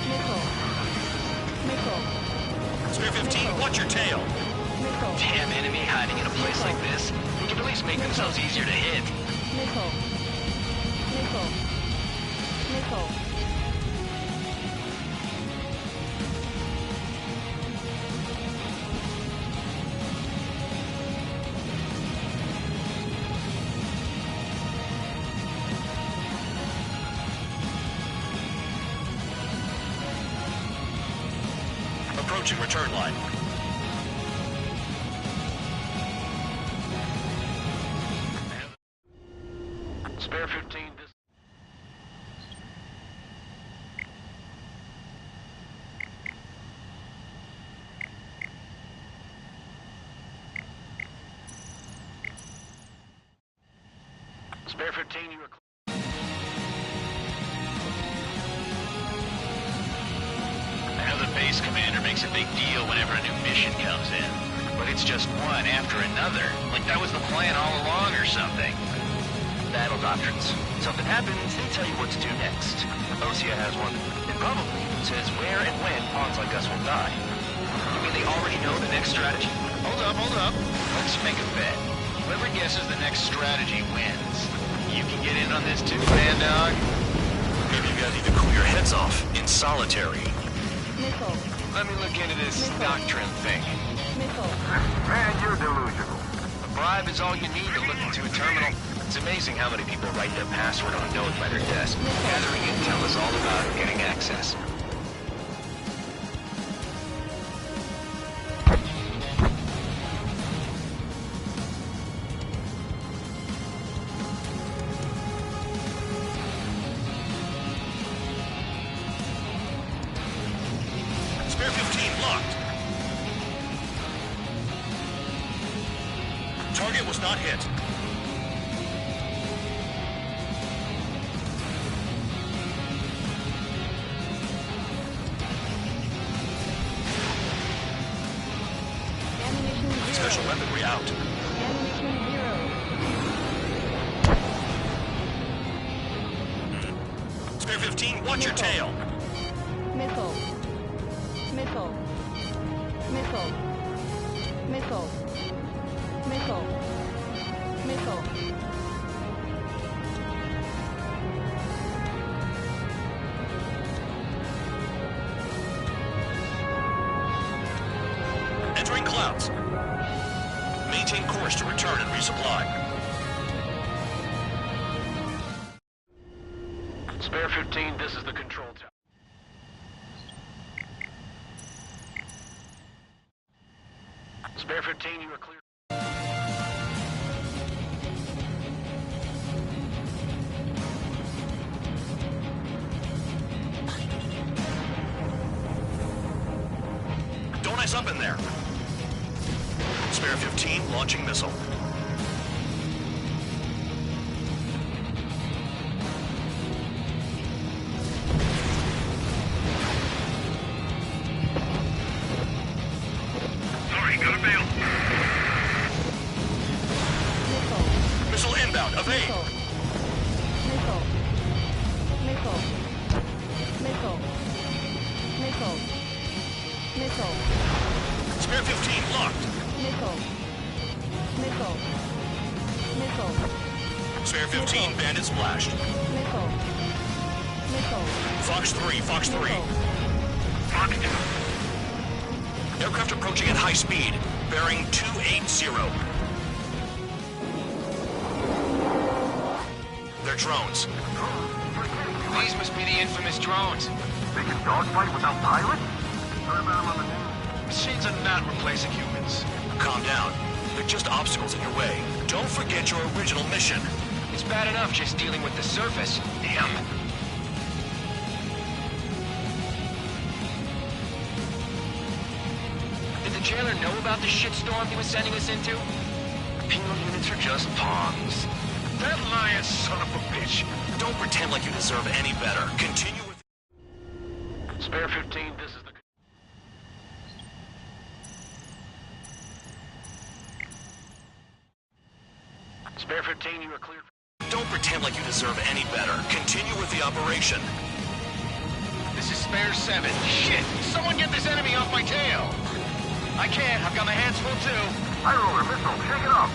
Missile. Missile. Spare 15, watch your tail. Missile. Damn enemy hiding in a place like this. We can at least make themselves easier to hit. Missile. Missile. Missile. Approaching return line. Spare 15, this... Spare 15, you are clear. I know the base commander makes a big deal whenever a new mission comes in. But it's just one after another. Like that was the plan all along or something. Battle doctrines. Something happens, they tell you what to do next. Osea has one. It probably says where and when pawns like us will die. You mean they already know the next strategy? Hold up. Let's make a bet. Whoever guesses the next strategy wins. You can get in on this too, man dog. Maybe you guys need to cool your heads off in solitary. Missile. Let me look into this doctrine thing. Missile. Man, you're delusional. A bribe is all you need to look into a terminal. It's amazing how many people write their password on a note by their desk. Gathering intel is all about getting access. Spare 15 locked. Target was not hit. Ammunition 0. Special weaponry out. Ammunition 0. Spare 15, watch your tail. Missile. Missile. Missile. Missile. Missile. Missile. Entering clouds. Maintain course to return and resupply. Spare 15, this is the control tower. Spare 15, you are clear. Don't ice up in there. Spare 15, launching missile. Sorry, gotta bail. Missile inbound, evade. Missile. Missile. Missile. Missile. Missile. Spare 15, locked. Missile. Missile. Missile. Spare 15, bandit splashed. Missile. Missile. Fox 3, Fox 3. Fox 2. Aircraft approaching at high speed, bearing 280. They're drones. These must be the infamous drones. They can dogfight without pilots? Machines are not replacing humans. Calm down. They're just obstacles in your way. Don't forget your original mission. It's bad enough just dealing with the surface. Damn. Did the jailer know about the shitstorm he was sending us into? Penal units are just pawns. That lying son of a bitch. Don't pretend like you deserve any better. Continue with... Spare 15, this is the... Spare 15, you are cleared. Don't pretend like you deserve any better. Continue with the operation. This is Spare 7. Shit! Someone get this enemy off my tail! I can't. I've got my hands full, too. High roller, missile, shake it off.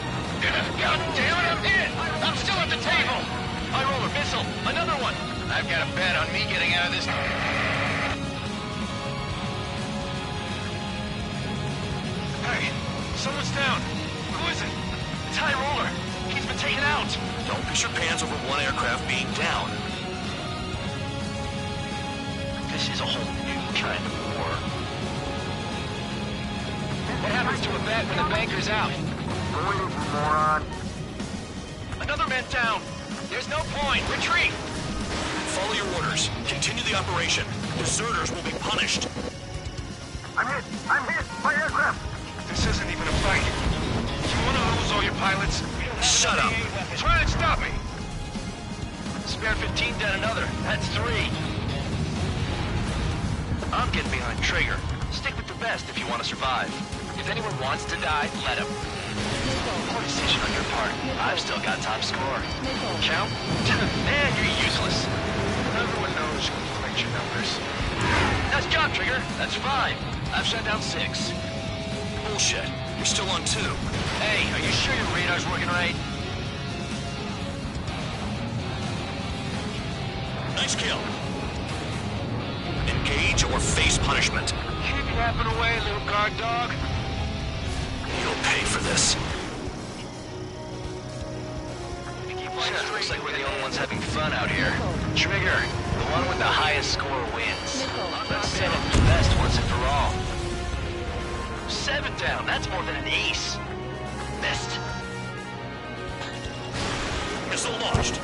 God damn it, I'm hit! I'm still at the table! High roller, missile, another one! I've got a bet on me getting out of this... Hey, someone's down. Who is it? It's High Roller. He's been taken out. Don't piss your pants over one aircraft being down. This is a whole new kind of war. What happens to a bet when the banker's out? Wait, moron. Another man down. There's no point. Retreat. Follow your orders. Continue the operation. Deserters will be punished. I'm hit. I'm hit. My aircraft. This isn't even a fight. You want to lose all your pilots? Shut up. Try and stop me. Spare 15 down another. That's 3. I'm getting behind Trigger. Stick with the best if you want to survive. If anyone wants to die, let him. Poor decision on your part. I've still got top score. Count? Man, you're useless. Everyone knows who played your numbers. Nice job, Trigger. That's 5. I've shut down 6. Bullshit. You're still on 2. Hey, are you sure your radar's working right? Nice kill. Engage or face punishment. Keep yapping away, little guard dog. You'll pay for this. Looks like we're the only ones having fun out here. Trigger, the one with the highest score wins. Let's set up the best once and for all. 7 down, that's more than an ace. Missed. Missile launched.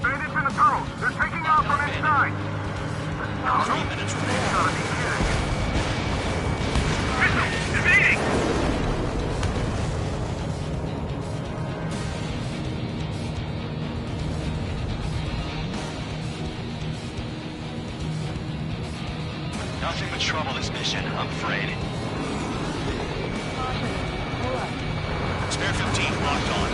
Bandits in the tunnel. They're taking off from inside. 3 minutes remaining. Missile, evading. Nothing but trouble this mission, I'm afraid. Spare 15 locked on.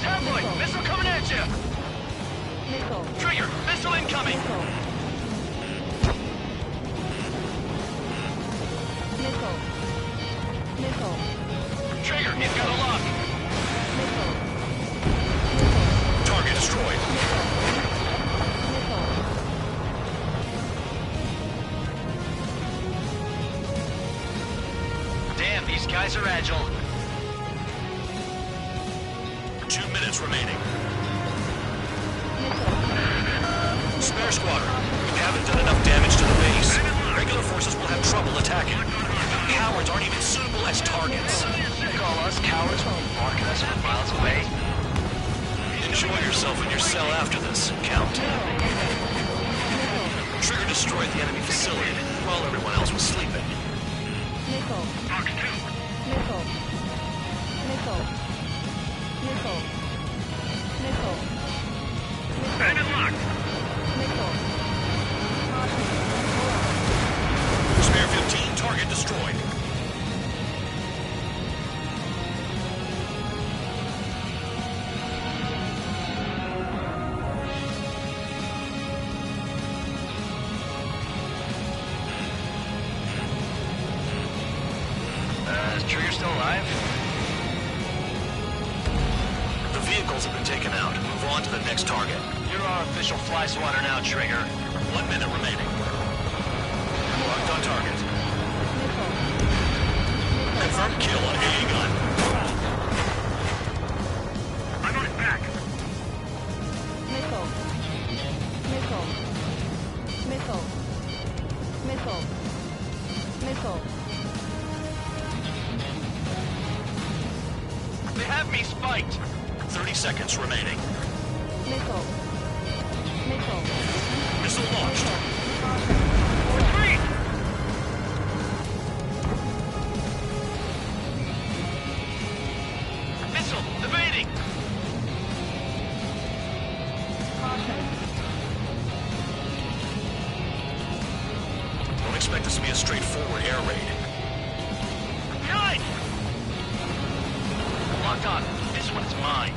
Tabloid, missile coming at you! Trigger, missile incoming! Trigger, he's got a lock! Target destroyed. Damn, these guys are agile. 2 minutes remaining. Spare squadron, we haven't done enough damage to the base. Regular forces will have trouble attacking. Cowards aren't even suitable as targets. You call us cowards while marking us from miles away? Enjoy yourself in your cell after this, Count. Trigger destroyed the enemy facility while everyone else was sleeping. Box 2. Enemy locked. Spare 15, target destroyed. Is Trigger still alive? The vehicles have been taken out. Move on to the next target. You're our official fly swatter now, Trigger. 1 minute remaining. Locked on target. Confirmed kill on AA gun. I'm on his back. They have me spiked. 30 seconds remaining. Missile launched. Retreat! locked on. This one is mine.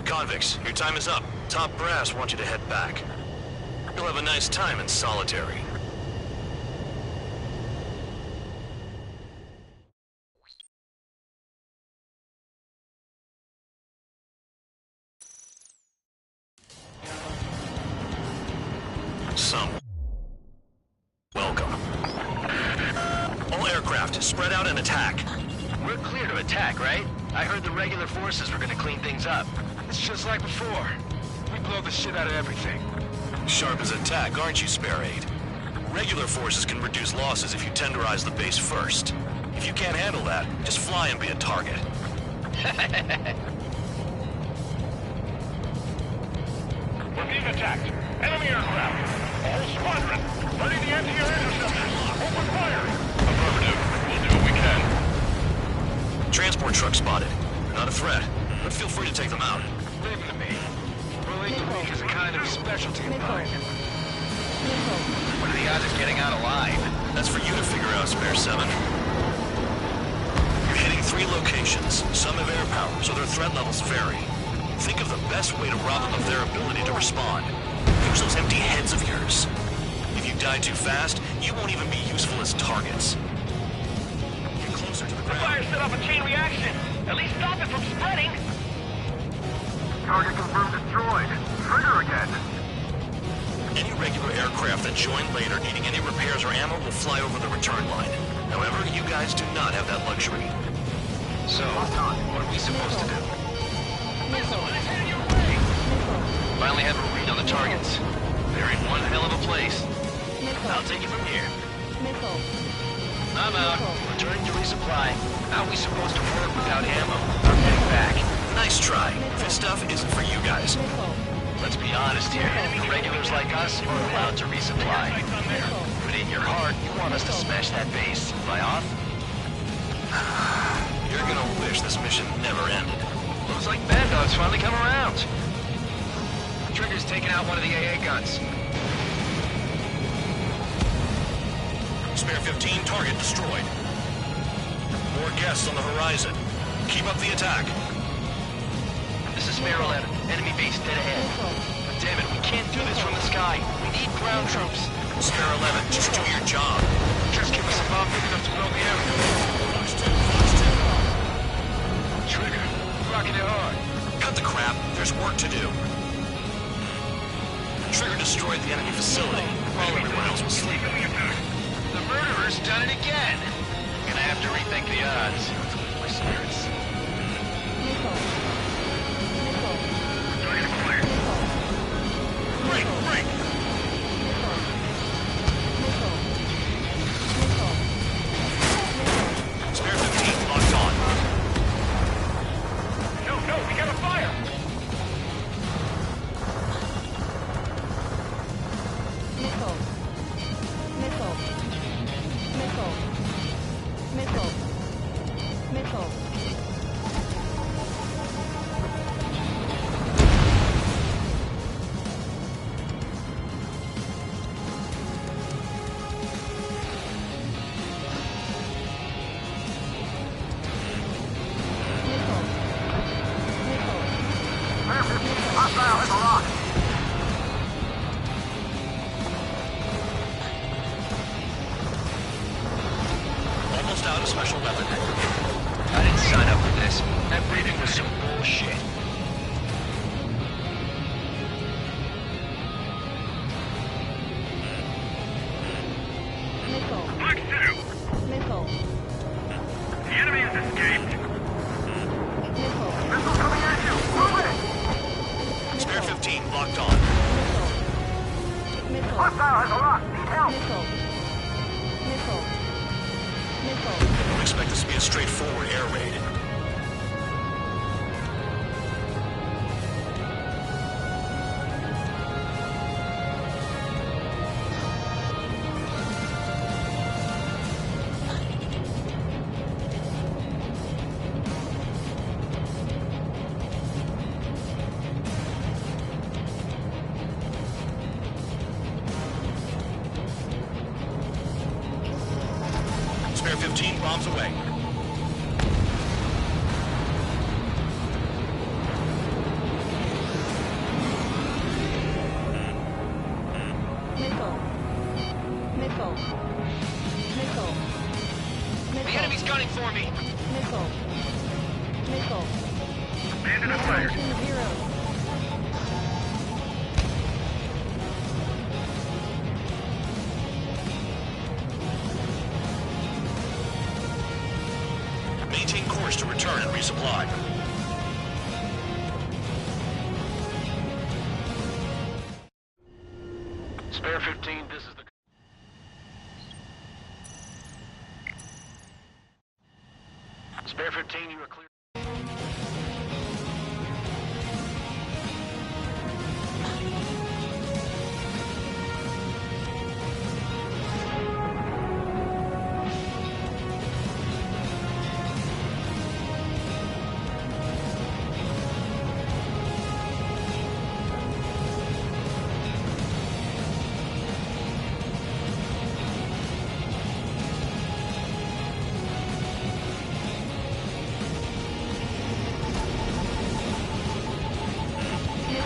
Convicts, your time is up. Top brass wants you to head back. You'll have a nice time in solitary. Welcome. All aircraft, spread out and attack. We're clear to attack, right? I heard the regular forces were gonna clean things up. It's just like before. We blow the shit out of everything. Sharp as a tack, aren't you, Spare 8? Regular forces can reduce losses if you tenderize the base first. If you can't handle that, just fly and be a target. We're being attacked. Enemy aircraft. All squadron. Ready the anti-air interceptors. Open fire. Affirmative. We'll do what we can. Transport truck spotted. Not a threat, but feel free to take them out. Leave them to me. Bullying the weak is a kind of specialty of mine. What are the odds of getting out alive? That's for you to figure out, Spare 7. You're hitting 3 locations. Some have air power, so their threat levels vary. Think of the best way to rob them of their ability to respond. Use those empty heads of yours. If you die too fast, you won't even be useful as targets. Get closer to the ground. The fire set off a chain reaction. At least stop it from spreading. Target confirmed destroyed. Trigger again. Any regular aircraft that join later needing any repairs or ammo will fly over the return line. However, you guys do not have that luxury. So, what are we supposed to do? Finally have a read on the targets. They're in one hell of a place. I'll take it from here. I'm out. Returning to resupply. How are we supposed to work without ammo? I'm heading back. Nice try. This stuff isn't for you guys. Let's be honest here. The regulars like us are allowed to resupply. But in your heart, you want us to smash that base. Am I off? You're gonna wish this mission never ended. Looks like Bad Dog's finally come around. Trigger's taking out one of the AA guns. Spare 15, target destroyed. More guests on the horizon. Keep up the attack. This is Spare 11. Enemy base dead ahead. Damn it, we can't do this from the sky. We need ground troops. Spare 11, just do your job. Just give us a bomb big enough to blow the area. Trigger, rocking it hard. Cut the crap. There's work to do. Trigger destroyed the enemy facility while everyone else was sleeping. The murderer's done it again. Gonna have to rethink the odds. My spirits. Break, break. Spare 15 locked on. No, we got a fire. Hostile in the rock. Almost out of special weapon. I didn't sign up for this. That briefing was some bullshit. Black 2. The enemy has escaped. Missile coming at you. Move it. Spare 15 locked on. Hostile has a lock. Need help. Don't expect this to be a straightforward air raid. Spare 15 bombs away. gunning for me. Missile. Missile. Abandon the fire. Mission 0. Maintain course to return and resupply. Spare 15, this is the... Spare 15, you are clear.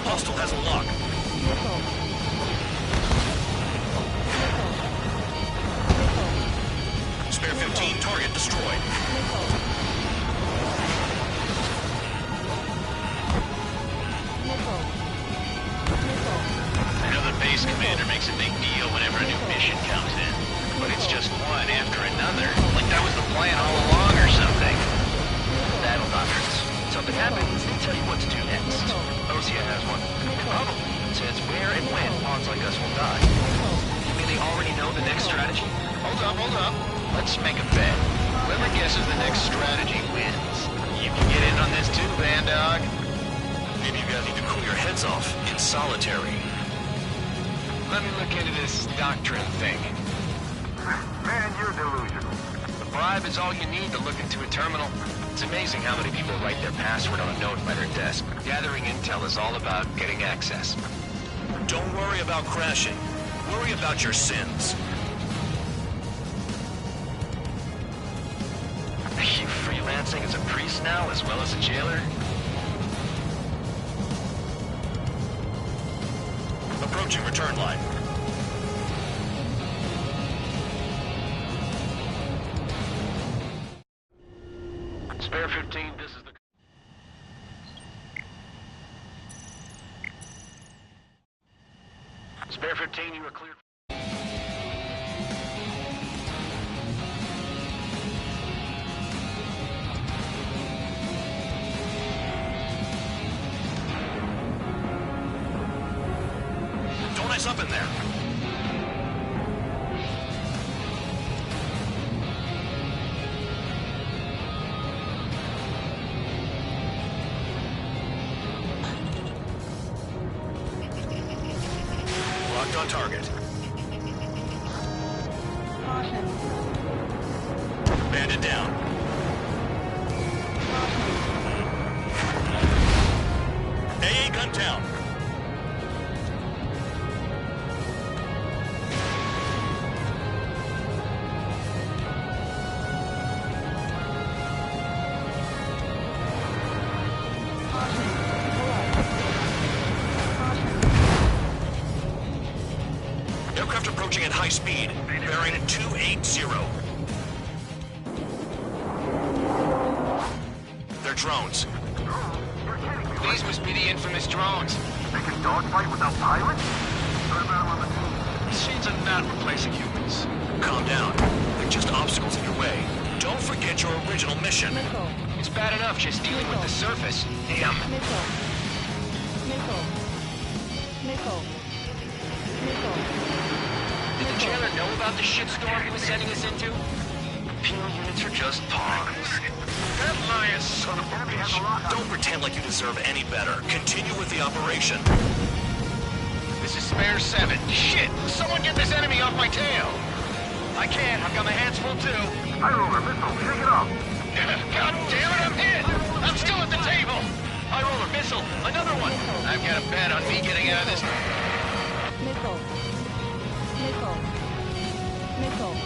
Hostile has a lock. Spare 15, target destroyed. I know the base commander makes a big deal whenever a new mission comes in, but it's just one after another. Like that was the plan all along or something. Battle doctrines. Something happens, they tell you what to do next. Osea has one. It probably says where and when pawns like us will die. You mean they already know the next strategy? Hold up. Let's make a bet. Whoever guesses the next strategy wins. You can get in on this too, Vandog. Maybe you guys need to cool your heads off in solitary. Let me look into this doctrine thing. Man, you're delusional. The bribe is all you need to look into a terminal. It's amazing how many people write their password on a note by their desk. Gathering intel is all about getting access. Don't worry about crashing. Worry about your sins. Are you freelancing as a priest now as well as a jailer? Approaching return line. Spare 15, this is the... Spare 15, you are cleared. Don't ice up in there. Locked on target. Caution. Bandit down. AA gun down. Aircraft approaching at high speed, bearing 280. They're drones. These must be the infamous drones. They can dogfight without pilots? Machines are not replacing humans. Calm down. They're just obstacles in your way. Don't forget your original mission. Missile. It's bad enough just dealing with the surface. Damn. Missile. Missile. Missile. Missile. Did the jailer know about the shitstorm he was sending us into? Penal units are just pawns. That lion son of a bitch. Don't pretend like you deserve any better. Continue with the operation. This is Spare 7. Shit! Someone get this enemy off my tail! I can't. I've got my hands full too. High roller, missile, shake it off. God damn it, I'm hit! I'm still at the table! High roller, missile, another one! I've got a bet on me getting out of this. Missile. Missile. Missile.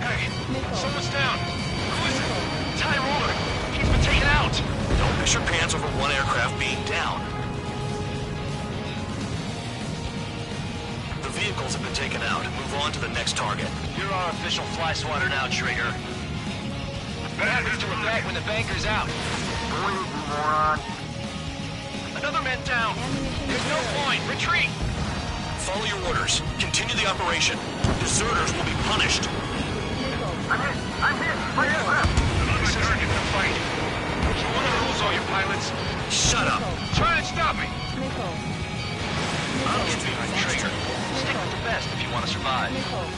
Hey, Missile. someone's down. Who is it? It's High roller. He's been taken out. Don't piss your pants over one aircraft being down. The vehicles have been taken out. Move on to the next target. You're our official fly swatter now, Trigger. back when the banker's out. Moron. Another man down. There's no point. Retreat. Follow your orders. Continue the operation. Deserters will be punished. I'm hit. My aircraft. This isn't even a fight. You want to lose all your pilots? Shut up. Try and stop me. I'll get behind the trigger. Stick with the best if you want to survive.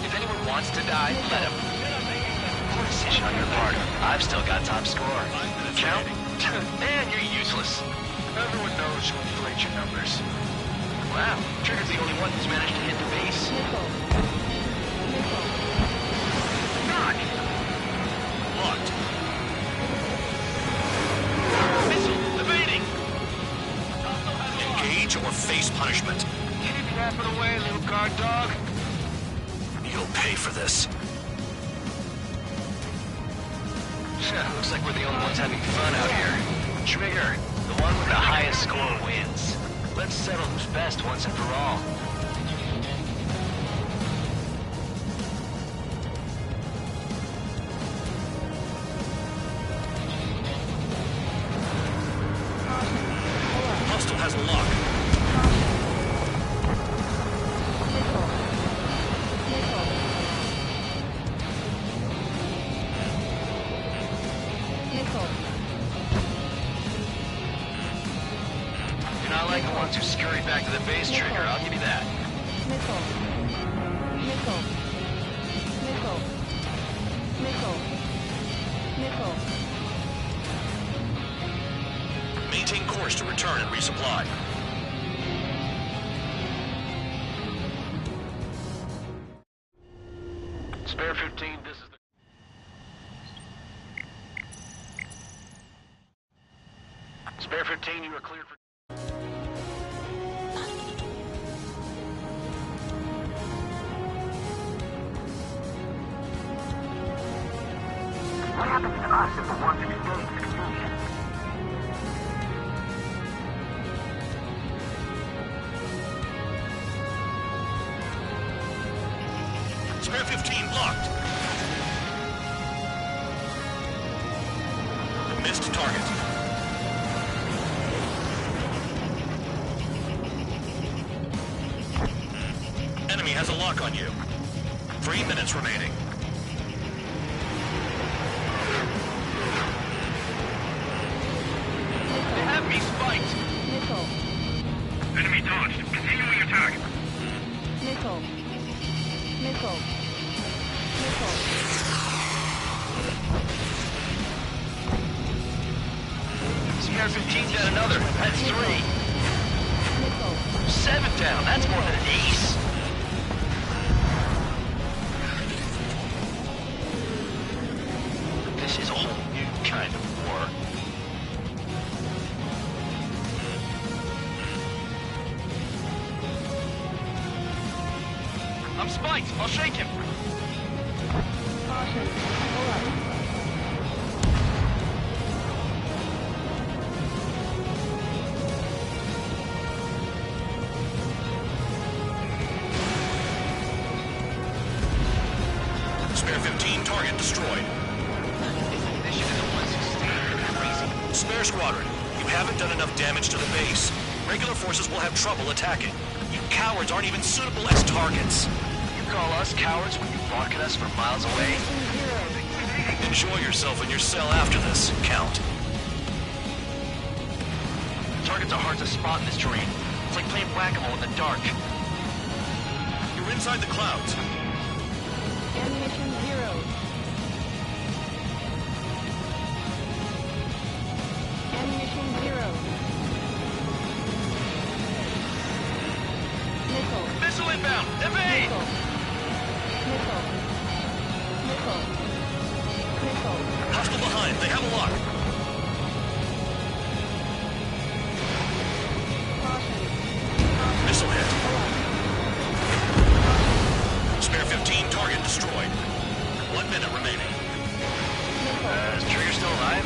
If anyone wants to die, let him. Poor decision on your part. I've still got top score. Count? Man, you're useless. Everyone knows you inflate your numbers. Wow, Trigger's the only one who's managed to hit the base. Not. Locked. Missile, evading. Engage or face punishment. Keep yapping away, little guard dog. You'll pay for this. Looks like we're the only ones having fun out here. Trigger, the one with the highest score wins. Let's settle who's best once and for all. Hostile has a lock. You're not like the ones who scurried back to the base, Trigger. I'll give you that. Maintain course to return and resupply. Spare 15, this is the... Spare 15, you are cleared for... What happens to us if the ones who stay succeed? Spare 15 blocked. Missed target. Enemy has a lock on you. 3 minutes remaining. They have me spiked. Enemy dodged. Continuing attack. Spare 15's got another. That's 3. 7 down. That's more than an ace. This is a whole new kind of war. I'm spiked. I'll shake him. Spare 15 target destroyed. Spare squadron, you haven't done enough damage to the base. Regular forces will have trouble attacking. You cowards aren't even suitable as targets. You call us cowards when you bark at us from miles away? Enjoy yourself in your cell after this, Count. Targets are hard to spot in this terrain. It's like playing whack-a-mole in the dark. You're inside the clouds. Ammunition 0. Ammunition 0. Missile. Missile inbound! Evade! Missile. Hostile behind. They have a lock. Missile hit. Spare 15 target destroyed. 1 minute remaining. Is Trigger still alive?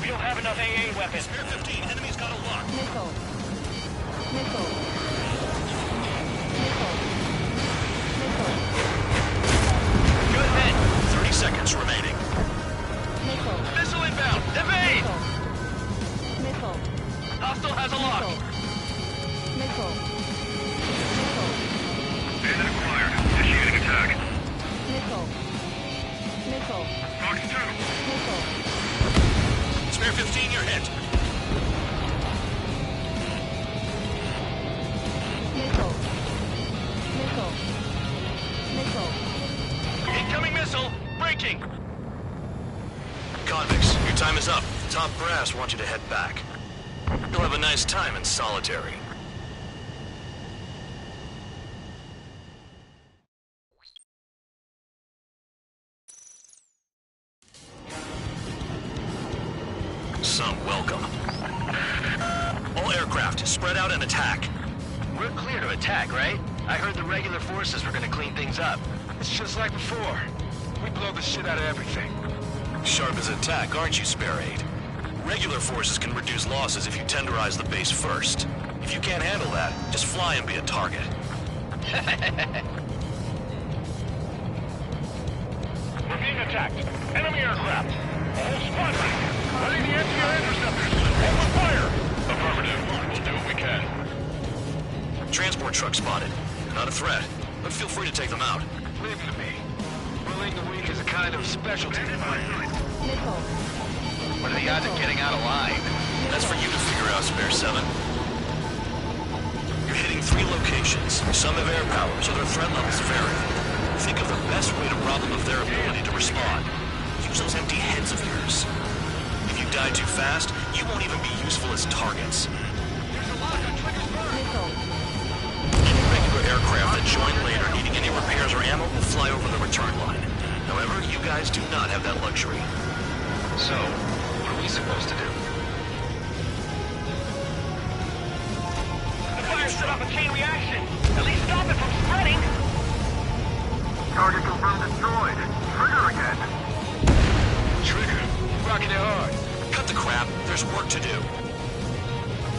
We don't have enough AA weapons. Spare 15, enemy's got a lock. Missile. Missile. Good hit. 30 seconds remaining. Missile. Missile inbound. Evade! Missile. Hostile has a lock. Missile. Bandit acquired. Initiating attack. Missile. Missile. Fox 2. Missile. Spare 15, you're hit. Missile. Missile. Missile. Incoming missile. Breaking. Convicts, your time is up. Top brass wants you to head back. You'll have a nice time in solitary. Some welcome. All aircraft, spread out and attack. We're clear to attack, right? I heard the regular forces were gonna clean things up. It's just like before. We blow the shit out of everything. Sharp as attack, aren't you, Spare 8? Regular forces can reduce losses if you tenderize the base first. If you can't handle that, just fly and be a target. We're being attacked. Enemy aircraft. A whole squadron. Letting the anti-air interceptors. Open fire. Affirmative. We'll do what we can. Transport truck spotted. Not a threat, but feel free to take them out. Leave them to me. Bullying the weak is a kind of specialty. Missile. What are the odds of getting out alive? That's for you to figure out, Spare 7. You're hitting 3 locations. Some have air power, so their threat levels vary. Think of the best way to rob them of their ability to respond. Use those empty heads of yours. If you die too fast, you won't even be useful as targets. There's a lock on Trigger's bird. Missile. Any regular aircraft that join later needing any repairs or ammo will fly over the return line. However, you guys do not have that luxury. So, what are we supposed to do? The fire set off a chain reaction. At least stop it from spreading. Target confirmed destroyed. Trigger again. Trigger, rocking it hard. Cut the crap. There's work to do.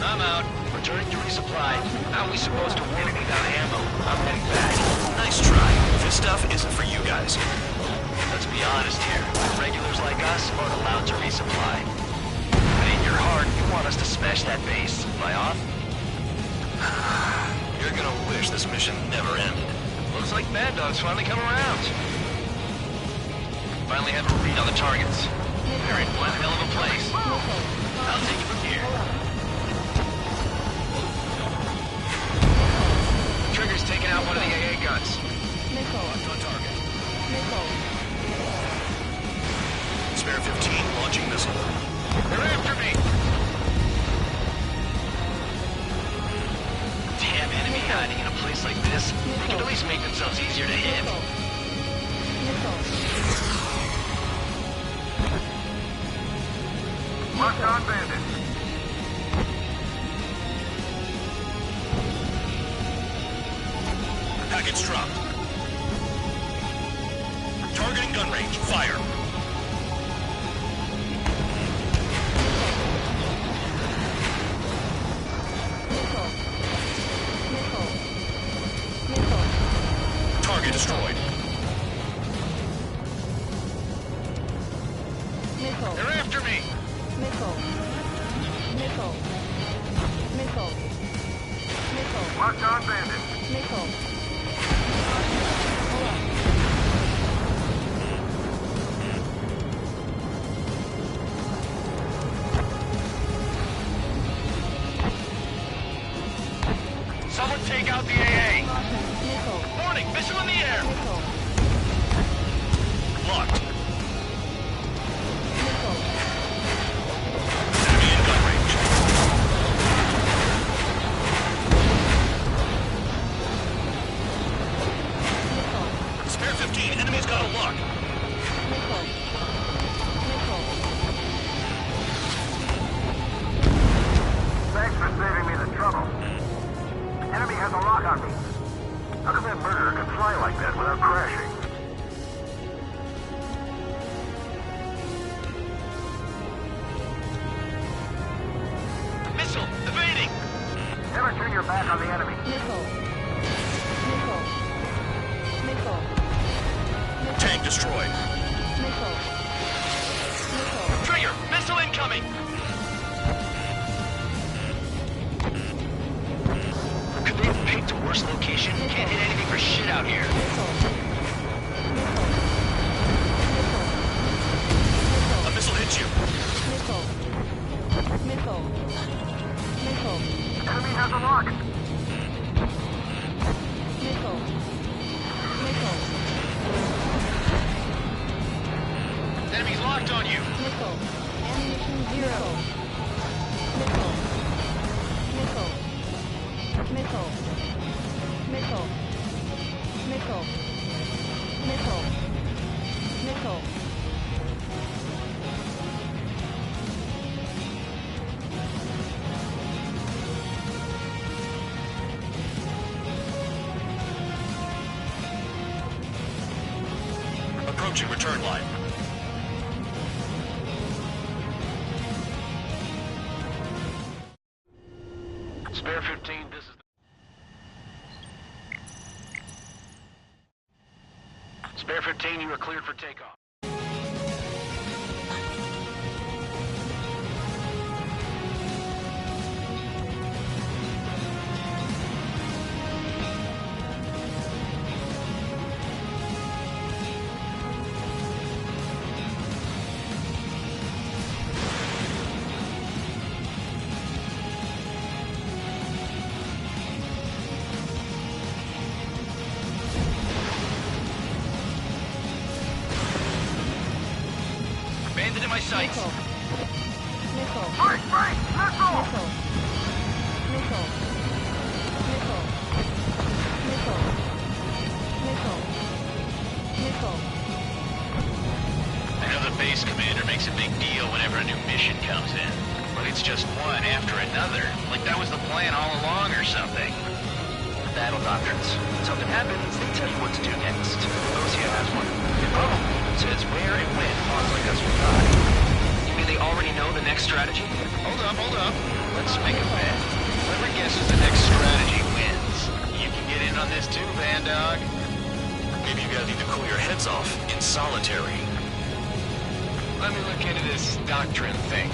I'm out. Returning to resupply. How are we supposed to work without ammo? I'm heading back. Nice try. This stuff isn't for you guys. Let's be honest here. Regulars like us aren't allowed to resupply. But in your heart, you want us to smash that base. Am I off? You're gonna wish this mission never ended. Looks like Mad Dog's finally come around. Finally have a read on the targets. They're in one hell of a place. I'll take it from here. Trigger's taking out one of the AA guns. Missile. On target. Missile. Spare 15, launching missile. They're after me. Damn, enemy hiding in a place like this. They can at least make themselves easier to hit. Locked on bandit. Package dropped. Targeting gun range. Fire. Target destroyed. Missile. They're after me. Missile. Missile. Missile. Missile. Locked on bandit. Missile. Someone take out the AA. Missile. Warning, missile in the air. Missile. Locked. Missile. Enemy in gun range. Spare 15, enemy's got a lock. Missile. Missile. Thanks for saving me the trouble. Enemy has a lock on me. How come that murderer can fly like Nickel. Ammunition 0. Nickel. Nickel. Nickel. Nickel. Nickel. Nickel. Nickel. Approaching return line. Spare 15, this is... Spare 15, you are cleared for takeoff. Bandit in my sights. Nickel. Nickel. Break! Missile! Nickel. Nickel. Nickel. Nickel. Nickel. Nickel. I know the base commander makes a big deal whenever a new mission comes in, but it's just one after another. Like that was the plan all along or something. Battle doctrines. When something happens, they tell you what to do next. Osia has one. It says where and when pawns like us will die. You mean they already know the next strategy? Hold up. Let's make a bet. Whoever guesses the next strategy wins. You can get in on this too, Van Dog. Maybe you guys need to cool your heads off in solitary. Let me look into this doctrine thing.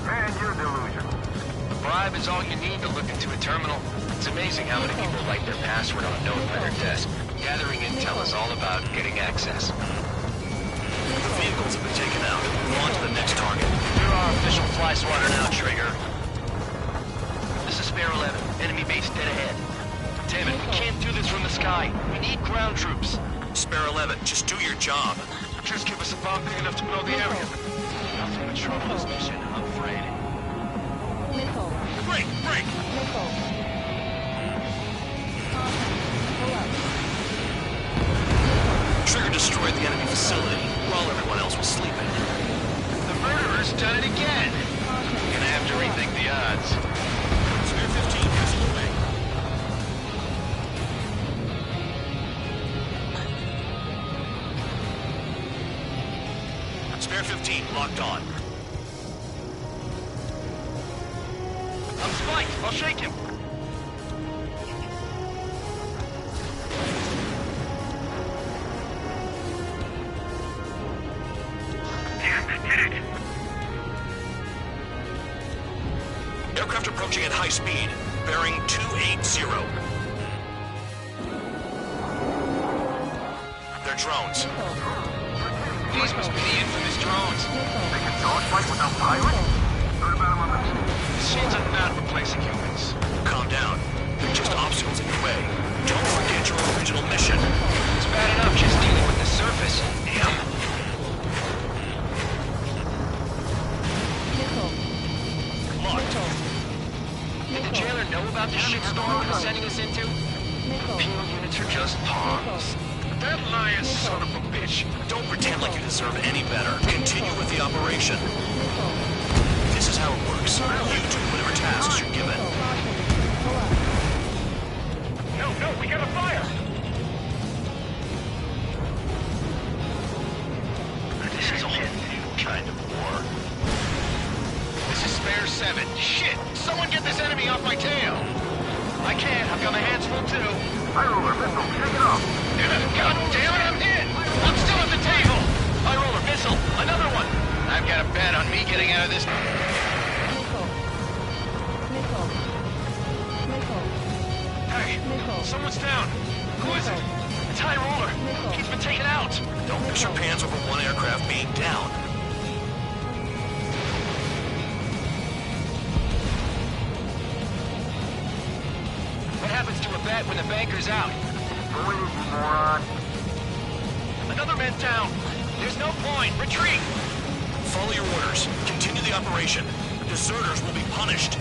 Man, you're delusional. A bribe is all you need to look into a terminal. It's amazing how many people write their password on a note by their desk. Gathering intel is all about getting access. The vehicles have been taken out. On to the next target. You're our official fly swatter now, Trigger. This is Spare 11. Enemy base dead ahead. Damn it, we can't do this from the sky. We need ground troops. Spare 11, just do your job. Just give us a bomb big enough to blow the area. Nothing but trouble this mission, I'm afraid. Nickel. Break! Nickel. Pull up. Trigger destroyed the enemy facility while everyone else was sleeping. The murderer's done it again. Gonna have to rethink the odds. Spare 15 has away. Spare 15 locked on. I'm spiked. I'll shake him. Aircraft approaching at high speed, bearing 280. They're drones. These must be the infamous drones. They can dogfight without pilots? Heard about them on the... Machines are not replacing humans. Calm down. They're just obstacles in your way. Don't forget your original mission. It's bad enough just dealing with the surface. Damn. Nickel. Locked. Did the jailer know about the shitstorm he was sending us into? Nickel. Penal units are just pawns. That liar son of a bitch. Don't pretend like you deserve any better. Continue with the operation. This is how it works. You do whatever tasks you're given. No, we got a fire. This is a whole new kind of war. This is Spare 7. Shit! Someone get this enemy off my tail! I can't. I've got my hands full too. High roller, missile, shake it off. God damn it, I'm hit! I'm still at the table! High roller, missile, another one! I've got a bet on me getting out of this. Nickel. Nickel. Nickel. Hey, someone's down. Who is it? It's High Roller. He's been taken out. Don't miss your pants over one aircraft being down. What happens to a bet when the banker's out? Wait, you moron. Another man down. There's no point. Retreat. your orders. Continue the operation. Deserters will be punished.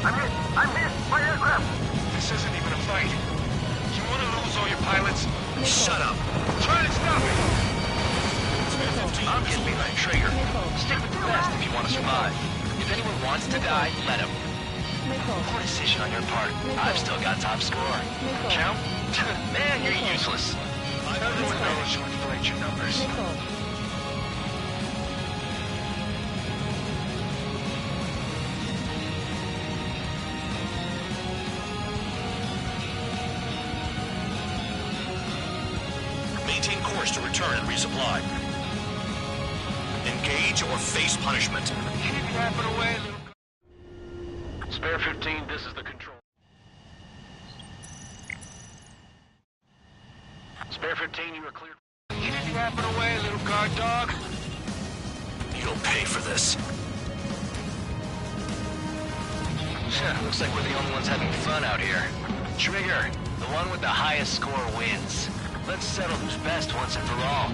I'm hit! I'm hit! My aircraft! This isn't even a fight. You want to lose all your pilots? Shut up. Try to stop it! I'm getting behind Trigger. Stick with the best if you want to survive. If anyone wants to die, let him. Poor decision on your part. I've still got top score. Count? Man, you're useless. Everyone knows you inflate your numbers. Maintain course to return and resupply. Engage or face punishment. Keep yapping away, little... Spare 15, this is the control. Spare 15, you are cleared. Keep yapping away, little guard dog. You'll pay for this. Looks like we're the only ones having fun out here. Trigger, the one with the highest score wins. Let's settle who's best once and for all.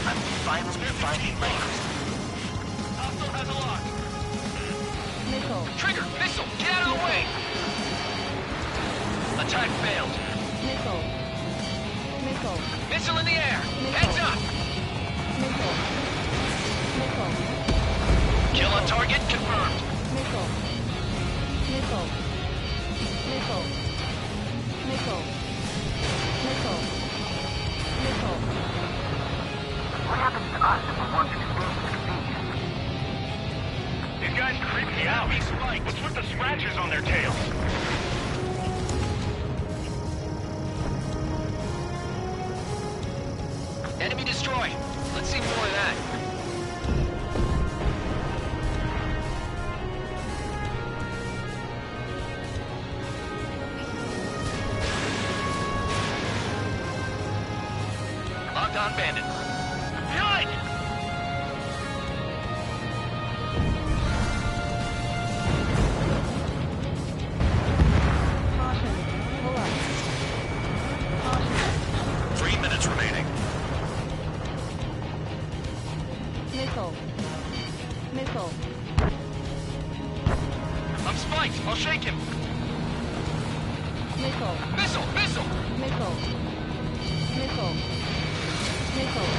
I'm finally finding my... Hostile has a lock. Missile. Trigger, missile, get out of the way! Attack failed. Missile. Missile. Missile in the air! Heads up! Missile. Missile. Kill on target confirmed. Missile. Missile. Missile. Missile. Missile. Missile. What happens to us if we want to escape the defeat? These guys creep me out. What's with the scratches on their tails? Enemy destroyed. Let's see more of that. Locked on bandits. Behind! Caution. Pull up. Caution. 3 minutes remaining. Missile. Missile. I'm spiked. I'll shake him. Missile. Missile! Missile! Missile. Missile. Missile.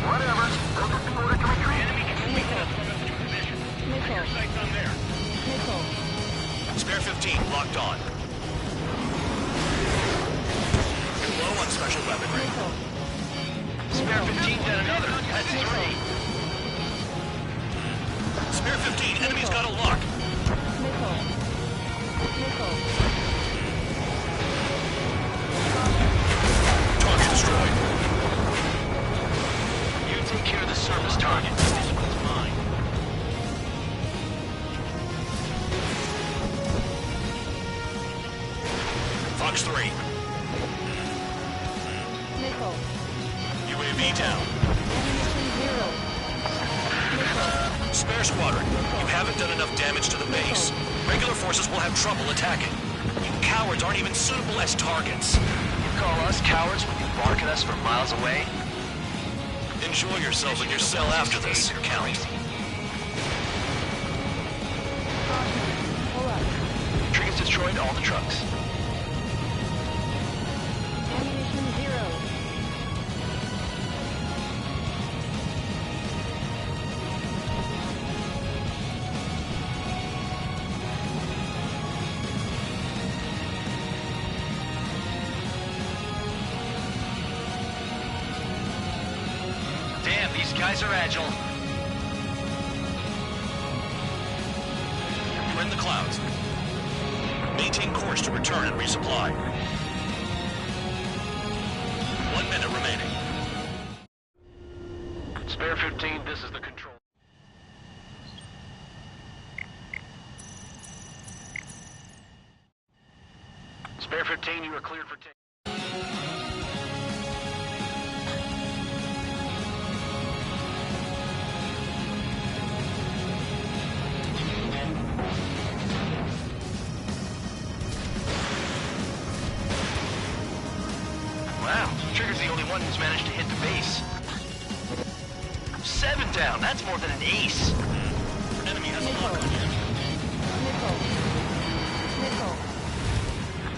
Whatever. They'll just be ordered to retreat. Enemy can only hit us from a new position. Missile. Your sight's on there. Missile. Spare 15 locked on. You're low on special weaponry. Missile. Spare 15 dead another. That's 3. Spare 15, enemy's got a lock. Missile. Missile. Target destroyed. You take care of the service target. This one's mine. Fox 3. Missile. UAV down. Ammunition 0. Missile. Spare squadron, you haven't done enough damage to the base. Regular forces will have trouble attacking. You cowards aren't even suitable as targets. You call us cowards when you bark at us from miles away? Enjoy yourselves in your cell after this, Count. Pull up. Trigger's destroyed all the trucks. Ammunition 0. Damn, these guys are agile. We're in the clouds. Maintain course to return and resupply. 1 minute remaining. Spare 15, this is the control. Spare 15, you are cleared for take. Wow, Trigger's the only one who's managed to hit the base. 7 down, that's more than an ace. Enemy has a lock on you.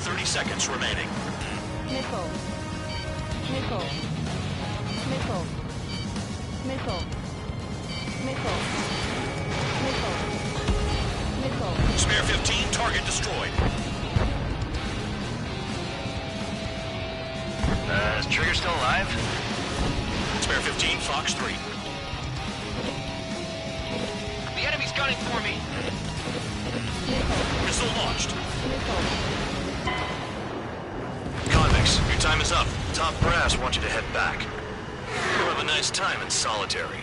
30 seconds remaining. Missile. Missile. Missile. Missile. Missile. Missile. Missile. Spare 15, target destroyed. Is Trigger still alive? Spare 15, Fox 3. The enemy's gunning for me. Missile launched. Convicts, your time is up. Top brass want you to head back. You'll have a nice time in solitary.